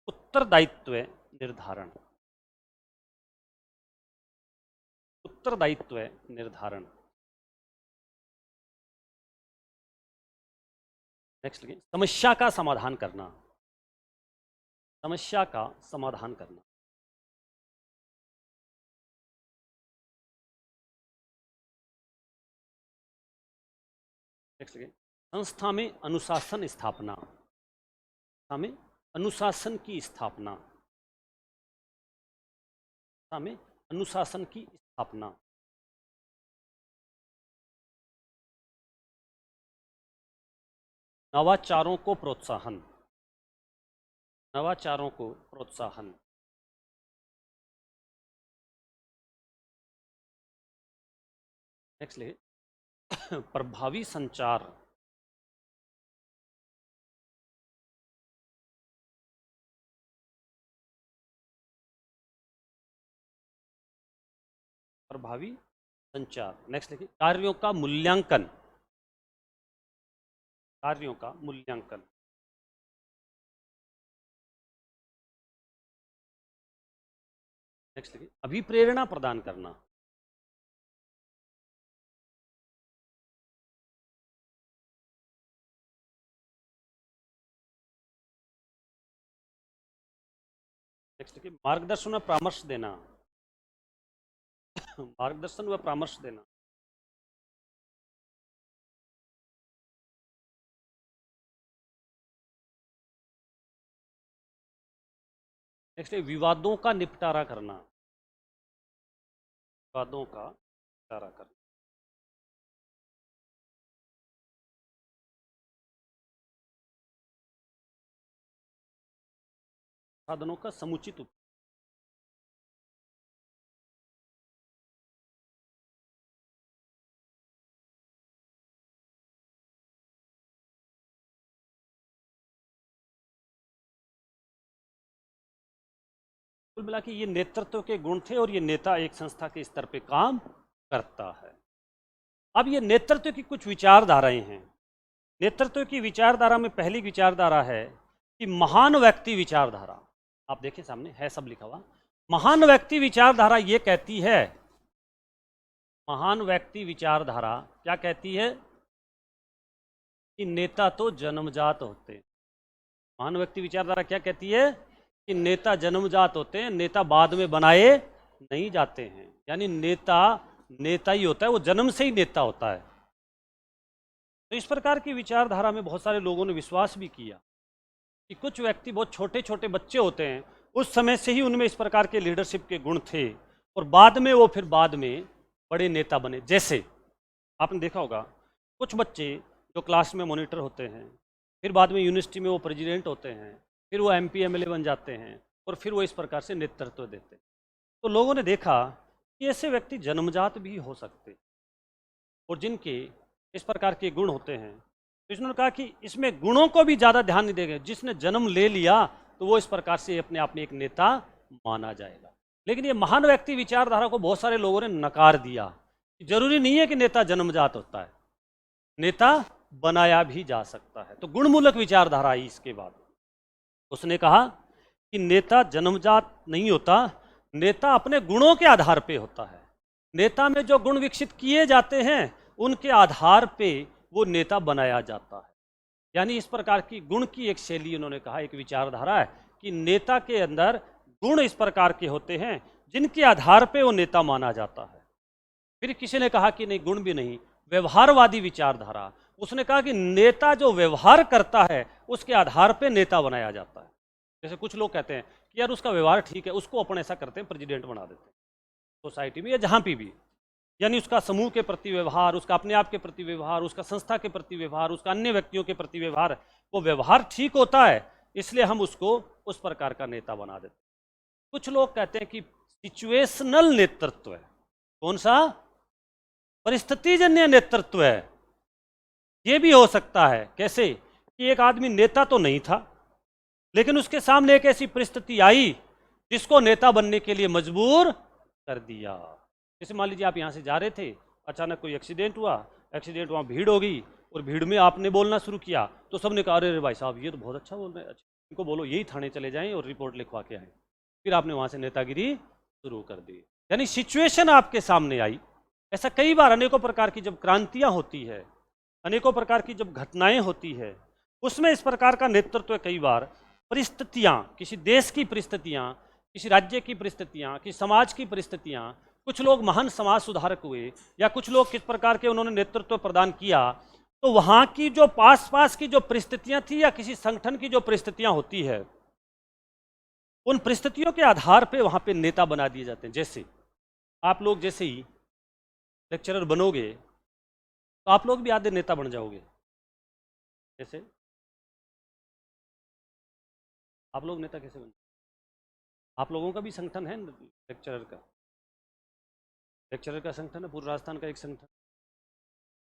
उत्तरदायित्व निर्धारण, उत्तरदायित्व निर्धारण। नेक्स्ट लिखिए, समस्या का समाधान करना, समस्या का समाधान करना। नेक्स्ट लिखिए, संस्था में अनुशासन स्थापना, संस्था में अनुशासन की स्थापना, संस्था में अनुशासन की स्थापना। नवाचारों को प्रोत्साहन, नवाचारों को प्रोत्साहन। नेक्स्ट लिखिए, प्रभावी संचार, प्रभावी संचार। नेक्स्ट लिखिए, कार्यों का मूल्यांकन, कार्यों का मूल्यांकन। नेक्स्ट लिखिए, अभिप्रेरणा प्रदान करना, नेक्स्ट लिखिए, मार्गदर्शन व परामर्श देना, मार्गदर्शन व परामर्श देना। नेक्स्ट है विवादों का निपटारा करना, विवादों का निपटारा करना। साधनों का समुचित उपयोग। कुल मिला के ये नेतृत्व के गुण थे और ये नेता एक संस्था के स्तर पे काम करता है। अब ये नेतृत्व की कुछ विचारधाराएं हैं। नेतृत्व की विचारधारा में पहली विचारधारा है कि महान व्यक्ति विचारधारा। आप देखिए सामने है सब लिखा हुआ। महान व्यक्ति विचारधारा ये कहती है, महान व्यक्ति विचारधारा क्या कहती है कि नेता तो जन्मजात होते हैं। महान व्यक्ति विचारधारा क्या कहती है कि नेता जन्मजात होते हैं, नेता बाद में बनाए नहीं जाते हैं। यानी नेता नेता ही होता है, वो जन्म से ही नेता होता है। तो इस प्रकार की विचारधारा में बहुत सारे लोगों ने विश्वास भी किया कि कुछ व्यक्ति बहुत छोटे छोटे बच्चे होते हैं, उस समय से ही उनमें इस प्रकार के लीडरशिप के गुण थे और बाद में वो फिर बाद में बड़े नेता बने। जैसे आपने देखा होगा कुछ बच्चे जो क्लास में मॉनिटर होते हैं, फिर बाद में यूनिवर्सिटी में वो प्रेसिडेंट होते हैं, फिर वो MP MLA बन जाते हैं और फिर वो इस प्रकार से नेतृत्व देते हैं। तो लोगों ने देखा कि ऐसे व्यक्ति जन्मजात भी हो सकते और जिनके इस प्रकार के गुण होते हैं तो इन्होंने कहा कि इसमें गुणों को भी ज़्यादा ध्यान नहीं देगा, जिसने जन्म ले लिया तो वो इस प्रकार से अपने आप में एक नेता माना जाएगा। लेकिन ये महान व्यक्ति विचारधारा को बहुत सारे लोगों ने नकार दिया। जरूरी नहीं है कि नेता जन्मजात होता है, नेता बनाया भी जा सकता है। तो गुणमूलक विचारधारा आई इसके बाद। उसने कहा कि नेता जन्मजात नहीं होता, नेता अपने गुणों के आधार पे होता है। नेता में जो गुण विकसित किए जाते हैं उनके आधार पे वो नेता बनाया जाता है। यानी इस प्रकार की गुण की एक शैली उन्होंने कहा, एक विचारधारा है कि नेता के अंदर गुण इस प्रकार के होते हैं जिनके आधार पे वो नेता माना जाता है। फिर किसी ने कहा कि नहीं, गुण भी नहीं, व्यवहारवादी विचारधारा। उसने कहा कि नेता जो व्यवहार करता है उसके आधार पे नेता बनाया जाता है। जैसे कुछ लोग कहते हैं कि यार उसका व्यवहार ठीक है, उसको अपन ऐसा करते हैं, प्रेसिडेंट बना देते हैं सोसाइटी में या जहाँ भी। यानी उसका समूह के प्रति व्यवहार, उसका अपने आप के प्रति व्यवहार, उसका संस्था के प्रति व्यवहार, उसका अन्य व्यक्तियों के प्रति व्यवहार, वो व्यवहार ठीक होता है, इसलिए हम उसको उस प्रकार का नेता बना देते हैं। कुछ लोग कहते हैं कि सिचुएशनल नेतृत्व है। कौन सा? परिस्थितिजन्य नेतृत्व है। ये भी हो सकता है। कैसे? कि एक आदमी नेता तो नहीं था, लेकिन उसके सामने एक ऐसी परिस्थिति आई जिसको नेता बनने के लिए मजबूर कर दिया। जैसे मान लीजिए आप यहाँ से जा रहे थे, अचानक कोई एक्सीडेंट हुआ, वहाँ भीड़ हो गई और भीड़ में आपने बोलना शुरू किया तो सबने कहा अरे भाई साहब ये तो बहुत अच्छा बोल रहे हैं, अच्छा इनको बोलो यही थाने चले जाएं और रिपोर्ट लिखवा के आए। फिर आपने वहाँ से नेतागिरी शुरू कर दी। यानी सिचुएशन आपके सामने आई। ऐसा कई बार अनेकों प्रकार की जब क्रांतियाँ होती है, अनेकों प्रकार की जब घटनाएं होती है, उसमें इस प्रकार का नेतृत्व कई बार परिस्थितियाँ, किसी देश की परिस्थितियाँ, किसी राज्य की परिस्थितियाँ, किसी समाज की परिस्थितियाँ, कुछ लोग महान समाज सुधारक हुए या कुछ लोग किस प्रकार के उन्होंने नेतृत्व प्रदान किया, तो वहाँ की जो पास की जो परिस्थितियाँ थी या किसी संगठन की जो परिस्थितियाँ होती है, उन परिस्थितियों के आधार पे वहाँ पे नेता बना दिए जाते हैं। जैसे आप लोग जैसे ही लेक्चरर बनोगे तो आप लोग भी आधे नेता बन जाओगे। जैसे आप लोग नेता कैसे बन? आप लोगों का भी संगठन है लेक्चरर का संगठन है, पूरे राजस्थान का एक संगठन।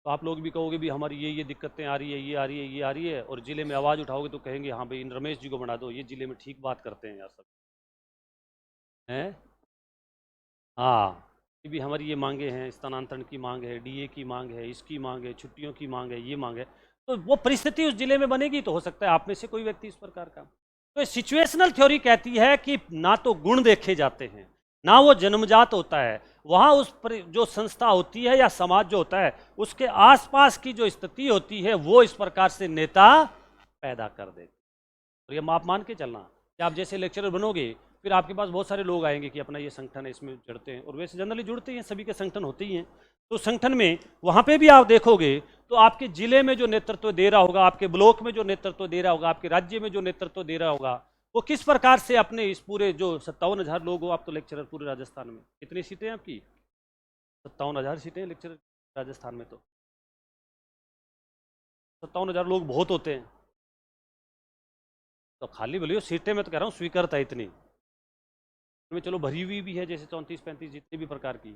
तो आप लोग भी कहोगे भी हमारी ये दिक्कतें आ रही है, ये आ रही है, ये आ रही है, और जिले में आवाज़ उठाओगे तो कहेंगे हाँ भाई इन रमेश जी को बना दो, ये जिले में ठीक बात करते हैं यार सब हैं। हाँ, ये भी हमारी ये मांगे हैं, स्थानांतरण की मांग है, डीए की मांग है, इसकी मांग है, छुट्टियों की मांग है, ये मांग है। तो वो परिस्थिति उस जिले में बनेगी तो हो सकता है आप में से कोई व्यक्ति इस प्रकार का। तो सिचुएशनल थ्योरी कहती है कि ना तो गुण देखे जाते हैं, ना वो जन्मजात होता है। वहाँ उस पर जो संस्था होती है या समाज जो होता है उसके आसपास की जो स्थिति होती है वो इस प्रकार से नेता पैदा कर देती। और ये आप मान के चलना कि आप जैसे लेक्चरर बनोगे फिर आपके पास बहुत सारे लोग आएंगे कि अपना ये संगठन है, इसमें जुड़ते हैं, और वैसे जनरली जुड़ते हैं, सभी के संगठन होते ही हैं। तो संगठन में वहाँ पे भी आप देखोगे तो आपके जिले में जो नेतृत्व दे रहा होगा, आपके ब्लॉक में जो नेतृत्व दे रहा होगा, आपके राज्य में जो नेतृत्व दे रहा होगा, वो किस प्रकार से अपने इस पूरे जो 57,000 लोग हो, आप तो लेक्चरर पूरे राजस्थान में कितनी सीटें हैं आपकी? 57,000 सीटें लेक्चरर राजस्थान में। तो 57,000 लोग बहुत होते हैं। तो खाली बोलियो सीटें, मैं तो कह रहा हूँ स्वीकृत है इतनी में, चलो भरी हुई भी है जैसे 34-35 जितने भी प्रकार की,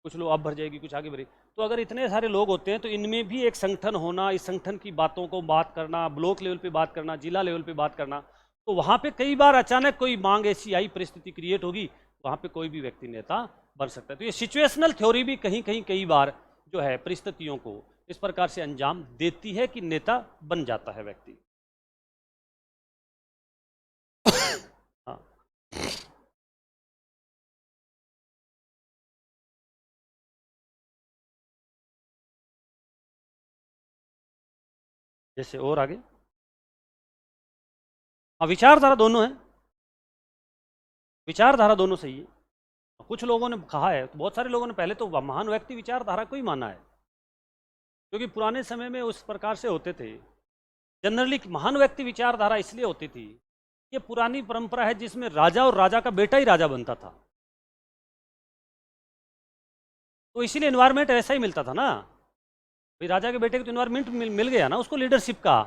कुछ लोग अब भर जाएगी, कुछ आगे भरी। तो अगर इतने सारे लोग होते हैं तो इनमें भी एक संगठन होना, इस संगठन की बातों को बात करना, ब्लॉक लेवल पे बात करना, जिला लेवल पे बात करना, तो वहाँ पे कई बार अचानक कोई मांग ऐसी आई, परिस्थिति क्रिएट होगी, वहाँ पे कोई भी व्यक्ति नेता बन सकता है। तो ये सिचुएशनल थ्योरी भी कहीं कई बार जो है परिस्थितियों को इस प्रकार से अंजाम देती है कि नेता बन जाता है व्यक्ति। हाँ, जैसे और आगे विचारधारा दोनों है, विचारधारा दोनों सही है। कुछ लोगों ने कहा है, तो बहुत सारे लोगों ने पहले तो महान व्यक्ति विचारधारा को ही माना है, क्योंकि पुराने समय में उस प्रकार से होते थे। जनरली महान व्यक्ति विचारधारा इसलिए होती थी, ये पुरानी परंपरा है जिसमें राजा और राजा का बेटा ही राजा बनता था, तो इसीलिए एनवायरमेंट ऐसा ही मिलता था ना भाई, राजा के बेटे को तो एनवायरमेंट मिल गया ना उसको लीडरशिप का,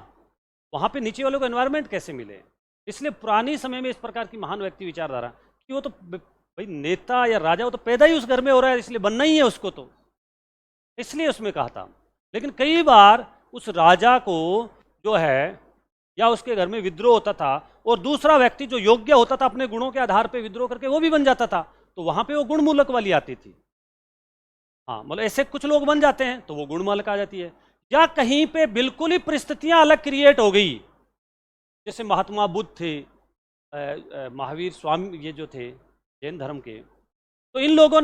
वहाँ पे नीचे वालों को एनवायरमेंट कैसे मिले। इसलिए पुरानी समय में इस प्रकार की महान व्यक्ति विचारधारा कि वो तो भाई नेता या राजा वो तो पैदा ही उस घर में हो रहा है, इसलिए बनना ही है उसको, तो इसलिए उसमें कहा था। लेकिन कई बार उस राजा को जो है या उसके घर में विद्रोह होता था और दूसरा व्यक्ति जो योग्य होता था अपने गुणों के आधार पर विद्रोह करके वो भी बन जाता था, तो वहां पे वो गुणमूलक वाली आती थी। हाँ, मतलब ऐसे कुछ लोग बन जाते हैं तो वो गुणमूलक आ जाती है। या कहीं पे बिल्कुल ही परिस्थितियां अलग क्रिएट हो गई, जैसे महात्मा बुद्ध थे, महावीर स्वामी ये जो थे जैन धर्म के, तो इन लोगों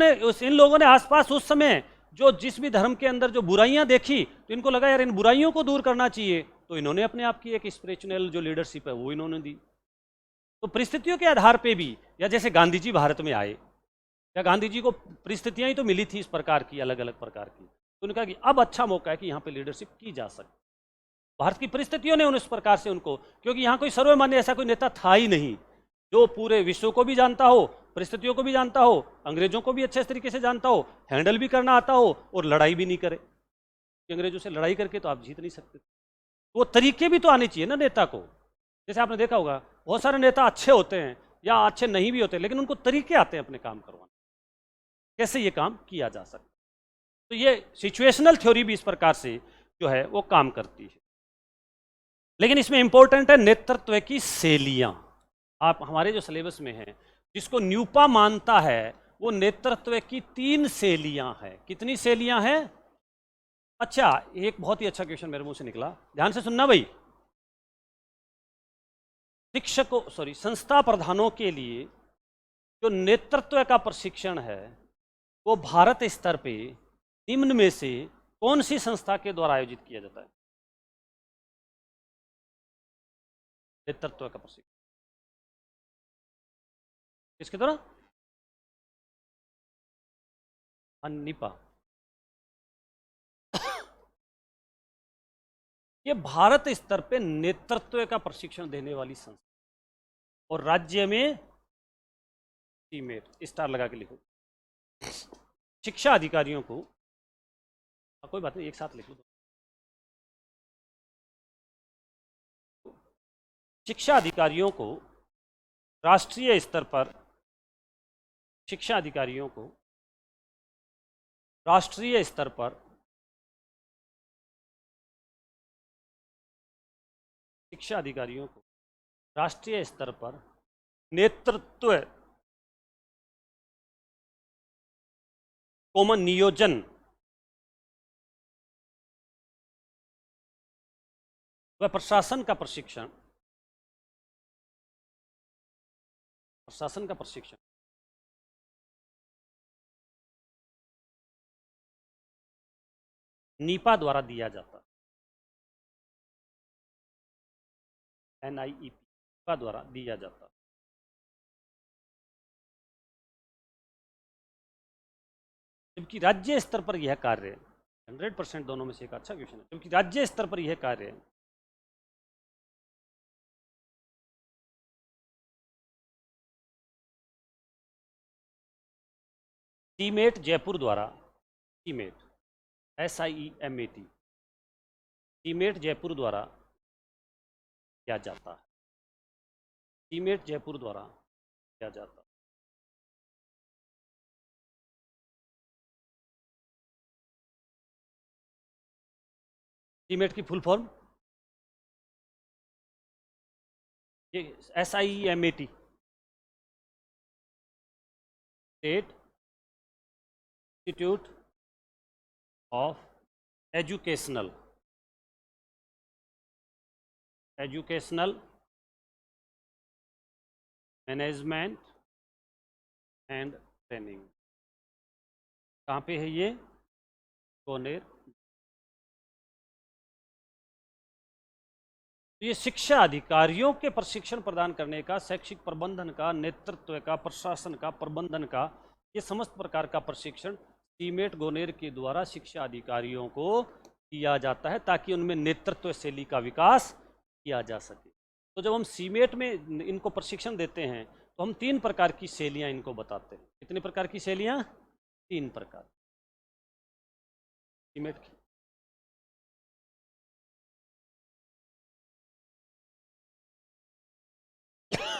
ने आसपास उस समय जो जिस भी धर्म के अंदर जो बुराइयां देखी तो इनको लगा यार इन बुराइयों को दूर करना चाहिए, तो इन्होंने अपने आप की एक स्पिरिचुअल जो लीडरशिप है वो इन्होंने दी। तो परिस्थितियों के आधार पे भी, या जैसे गांधी जी भारत में आए, या गांधी जी को परिस्थितियां ही तो मिली थी इस प्रकार की, अलग अलग प्रकार की, तो उन्होंने कहा कि अब अच्छा मौका है कि यहाँ पे लीडरशिप की जा सकती। भारत की परिस्थितियों ने उस प्रकार से उनको, क्योंकि यहाँ कोई सर्वमान्य ऐसा कोई नेता था ही नहीं जो पूरे विश्व को भी जानता हो, परिस्थितियों को भी जानता हो, अंग्रेजों को भी अच्छे तरीके से जानता हो, हैंडल भी करना आता हो और लड़ाई भी नहीं करे, कि अंग्रेजों से लड़ाई करके तो आप जीत नहीं सकते। वो तरीके भी तो आने चाहिए ना नेता को। जैसे आपने देखा होगा बहुत सारे नेता अच्छे होते हैं या अच्छे नहीं भी होते, लेकिन उनको तरीके आते हैं अपने काम करवाने, कैसे ये काम किया जा सकता। तो ये सिचुएशनल थ्योरी भी इस प्रकार से जो है वो काम करती है। लेकिन इसमें इंपॉर्टेंट है नेतृत्व की शैलियां। आप हमारे जो सिलेबस में है, जिसको न्यूपा मानता है, वो नेतृत्व की 3 शैलियां हैं। कितनी शैलियां हैं? अच्छा, एक बहुत ही अच्छा क्वेश्चन मेरे मुंह से निकला, ध्यान से सुनना भाई। शिक्षकों संस्था प्रधानों के लिए जो नेतृत्व का प्रशिक्षण है वो भारत स्तर पे निम्न में से कौन सी संस्था के द्वारा आयोजित किया जाता है? नेतृत्व का प्रशिक्षण किसके द्वारा? निपा। ये भारत स्तर पे नेतृत्व का प्रशिक्षण देने वाली संस्था, और राज्य में सीमेट स्टार लगा के लिखो। शिक्षा अधिकारियों को, कोई बात नहीं एक साथ लिख लो। शिक्षा अधिकारियों को राष्ट्रीय स्तर पर, शिक्षा अधिकारियों को राष्ट्रीय स्तर पर शिक्षा अधिकारियों को राष्ट्रीय स्तर पर नेतृत्व कॉमन नियोजन व प्रशासन का प्रशिक्षण, नीपा द्वारा दिया जाता, NIEP द्वारा दिया जाता। जबकि राज्य स्तर पर यह कार्य 100% दोनों में से एक अच्छा क्वेश्चन है, जबकि राज्य स्तर पर यह कार्य सीमेट जयपुर द्वारा, सीमेट SIEMAT सीमेट जयपुर द्वारा किया जाता है, सीमेट जयपुर द्वारा किया जाता है। सीमेट की फुल फॉर्म ये SIEMAT, state institute of educational management and training. कहाँ पे है ये? कोनेर। ये शिक्षा अधिकारियों के प्रशिक्षण प्रदान करने का, शैक्षिक प्रबंधन का, नेतृत्व का, प्रशासन का, प्रबंधन का, ये समस्त प्रकार का प्रशिक्षण सीमेट गोनेर के द्वारा शिक्षा अधिकारियों को दिया जाता है, ताकि उनमें नेतृत्व शैली का विकास किया जा सके। तो जब हम सीमेट में इनको प्रशिक्षण देते हैं तो हम 3 प्रकार की शैलियां इनको बताते हैं। कितने प्रकार की शैलियां? 3 प्रकार सीमेट की।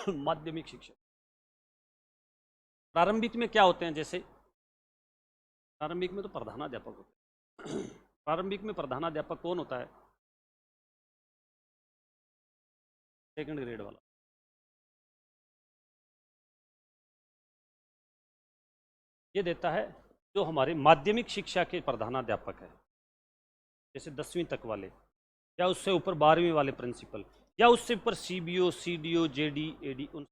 माध्यमिक शिक्षा, प्रारंभिक में क्या होते हैं? जैसे प्रारंभिक में तो प्रधानाध्यापक होते हैं। प्रारंभिक में प्रधानाध्यापक कौन होता है? सेकंड ग्रेड वाला। ये देता है जो हमारे माध्यमिक शिक्षा के प्रधानाध्यापक है, जैसे 10वीं तक वाले, या उससे ऊपर 12वीं वाले प्रिंसिपल, या उससे ऊपर सीबीओ, सीडीओ, जेडी, एडी, उन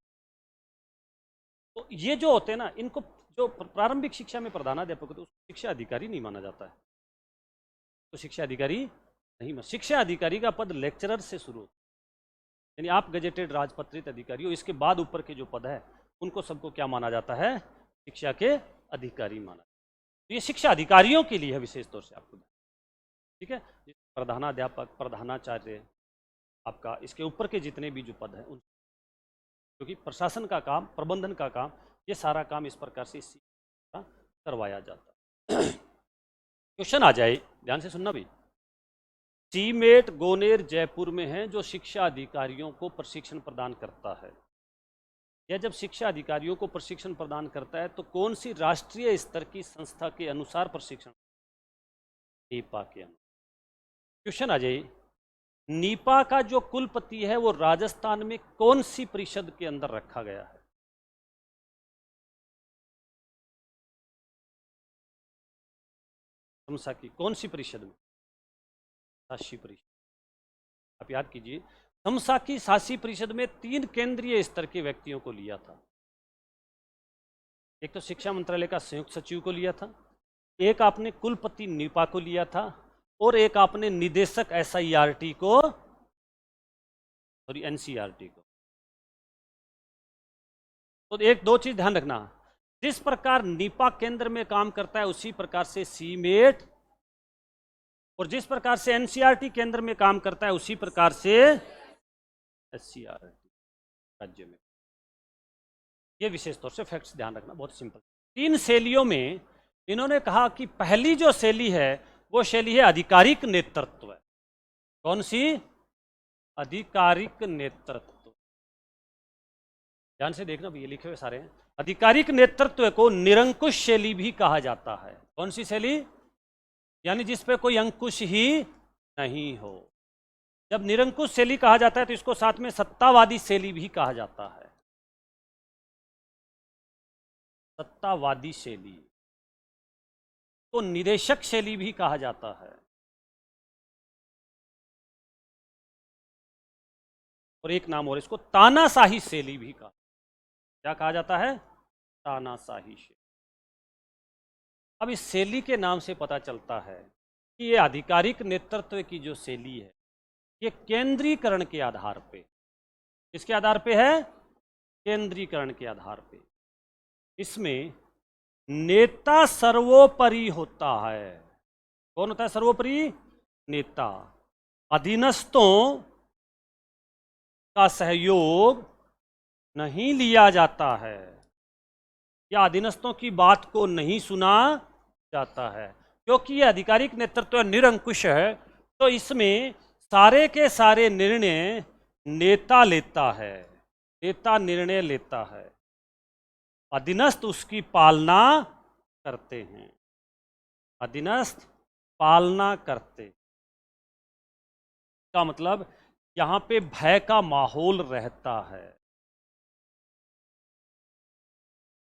तो ये जो होते हैं ना, इनको जो प्रारंभिक शिक्षा में प्रधानाध्यापक होते हैं उसको शिक्षा अधिकारी नहीं माना जाता है। तो शिक्षा अधिकारी नहीं, शिक्षा अधिकारी का पद लेक्चरर से शुरू होता है, यानी आप गजेटेड राजपत्रित अधिकारी हो, इसके बाद ऊपर के जो पद है उनको सबको क्या माना जाता है, शिक्षा के अधिकारी माना। तो ये शिक्षा अधिकारियों के लिए है विशेष तौर से, आपको ठीक है। प्रधानाध्यापक, प्रधानाचार्य, आपका इसके ऊपर के जितने भी जो पद हैं उन, क्योंकि प्रशासन का काम, प्रबंधन का काम, ये सारा काम इस प्रकार से करवाया जाता है। क्वेश्चन आ जाए, ध्यान से सुनना भी। सीमेट गोनेर जयपुर में है जो शिक्षा अधिकारियों को प्रशिक्षण प्रदान करता है। यह जब शिक्षा अधिकारियों को प्रशिक्षण प्रदान करता है तो कौन सी राष्ट्रीय स्तर की संस्था के अनुसार प्रशिक्षण? नीपा के अनुसार। क्वेश्चन आ जाए, नीपा का जो कुलपति है वो राजस्थान में कौन सी परिषद के अंदर रखा गया है? तमसा की कौन सी परिषद में? शासी परिषद। आप याद कीजिए, तमसा की शासी परिषद में 3 केंद्रीय स्तर के व्यक्तियों को लिया था। एक तो शिक्षा मंत्रालय का संयुक्त सचिव को लिया था, एक आपने कुलपति नीपा को लिया था, और एक आपने निदेशक एसआईआरटी को, सॉरी एनसीईआरटी को। तो एक दो चीज ध्यान रखना, जिस प्रकार नीपा केंद्र में काम करता है उसी प्रकार से सीमेट, और जिस प्रकार से एनसीईआरटी केंद्र में काम करता है उसी प्रकार से एससीईआरटी राज्य में। ये विशेष तौर से फैक्ट्स ध्यान रखना, बहुत सिंपल। 3 शैलियों में इन्होंने कहा कि पहली जो शैली है वो शैली है आधिकारिक नेतृत्व। कौन सी? आधिकारिक नेतृत्व। ध्यान से देखना भी, ये लिखे हुए सारे हैं। आधिकारिक नेतृत्व को निरंकुश शैली भी कहा जाता है। कौन सी शैली? यानी जिस पे कोई अंकुश ही नहीं हो। जब निरंकुश शैली कहा जाता है तो इसको साथ में सत्तावादी शैली भी कहा जाता है। सत्तावादी शैली तो निदेशक शैली भी कहा जाता है, और एक नाम और, इसको तानाशाही शैली भी कहा। क्या कहा जाता है? तानाशाही शैली। अब इस शैली के नाम से पता चलता है कि ये आधिकारिक नेतृत्व की जो शैली है ये केंद्रीकरण के आधार पे, किसके आधार पे है? केंद्रीकरण के आधार पे। इसमें नेता सर्वोपरि होता है। कौन होता है सर्वोपरि? नेता। अधीनस्थों का सहयोग नहीं लिया जाता है, या अधीनस्थों की बात को नहीं सुना जाता है, क्योंकि यह आधिकारिक नेतृत्व निरंकुश है। तो इसमें सारे के सारे निर्णय नेता लेता है, नेता निर्णय लेता है, अधीनस्थ उसकी पालना करते हैं। अधीनस्थ पालना करते का मतलब यहां पे भय का माहौल रहता है,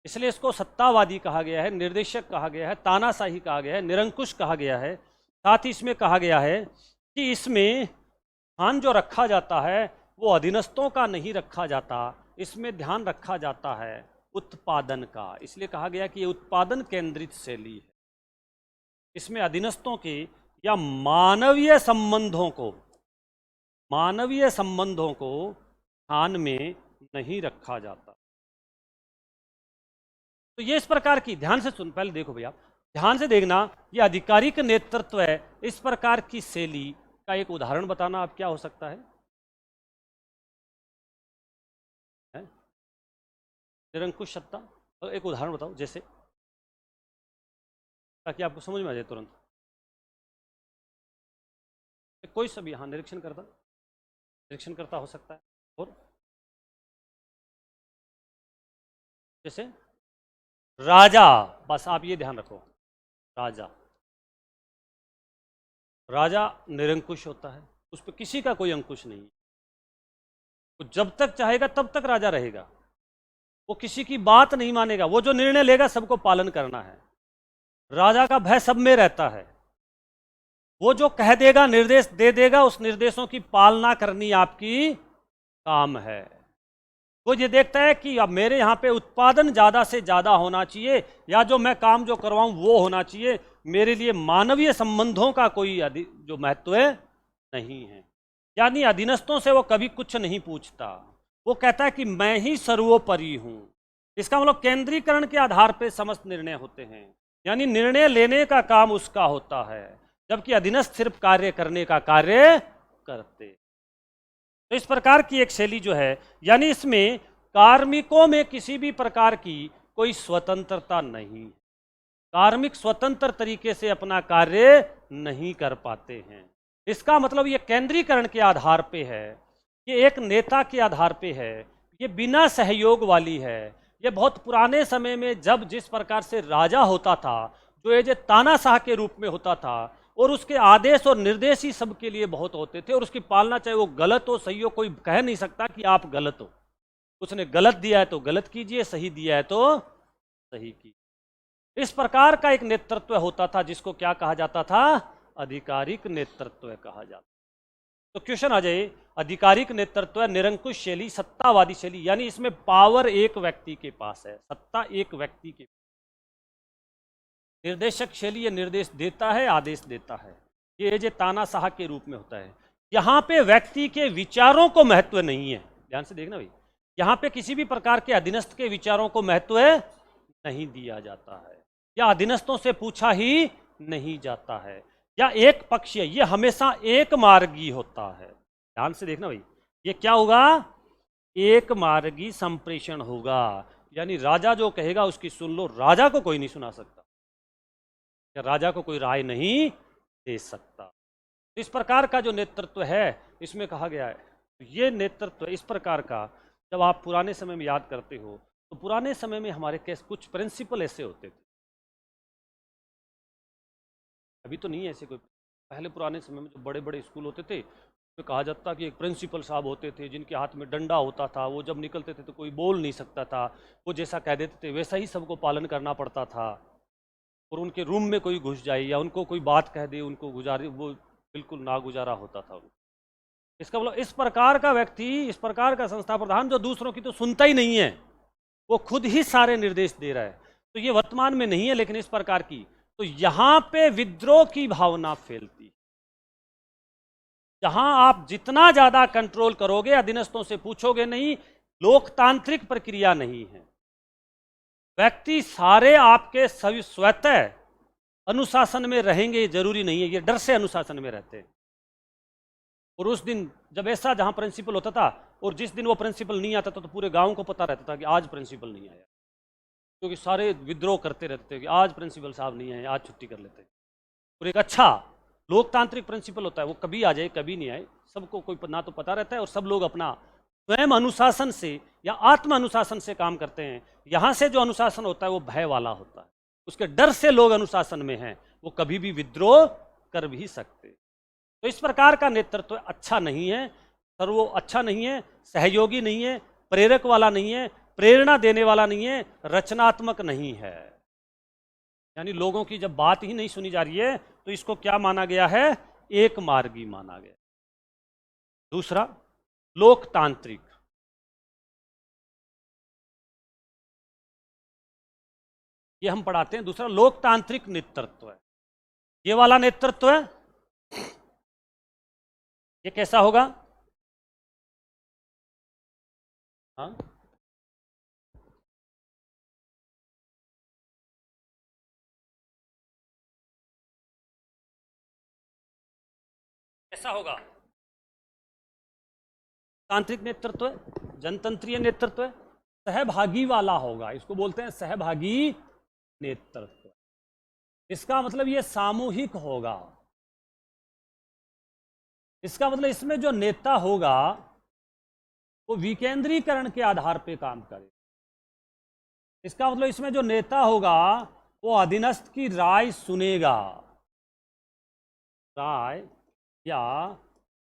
इसलिए इसको सत्तावादी कहा गया है, निर्देशक कहा गया है, तानाशाही कहा गया है, निरंकुश कहा गया है। साथ ही इसमें कहा गया है कि इसमें ध्यान जो रखा जाता है वो अधीनस्थों का नहीं रखा जाता, इसमें ध्यान रखा जाता है उत्पादन का। इसलिए कहा गया कि ये उत्पादन केंद्रित शैली है। इसमें अधीनस्थों के या मानवीय संबंधों को ध्यान में नहीं रखा जाता। तो ये इस प्रकार की, ध्यान से सुन, पहले देखो भैया, ध्यान से देखना, ये आधिकारिक नेतृत्व है। इस प्रकार की शैली का एक उदाहरण बताना आप, क्या हो सकता है? निरंकुश सत्ता। तो एक उदाहरण बताओ जैसे, ताकि आपको समझ में आ जाए तुरंत। कोई सा भी यहाँ निरीक्षण करता हो सकता है। और जैसे राजा, बस आप ये ध्यान रखो, राजा निरंकुश होता है, उस पर किसी का कोई अंकुश नहीं। वो जब तक चाहेगा तब तक राजा रहेगा, वो किसी की बात नहीं मानेगा, वो जो निर्णय लेगा सबको पालन करना है। राजा का भय सब में रहता है, वो जो कह देगा, निर्देश दे देगा, उस निर्देशों की पालना करनी आपकी काम है। वो ये देखता है कि अब मेरे यहाँ पे उत्पादन ज़्यादा से ज़्यादा होना चाहिए, या जो मैं काम जो करवाऊँ वो होना चाहिए, मेरे लिए मानवीय संबंधों का कोई जो महत्व नहीं है। यानी अधीनस्थों से वो कभी कुछ नहीं पूछता, वो कहता है कि मैं ही सर्वोपरि हूँ। इसका मतलब केंद्रीकरण के आधार पर समस्त निर्णय होते हैं, यानी निर्णय लेने का काम उसका होता है, जबकि अधीनस्थ सिर्फ कार्य करने का कार्य करते। तो इस प्रकार की एक शैली जो है, यानी इसमें कार्मिकों में किसी भी प्रकार की कोई स्वतंत्रता नहीं, कार्मिक स्वतंत्र तरीके से अपना कार्य नहीं कर पाते हैं। इसका मतलब ये केंद्रीकरण के आधार पे है, ये एक नेता के आधार पे है, ये बिना सहयोग वाली है। ये बहुत पुराने समय में जब जिस प्रकार से राजा होता था, जो ये तानाशाह के रूप में होता था, और उसके आदेश और निर्देश ही सबके लिए बहुत होते थे, और उसकी पालना चाहे वो गलत हो सही हो, कोई कह नहीं सकता कि आप गलत हो। उसने गलत दिया है तो गलत कीजिए, सही दिया है तो सही कीजिए। इस प्रकार का एक नेतृत्व होता था, जिसको क्या कहा जाता था? आधिकारिक नेतृत्व कहा जाता। तो क्वेश्चन आ जाए, आधिकारिक नेतृत्व निरंकुश शैली, सत्तावादी शैली, यानी इसमें पावर एक व्यक्ति के पास है, सत्ता एक व्यक्ति के। निर्देशक शैली ये निर्देश देता है, आदेश देता है, ये तानाशाह के रूप में होता है। यहाँ पे व्यक्ति के विचारों को महत्व नहीं है, ध्यान से देखना भाई, यहाँ पे किसी भी प्रकार के अधीनस्थ के विचारों को महत्व नहीं दिया जाता है, या अधीनस्थों से पूछा ही नहीं जाता है, या एक पक्षीय, ये हमेशा एक मार्गी होता है। ध्यान से देखना भाई, ये क्या होगा? एक मार्गी संप्रेषण होगा, यानी राजा जो कहेगा उसकी सुन लो, राजा को कोई नहीं सुना सकता, राजा को कोई राय नहीं दे सकता। इस प्रकार का जो नेतृत्व है, इसमें कहा गया है, ये नेतृत्व इस प्रकार का जब आप पुराने समय में याद करते हो, तो पुराने समय में हमारे कैसे कुछ प्रिंसिपल ऐसे होते थे, अभी तो नहीं है ऐसे कोई। पहले पुराने समय में जो बड़े बड़े स्कूल होते थे, उसमें कहा जाता कि एक प्रिंसिपल साहब होते थे, जिनके हाथ में डंडा होता था, वो जब निकलते थे तो कोई बोल नहीं सकता था, वो जैसा कह देते थे वैसा ही सबको पालन करना पड़ता था, और उनके रूम में कोई घुस जाए या उनको कोई बात कह दे, उनको गुजारे, वो बिल्कुल नागुजारा होता था। इसका मतलब इस प्रकार का व्यक्ति, इस प्रकार का संस्था प्रधान जो दूसरों की तो सुनता ही नहीं है, वो खुद ही सारे निर्देश दे रहा है, तो ये वर्तमान में नहीं है। लेकिन इस प्रकार की, तो यहां पे विद्रोह की भावना फैलती, जहां आप जितना ज्यादा कंट्रोल करोगे, अधीनस्थों से पूछोगे नहीं, लोकतांत्रिक प्रक्रिया नहीं है। व्यक्ति सारे आपके सभी स्वतः अनुशासन में रहेंगे जरूरी नहीं है, ये डर से अनुशासन में रहते हैं। और उस दिन जब ऐसा जहां प्रिंसिपल होता था, और जिस दिन वो प्रिंसिपल नहीं आता था, तो पूरे गांव को पता रहता था कि आज प्रिंसिपल नहीं आया, क्योंकि सारे विद्रोह करते रहते थे कि आज प्रिंसिपल साहब नहीं आए, आज छुट्टी कर लेते हैं। और एक अच्छा लोकतांत्रिक प्रिंसिपल होता है, वो कभी आ जाए कभी नहीं आए, सबको कोई ना तो पता रहता है, और सब लोग अपना स्वयं अनुशासन से या आत्म अनुशासन से काम करते हैं। यहाँ से जो अनुशासन होता है वो भय वाला होता है, उसके डर से लोग अनुशासन में हैं, वो कभी भी विद्रोह कर भी सकते। तो इस प्रकार का नेतृत्व अच्छा नहीं है, अच्छा नहीं है, सहयोगी नहीं है, प्रेरक वाला नहीं है, प्रेरणा देने वाला नहीं है, रचनात्मक नहीं है। यानी लोगों की जब बात ही नहीं सुनी जा रही है, तो इसको क्या माना गया है? एक मार्गी माना गया। दूसरा, लोकतांत्रिक, ये हम पढ़ाते हैं। दूसरा लोकतांत्रिक नेतृत्व है, ये वाला नेतृत्व है, ये कैसा होगा? हाँ, कैसा होगा? तांत्रिक नेतृत्व, जनतंत्रीय नेतृत्व, सहभागी वाला होगा, इसको बोलते हैं सहभागी नेतृत्व। इसका मतलब ये सामूहिक होगा, इसका मतलब इसमें जो नेता होगा वो विकेंद्रीकरण के आधार पे काम करे। इसका मतलब इसमें जो नेता होगा वो अधीनस्थ की राय सुनेगा, राय या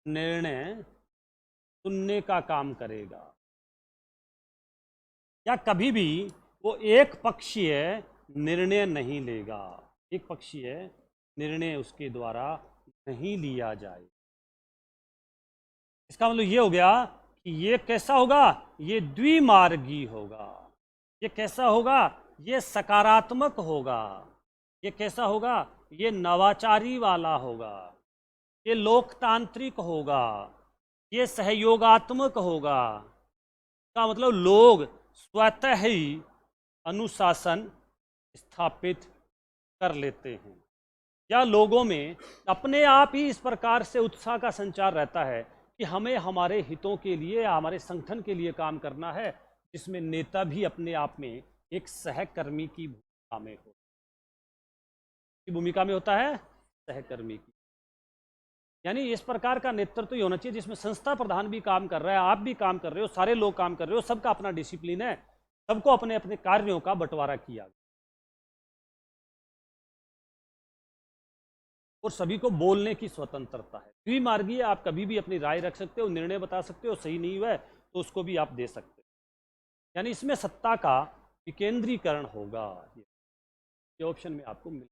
निर्णय सुनने का काम करेगा, या कभी भी वो एक पक्षीय निर्णय नहीं लेगा, एक पक्षीय निर्णय उसके द्वारा नहीं लिया जाए। इसका मतलब ये हो गया कि ये कैसा होगा, ये द्विमार्गी होगा। ये कैसा होगा, ये सकारात्मक होगा। ये कैसा होगा, ये नवाचारी वाला होगा, ये लोकतांत्रिक होगा, ये सहयोगात्मक होगा। का मतलब लोग स्वतः ही अनुशासन स्थापित कर लेते हैं, या लोगों में अपने आप ही इस प्रकार से उत्साह का संचार रहता है कि हमें हमारे हितों के लिए, हमारे संगठन के लिए काम करना है, जिसमें नेता भी अपने आप में एक सहकर्मी की भूमिका में होता है, सहकर्मी की। यानी इस प्रकार का नेतृत्व ही होना चाहिए जिसमें संस्था प्रधान भी काम कर रहा है, आप भी काम कर रहे हो, सारे लोग काम कर रहे हो, सबका अपना डिसिप्लिन है, सबको अपने अपने कार्यों का बंटवारा किया और सभी को बोलने की स्वतंत्रता है। द्विमार्गीय, आप कभी भी अपनी राय रख सकते हो, निर्णय बता सकते हो, सही नहीं हुआ है तो उसको भी आप दे सकते हो। यानी इसमें सत्ता का विकेंद्रीकरण होगा, ये ऑप्शन में आपको मिल,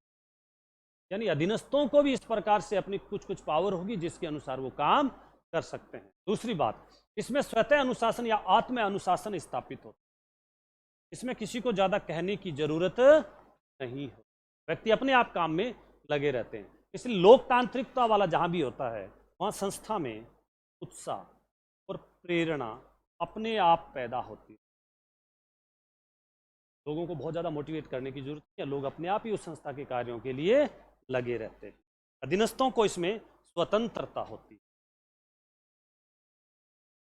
यानी अधीनस्थों को भी इस प्रकार से अपनी कुछ कुछ पावर होगी जिसके अनुसार वो काम कर सकते हैं। दूसरी बात, इसमें स्वतः अनुशासन या आत्म अनुशासन स्थापित होता है। इसमें किसी को ज्यादा कहने की जरूरत नहीं हो, व्यक्ति अपने आप काम में लगे रहते हैं। इसलिए लोकतांत्रिकता वाला जहां भी होता है वहां संस्था में उत्साह और प्रेरणा अपने आप पैदा होती है। लोगों को बहुत ज्यादा मोटिवेट करने की जरूरत नहीं है, लोग अपने आप ही उस संस्था के कार्यों के लिए लगे रहते हैं। अधीनस्थों को इसमें स्वतंत्रता होती है।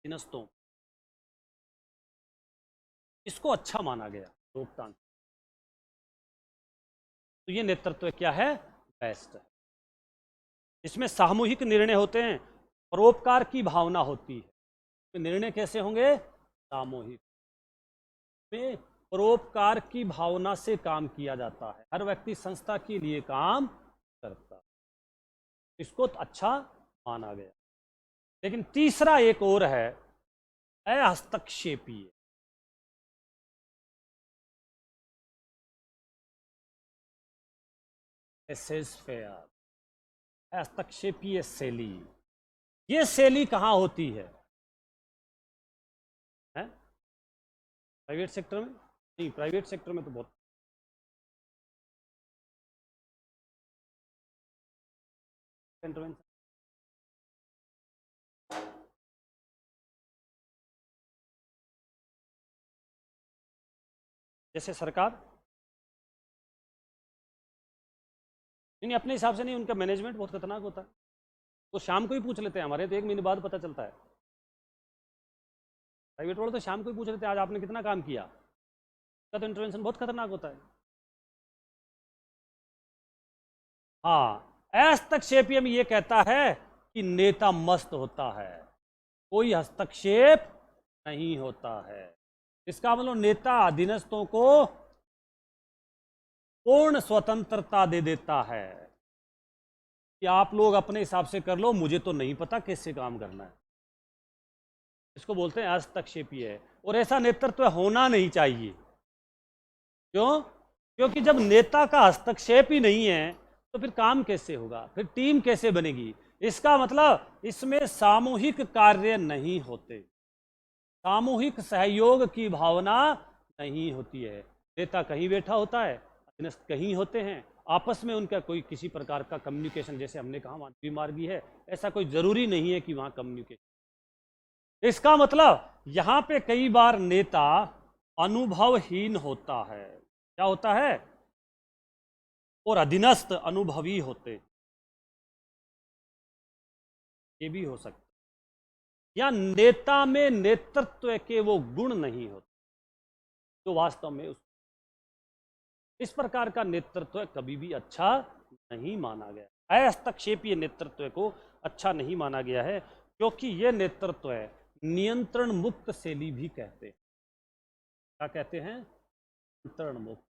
अधीनस्थों, इसको अच्छा माना गया लोकतांत्रिक। तो ये नेतृत्व क्या है, बेस्ट है। इसमें सामूहिक निर्णय होते हैं, परोपकार की भावना होती है। तो निर्णय कैसे होंगे, सामूहिक में परोपकार की भावना से काम किया जाता है, हर व्यक्ति संस्था के लिए काम करता है, इसको तो अच्छा माना गया। लेकिन तीसरा एक और है, हस्तक्षेपीय। हस्तक्षेपीय शैली, ये शैली कहां होती है? प्राइवेट सेक्टर में नहीं, प्राइवेट सेक्टर में तो बहुत, इंटरवेंशन, जैसे सरकार नहीं, अपने हिसाब से नहीं, उनका मैनेजमेंट बहुत खतरनाक होता है। तो शाम को ही पूछ लेते हैं, हमारे तो 1 महीने बाद पता चलता है। प्राइवेट वाले तो शाम को ही पूछ लेते हैं आज आपने कितना काम किया, उसका तो इंटरवेंशन बहुत खतरनाक होता है। हाँ, हस्तक्षेपीय में ये कहता है कि नेता मस्त होता है, कोई हस्तक्षेप नहीं होता है। इसका मतलब नेता अधीनस्थों को पूर्ण स्वतंत्रता दे देता है कि आप लोग अपने हिसाब से कर लो, मुझे तो नहीं पता कैसे काम करना है। इसको बोलते हैं हस्तक्षेपीय। और ऐसा नेतृत्व होना नहीं चाहिए। क्यों? क्योंकि जब नेता का हस्तक्षेप ही नहीं है तो फिर काम कैसे होगा, फिर टीम कैसे बनेगी? इसका मतलब इसमें सामूहिक कार्य नहीं होते, सामूहिक सहयोग की भावना नहीं होती है। नेता कहीं बैठा होता है, अधीनस्थ कहीं होते हैं, आपस में उनका कोई किसी प्रकार का कम्युनिकेशन, जैसे हमने कहा वहां द्विमार्गी है, ऐसा कोई जरूरी नहीं है कि वहां कम्युनिकेशन। इसका मतलब यहां पे कई बार नेता अनुभवहीन होता है, क्या होता है, और अधीनस्थ अनुभवी होते, ये भी हो सकता, या नेता में नेतृत्व के वो गुण नहीं होते जो वास्तव में इस प्रकार का नेतृत्व कभी भी अच्छा नहीं माना गया। हस्तक्षेपीय नेतृत्व को अच्छा नहीं माना गया है, क्योंकि यह नेतृत्व है नियंत्रण मुक्त शैली भी कहते हैं। क्या कहते हैं? नियंत्रण मुक्त,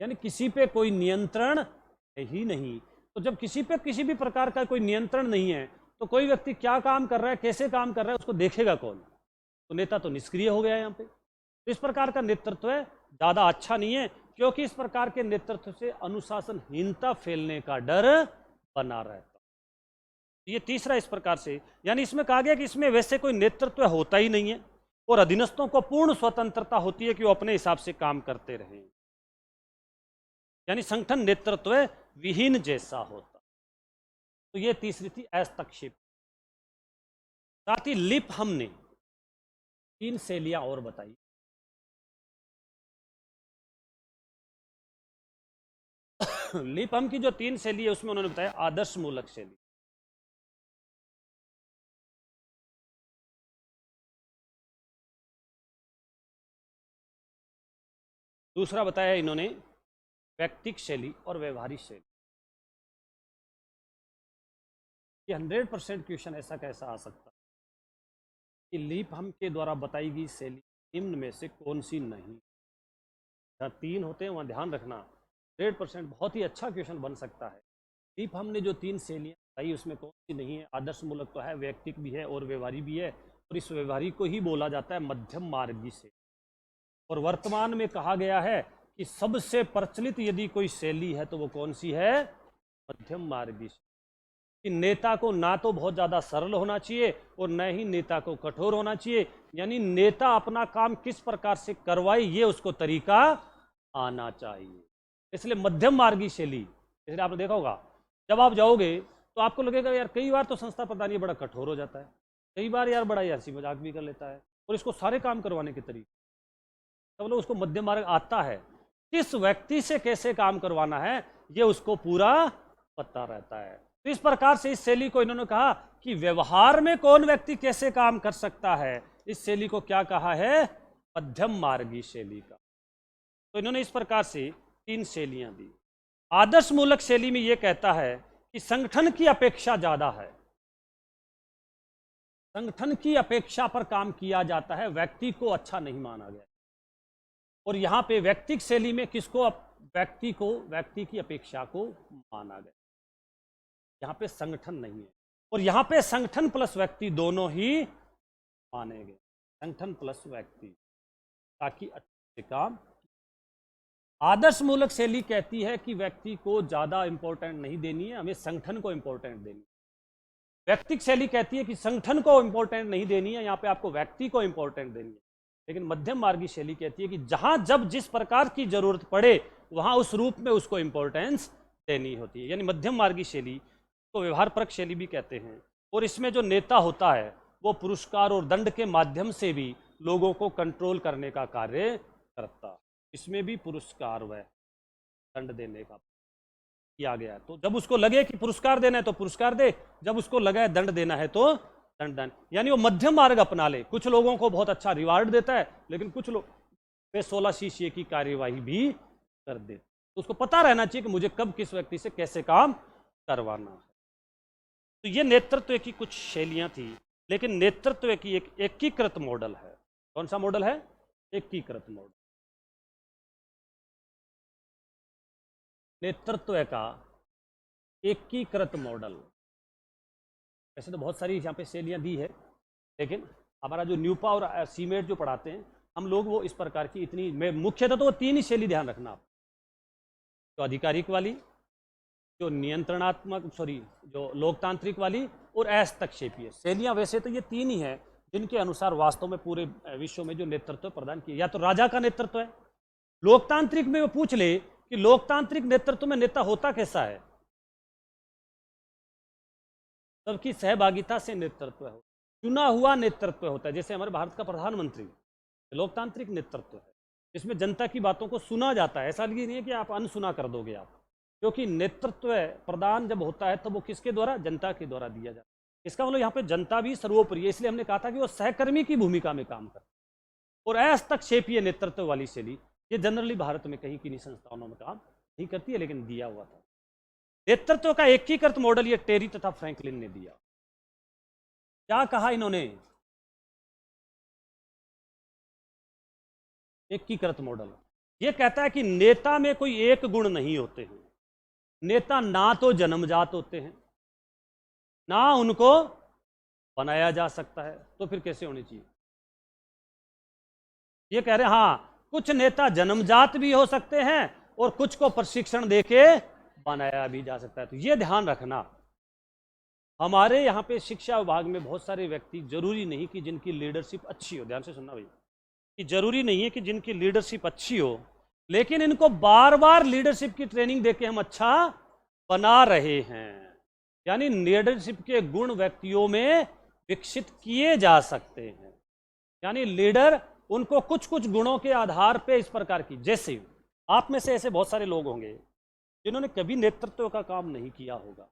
यानी किसी पे कोई नियंत्रण है ही नहीं। तो जब किसी पे किसी भी प्रकार का कोई नियंत्रण नहीं है तो कोई व्यक्ति क्या काम कर रहा है, कैसे काम कर रहा है, उसको देखेगा कौन? तो नेता तो निष्क्रिय हो गया यहाँ पे। तो इस प्रकार का नेतृत्व है ज़्यादा अच्छा नहीं है, क्योंकि इस प्रकार के नेतृत्व से अनुशासनहीनता फैलने का डर बना रहता। ये तीसरा इस प्रकार से, यानी इसमें कहा गया कि इसमें वैसे कोई नेतृत्व होता ही नहीं है और अधीनस्थों को पूर्ण स्वतंत्रता होती है कि वो अपने हिसाब से काम करते रहें, यानी संगठन नेतृत्व विहीन जैसा होता। तो ये तीसरी थी हस्तक्षेप। साथ ही लिप हमने 3 शैलियां और बताई। लिप हम की जो 3 शैली है उसमें उन्होंने बताया आदर्श मूलक शैली, दूसरा बताया इन्होंने व्यक्तिक शैली और व्यवहारिक शैली। ये 100% क्वेश्चन ऐसा कैसा आ सकता है कि लीप हम के द्वारा बताई गई शैली निम्न में से कौन सी नहीं। जहाँ 3 होते हैं वहाँ ध्यान रखना, 100% बहुत ही अच्छा क्वेश्चन बन सकता है। लीप हमने जो 3 शैलियाँ बताई उसमें कौन सी नहीं है? आदर्श मूलक तो है, व्यक्तिक भी है और व्यवहारिक भी है, और इस व्यवहारिक को ही बोला जाता है मध्यम मार्गी से। और वर्तमान में कहा गया है कि सबसे प्रचलित यदि कोई शैली है तो वो कौन सी है? मध्यम मार्गी से। कि नेता को ना तो बहुत ज़्यादा सरल होना चाहिए और न ही नेता को कठोर होना चाहिए, यानी नेता अपना काम किस प्रकार से करवाए ये उसको तरीका आना चाहिए। इसलिए मध्यम मार्गी शैली, इसलिए आपने देखा होगा जब आप जाओगे तो आपको लगेगा यार कई बार तो संस्था प्रधान ये बड़ा कठोर हो जाता है, कई बार यार बड़ा हंसी मजाक भी कर लेता है, और इसको सारे काम करवाने के तरीके, सब लोग उसको मध्यम मार्ग आता है। किस व्यक्ति से कैसे काम करवाना है ये उसको पूरा पता रहता है। तो इस प्रकार से इस शैली को इन्होंने कहा कि व्यवहार में कौन व्यक्ति कैसे काम कर सकता है, इस शैली को क्या कहा है? मध्यम मार्गी शैली का। तो इन्होंने इस प्रकार से 3 शैलियां दी। आदर्श मूलक शैली में यह कहता है कि संगठन की अपेक्षा ज्यादा है, संगठन की अपेक्षा पर काम किया जाता है, व्यक्ति को अच्छा नहीं माना गया। और यहां पे व्यक्तिक शैली में किसको? व्यक्ति की अपेक्षा को माना गया। यहां पे संगठन नहीं है, और यहां पे संगठन प्लस व्यक्ति दोनों ही माने गए, संगठन प्लस व्यक्ति, ताकि अच्छे से काम। आदर्श मूलक शैली कहती है कि व्यक्ति को ज्यादा इंपॉर्टेंट नहीं देनी है, हमें संगठन को इंपॉर्टेंट देनी है। व्यक्तिक शैली कहती है कि संगठन को इंपॉर्टेंट नहीं देनी है, यहां पे आपको व्यक्ति को इंपॉर्टेंट देनी है। लेकिन मध्यम मार्गी शैली कहती है कि जहां जब जिस प्रकार की जरूरत पड़े वहां उस रूप में उसको इंपॉर्टेंस देनी होती है, यानी मध्यम मार्गी शैली को व्यवहार परक शैली भी कहते हैं। और इसमें जो नेता होता है वो पुरस्कार और दंड के माध्यम से भी लोगों को कंट्रोल करने का कार्य करता, इसमें भी पुरस्कार व दंड देने का किया गया है। तो जब उसको लगे कि पुरस्कार देना है तो पुरस्कार दे, जब उसको लगा है दंड देना है तो दंड, यानी वो मध्यम मार्ग अपना ले। कुछ लोगों को बहुत अच्छा रिवार्ड देता है, लेकिन कुछ लोग पे 16 शीशे की कार्यवाही भी कर दे। तो उसको पता रहना चाहिए कि मुझे कब किस व्यक्ति से कैसे काम करवाना है। तो ये नेतृत्व की कुछ शैलियां थी, लेकिन नेतृत्व की एक एकीकृत मॉडल है। कौन सा मॉडल है? एकीकृत मॉडल। नेतृत्व का एकीकृत मॉडल। वैसे तो बहुत सारी यहाँ पे शैलियां दी है, लेकिन हमारा जो न्यूपा और सीमेट जो पढ़ाते हैं हम लोग, वो इस प्रकार की इतनी मुख्यतः तो वो 3 ही शैली ध्यान रखना आप, जो आधिकारिक वाली, जो नियंत्रणात्मक जो लोकतांत्रिक वाली, और हस्तक्षेपीय शैलियां। वैसे तो ये 3 ही हैं जिनके अनुसार वास्तव में पूरे विश्व में जो नेतृत्व प्रदान किया, या तो राजा का नेतृत्व है। लोकतांत्रिक में वो पूछ ले कि लोकतांत्रिक नेतृत्व में नेता होता कैसा है? सबकी सहभागिता से नेतृत्व है, चुना हुआ नेतृत्व होता है। जैसे हमारे भारत का प्रधानमंत्री लोकतांत्रिक नेतृत्व है, जिसमें जनता की बातों को सुना जाता है। ऐसा नहीं है कि आप अनसुना कर दोगे आप, क्योंकि नेतृत्व प्रदान जब होता है तब वो किसके द्वारा? जनता के द्वारा दिया जाता है। इसका मतलब यहाँ पे जनता भी सर्वोपरि है, इसलिए हमने कहा था कि वो सहकर्मी की भूमिका में काम करता है। और हस्तक्षेपीय नेतृत्व वाली शैली ये जनरली भारत में कहीं किन्हीं संस्थाओं में काम नहीं करती है, लेकिन दिया हुआ था। नेतृत्व का एकीकृत मॉडल ये टेरी तथा फ्रैंकलिन ने दिया। क्या कहा इन्होंने? एकीकृत मॉडल ये कहता है कि नेता में कोई एक गुण नहीं होते हैं। नेता ना तो जन्मजात होते हैं, ना उनको बनाया जा सकता है। तो फिर कैसे होनी चाहिए? ये कह रहे हैं हाँ, कुछ नेता जन्मजात भी हो सकते हैं और कुछ को प्रशिक्षण देके बनाया भी जा सकता है। तो ये ध्यान रखना, हमारे यहाँ पे शिक्षा विभाग में बहुत सारे व्यक्ति, जरूरी नहीं कि जिनकी लीडरशिप अच्छी हो, ध्यान से सुनना भाई, कि जरूरी नहीं है कि जिनकी लीडरशिप अच्छी हो, लेकिन इनको बार बार लीडरशिप की ट्रेनिंग देके हम अच्छा बना रहे हैं। यानी लीडरशिप के गुण व्यक्तियों में विकसित किए जा सकते हैं। यानी लीडर, उनको कुछ कुछ गुणों के आधार पे इस प्रकार की, जैसे आप में से ऐसे बहुत सारे लोग होंगे जिन्होंने कभी नेतृत्व का काम नहीं किया होगा,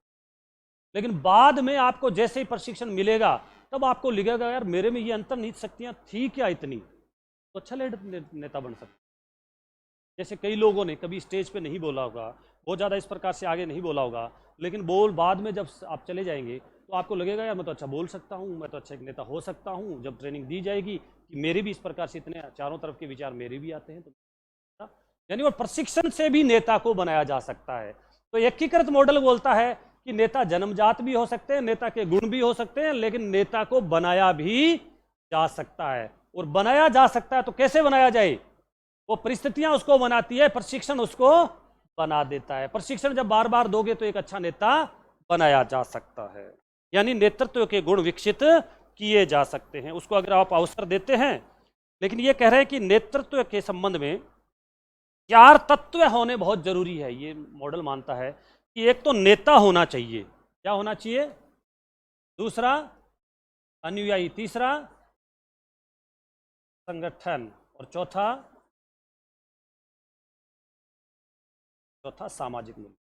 लेकिन बाद में आपको जैसे ही प्रशिक्षण मिलेगा तब आपको लगेगा यार मेरे में ये अंतर्निहित शक्तियां थी क्या इतनी, तो अच्छा नेता बन सकता। जैसे कई लोगों ने कभी स्टेज पे नहीं बोला होगा, बहुत ज़्यादा इस प्रकार से आगे नहीं बोला होगा, लेकिन बाद में जब आप चले जाएंगे तो आपको लगेगा यार मैं तो अच्छा बोल सकता हूँ, मैं तो अच्छा एक नेता हो सकता हूँ। जब ट्रेनिंग दी जाएगी कि मेरे भी इस प्रकार से इतने चारों तरफ के विचार मेरे भी आते हैं, तो यानी वो प्रशिक्षण से भी नेता को बनाया जा सकता है। तो एकीकृत मॉडल बोलता है कि नेता जन्मजात भी हो सकते हैं, नेता के गुण भी हो सकते हैं, लेकिन नेता को बनाया भी जा सकता है। और बनाया जा सकता है तो कैसे बनाया जाए? वो परिस्थितियां उसको बनाती है, प्रशिक्षण उसको बना देता है। प्रशिक्षण जब बार बार दोगे तो एक अच्छा नेता बनाया जा सकता है। यानी नेतृत्व के गुण विकसित किए जा सकते हैं, उसको अगर आप अवसर देते हैं। लेकिन ये कह रहे हैं कि नेतृत्व के संबंध में 4 तत्व होने बहुत जरूरी है। ये मॉडल मानता है कि एक तो नेता होना चाहिए, क्या होना चाहिए? दूसरा अनुयायी, तीसरा संगठन, और चौथा सामाजिक मूल्य।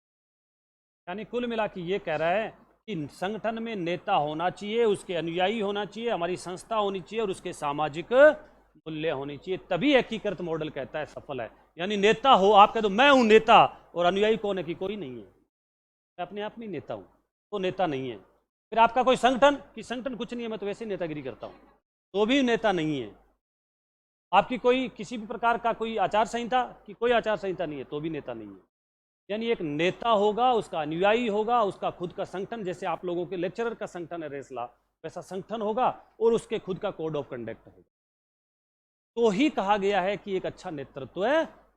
यानी कुल मिला के ये कह रहा है कि संगठन में नेता होना चाहिए, उसके अनुयायी होना चाहिए, हमारी संस्था होनी चाहिए और उसके सामाजिक मूल्य होनी चाहिए, तभी एकीकृत मॉडल कहता है सफल है। यानी नेता हो, आप कह दो मैं हूं नेता, और अनुयायी कौन है कि कोई नहीं है, मैं अपने आप में नेता हूं, तो नेता नहीं है। फिर आपका कोई संगठन कि संगठन कुछ नहीं है, मैं तो वैसे नेतागिरी करता हूं, तो भी नेता नहीं है। आपकी कोई किसी भी प्रकार का कोई आचार संहिता कि कोई आचार संहिता नहीं है, तो भी नेता नहीं है। यानी एक नेता होगा, उसका अनुयायी होगा, उसका खुद का संगठन, जैसे आप लोगों के लेक्चरर का संगठन है रेसला, वैसा संगठन होगा, और उसके खुद का कोड ऑफ कंडक्ट होगा, तो ही कहा गया है कि एक अच्छा नेतृत्व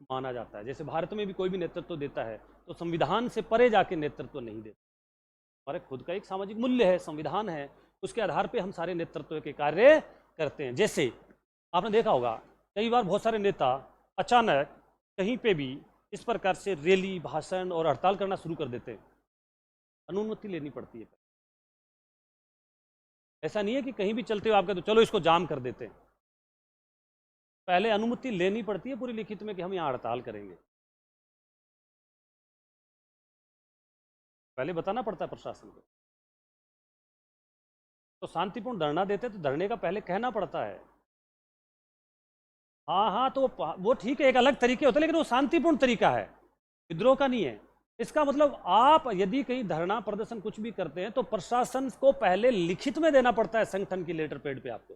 माना जाता है। जैसे भारत में भी कोई भी नेतृत्व देता है तो संविधान से परे जाके नेतृत्व नहीं देता, हमारे खुद का एक सामाजिक मूल्य है, संविधान है, उसके आधार पर हम सारे नेतृत्व के कार्य करते हैं। जैसे आपने देखा होगा कई बार बहुत सारे नेता अचानक कहीं पे भी इस प्रकार से रैली, भाषण और हड़ताल करना शुरू कर देते हैं, अनुमति लेनी पड़ती है। ऐसा नहीं है कि कहीं भी चलते हो आप कहते हो चलो इसको जाम कर देते हैं, पहले अनुमति लेनी पड़ती है पूरी लिखित में कि हम यहाँ हड़ताल करेंगे, पहले बताना पड़ता है प्रशासन को। तो शांतिपूर्ण धरना देते तो धरने का पहले कहना पड़ता है। हाँ हाँ, तो वो ठीक है, एक अलग तरीके होते हैं, लेकिन वो शांतिपूर्ण तरीका है, विद्रोह का नहीं है। इसका मतलब आप यदि कहीं धरना प्रदर्शन कुछ भी करते हैं तो प्रशासन को पहले लिखित में देना पड़ता है, संगठन की लेटर पैड पे आपको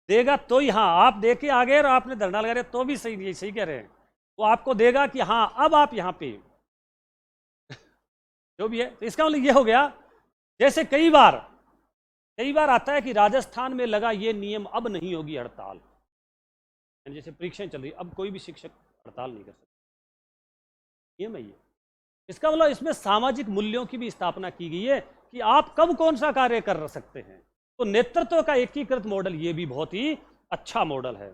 देगा तो ही, हाँ आप दे के आ गए और आपने धरना लगा रहे तो भी सही, सही कह रहे हैं, वो आपको देगा कि हाँ अब आप यहां पे जो भी है। तो इसका मतलब ये हो गया, जैसे कई बार आता है कि राजस्थान में लगा ये नियम अब नहीं होगी हड़ताल, जैसे परीक्षाएं चल रही, अब कोई भी शिक्षक हड़ताल नहीं कर सकता, नियम है ये। इसका मतलब इसमें सामाजिक मूल्यों की भी स्थापना की गई है कि आप कब कौन सा कार्य कर सकते हैं। तो नेतृत्व का एकीकृत मॉडल ये भी बहुत ही अच्छा मॉडल है।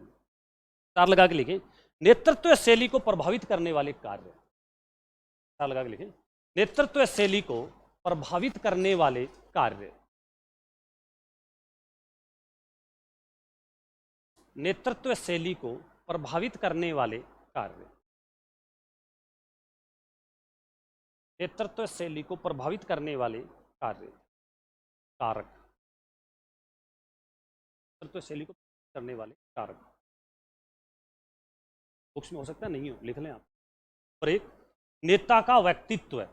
तार लगा के लिखें, नेतृत्व शैली को प्रभावित करने वाले कार्य, तार लगा के लिखें, नेतृत्व शैली को प्रभावित करने वाले कार्य, नेतृत्व शैली को प्रभावित करने वाले कार्य, नेतृत्व शैली को प्रभावित करने वाले कार्य, कारक, नेतृत्व शैली को करने वाले कारक। बुक्स में हो सकता है नहीं हो, लिख लें आप। और एक नेता का व्यक्तित्व है,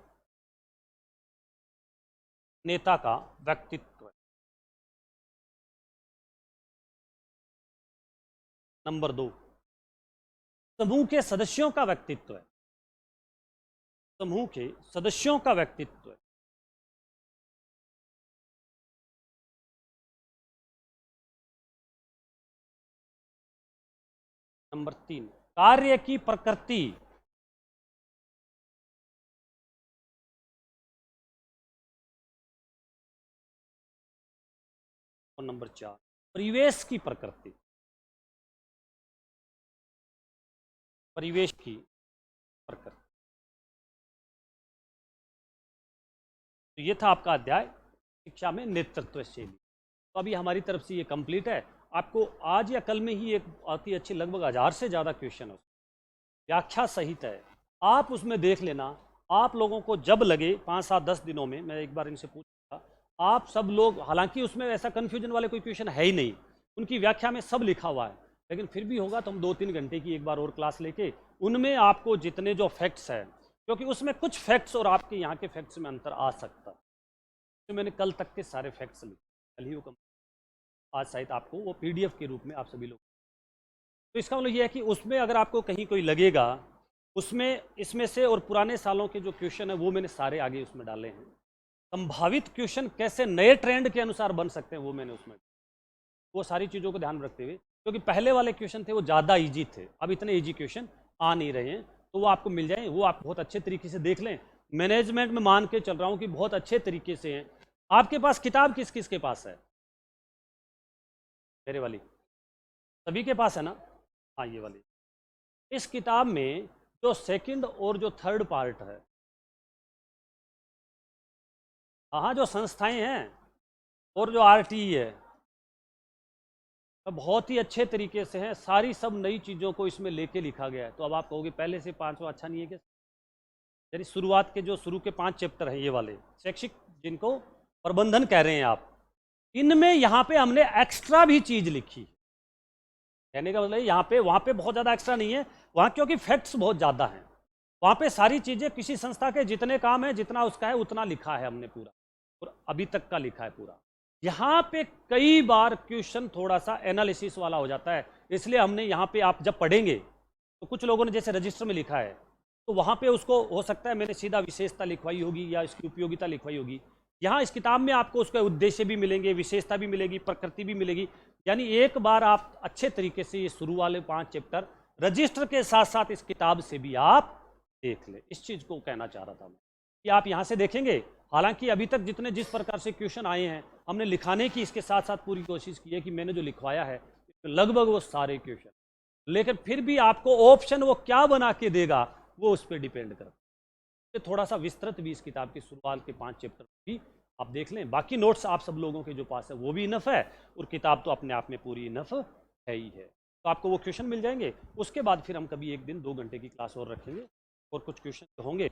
नेता का व्यक्तित्व। नंबर 2, समूह के सदस्यों का व्यक्तित्व है, समूह के सदस्यों का व्यक्तित्व है। नंबर 3, कार्य की प्रकृति। और नंबर 4, परिवेश की प्रकृति। परिवेश की प्रकृति। तो ये था आपका अध्याय शिक्षा में नेतृत्व शैली। तो अभी हमारी तरफ से ये कंप्लीट है। आपको आज या कल में ही एक बहुत ही अच्छी लगभग 1000 से ज़्यादा क्वेश्चन है, व्याख्या सहित है, आप उसमें देख लेना। आप लोगों को जब लगे 5, 7, 10 दिनों में, मैं एक बार इनसे पूछा, आप सब लोग, हालांकि उसमें ऐसा कन्फ्यूजन वाले कोई क्वेश्चन है ही नहीं, उनकी व्याख्या में सब लिखा हुआ है, लेकिन फिर भी होगा तो हम 2-3 घंटे की एक बार और क्लास लेके उनमें आपको जितने जो फैक्ट्स हैं, क्योंकि उसमें कुछ फैक्ट्स और आपके यहाँ के फैक्ट्स में अंतर आ सकता है, तो मैंने कल तक के सारे फैक्ट्स लिखे, कल ही वो आज शायद आपको वो PDF के रूप में आप सभी लोग। तो इसका मतलब ये है कि उसमें अगर आपको कहीं कोई लगेगा, उसमें इसमें से और पुराने सालों के जो क्वेश्चन है वो मैंने सारे आगे उसमें डाले हैं। संभावित क्वेश्चन कैसे नए ट्रेंड के अनुसार बन सकते हैं वो मैंने उसमें, वो सारी चीज़ों को ध्यान में रखते हुए, क्योंकि पहले वाले क्वेश्चन थे वो ज़्यादा ईजी थे, अब इतने ईजी क्वेश्चन आ नहीं रहे हैं, तो वो आपको मिल जाए, वो आप बहुत अच्छे तरीके से देख लें। मैनेजमेंट में मान के चल रहा हूँ कि बहुत अच्छे तरीके से हैं। आपके पास किताब किस किस के पास है? मेरे वाली सभी के पास है ना? हाँ, ये वाली। इस किताब में जो सेकंड और जो थर्ड पार्ट है, हाँ, जो संस्थाएं हैं और जो RTE है, तो बहुत ही अच्छे तरीके से हैं, सारी सब नई चीज़ों को इसमें लेके लिखा गया है। तो अब आप कहोगे पहले से 500 अच्छा नहीं है क्या? यानी शुरुआत के जो शुरू के 5 चैप्टर हैं, ये वाले शैक्षिक, जिनको प्रबंधन कह रहे हैं आप, इनमें यहाँ पे हमने एक्स्ट्रा भी चीज़ लिखी। कहने का मतलब यहाँ पे, वहाँ पे बहुत ज़्यादा एक्स्ट्रा नहीं है, वहाँ क्योंकि फैक्ट्स बहुत ज़्यादा हैं, वहाँ पे सारी चीज़ें किसी संस्था के जितने काम है, जितना उसका है उतना लिखा है हमने पूरा, और अभी तक का लिखा है पूरा। यहाँ पे कई बार क्वेश्चन थोड़ा सा एनालिसिस वाला हो जाता है, इसलिए हमने यहाँ पे, आप जब पढ़ेंगे तो कुछ लोगों ने जैसे रजिस्टर में लिखा है, तो वहाँ पे उसको हो सकता है मैंने सीधा विशेषता लिखवाई होगी या इसकी उपयोगिता लिखवाई होगी। यहाँ इस किताब में आपको उसका उद्देश्य भी मिलेंगे, विशेषता भी मिलेगी, प्रकृति भी मिलेगी। यानी एक बार आप अच्छे तरीके से ये शुरू वाले 5 चैप्टर रजिस्टर के साथ साथ इस किताब से भी आप देख ले। इस चीज़ को कहना चाह रहा था मैं कि आप यहाँ से देखेंगे। हालांकि अभी तक जितने जिस प्रकार से क्वेश्चन आए हैं, हमने लिखाने की इसके साथ साथ पूरी कोशिश की है कि मैंने जो लिखवाया है लगभग वो सारे क्वेश्चन, लेकिन फिर भी आपको ऑप्शन वो क्या बना के देगा वो उस पर डिपेंड करता है। थोड़ा सा विस्तृत भी इस किताब की शुरुआत के 5 चैप्टर भी आप देख लें। बाकी नोट्स आप सब लोगों के जो पास है वो भी इनफ है, और किताब तो अपने आप में पूरी इनफ है ही है। तो आपको वो क्वेश्चन मिल जाएंगे। उसके बाद फिर हम कभी एक दिन 2 घंटे की क्लास और रखेंगे और कुछ क्वेश्चन होंगे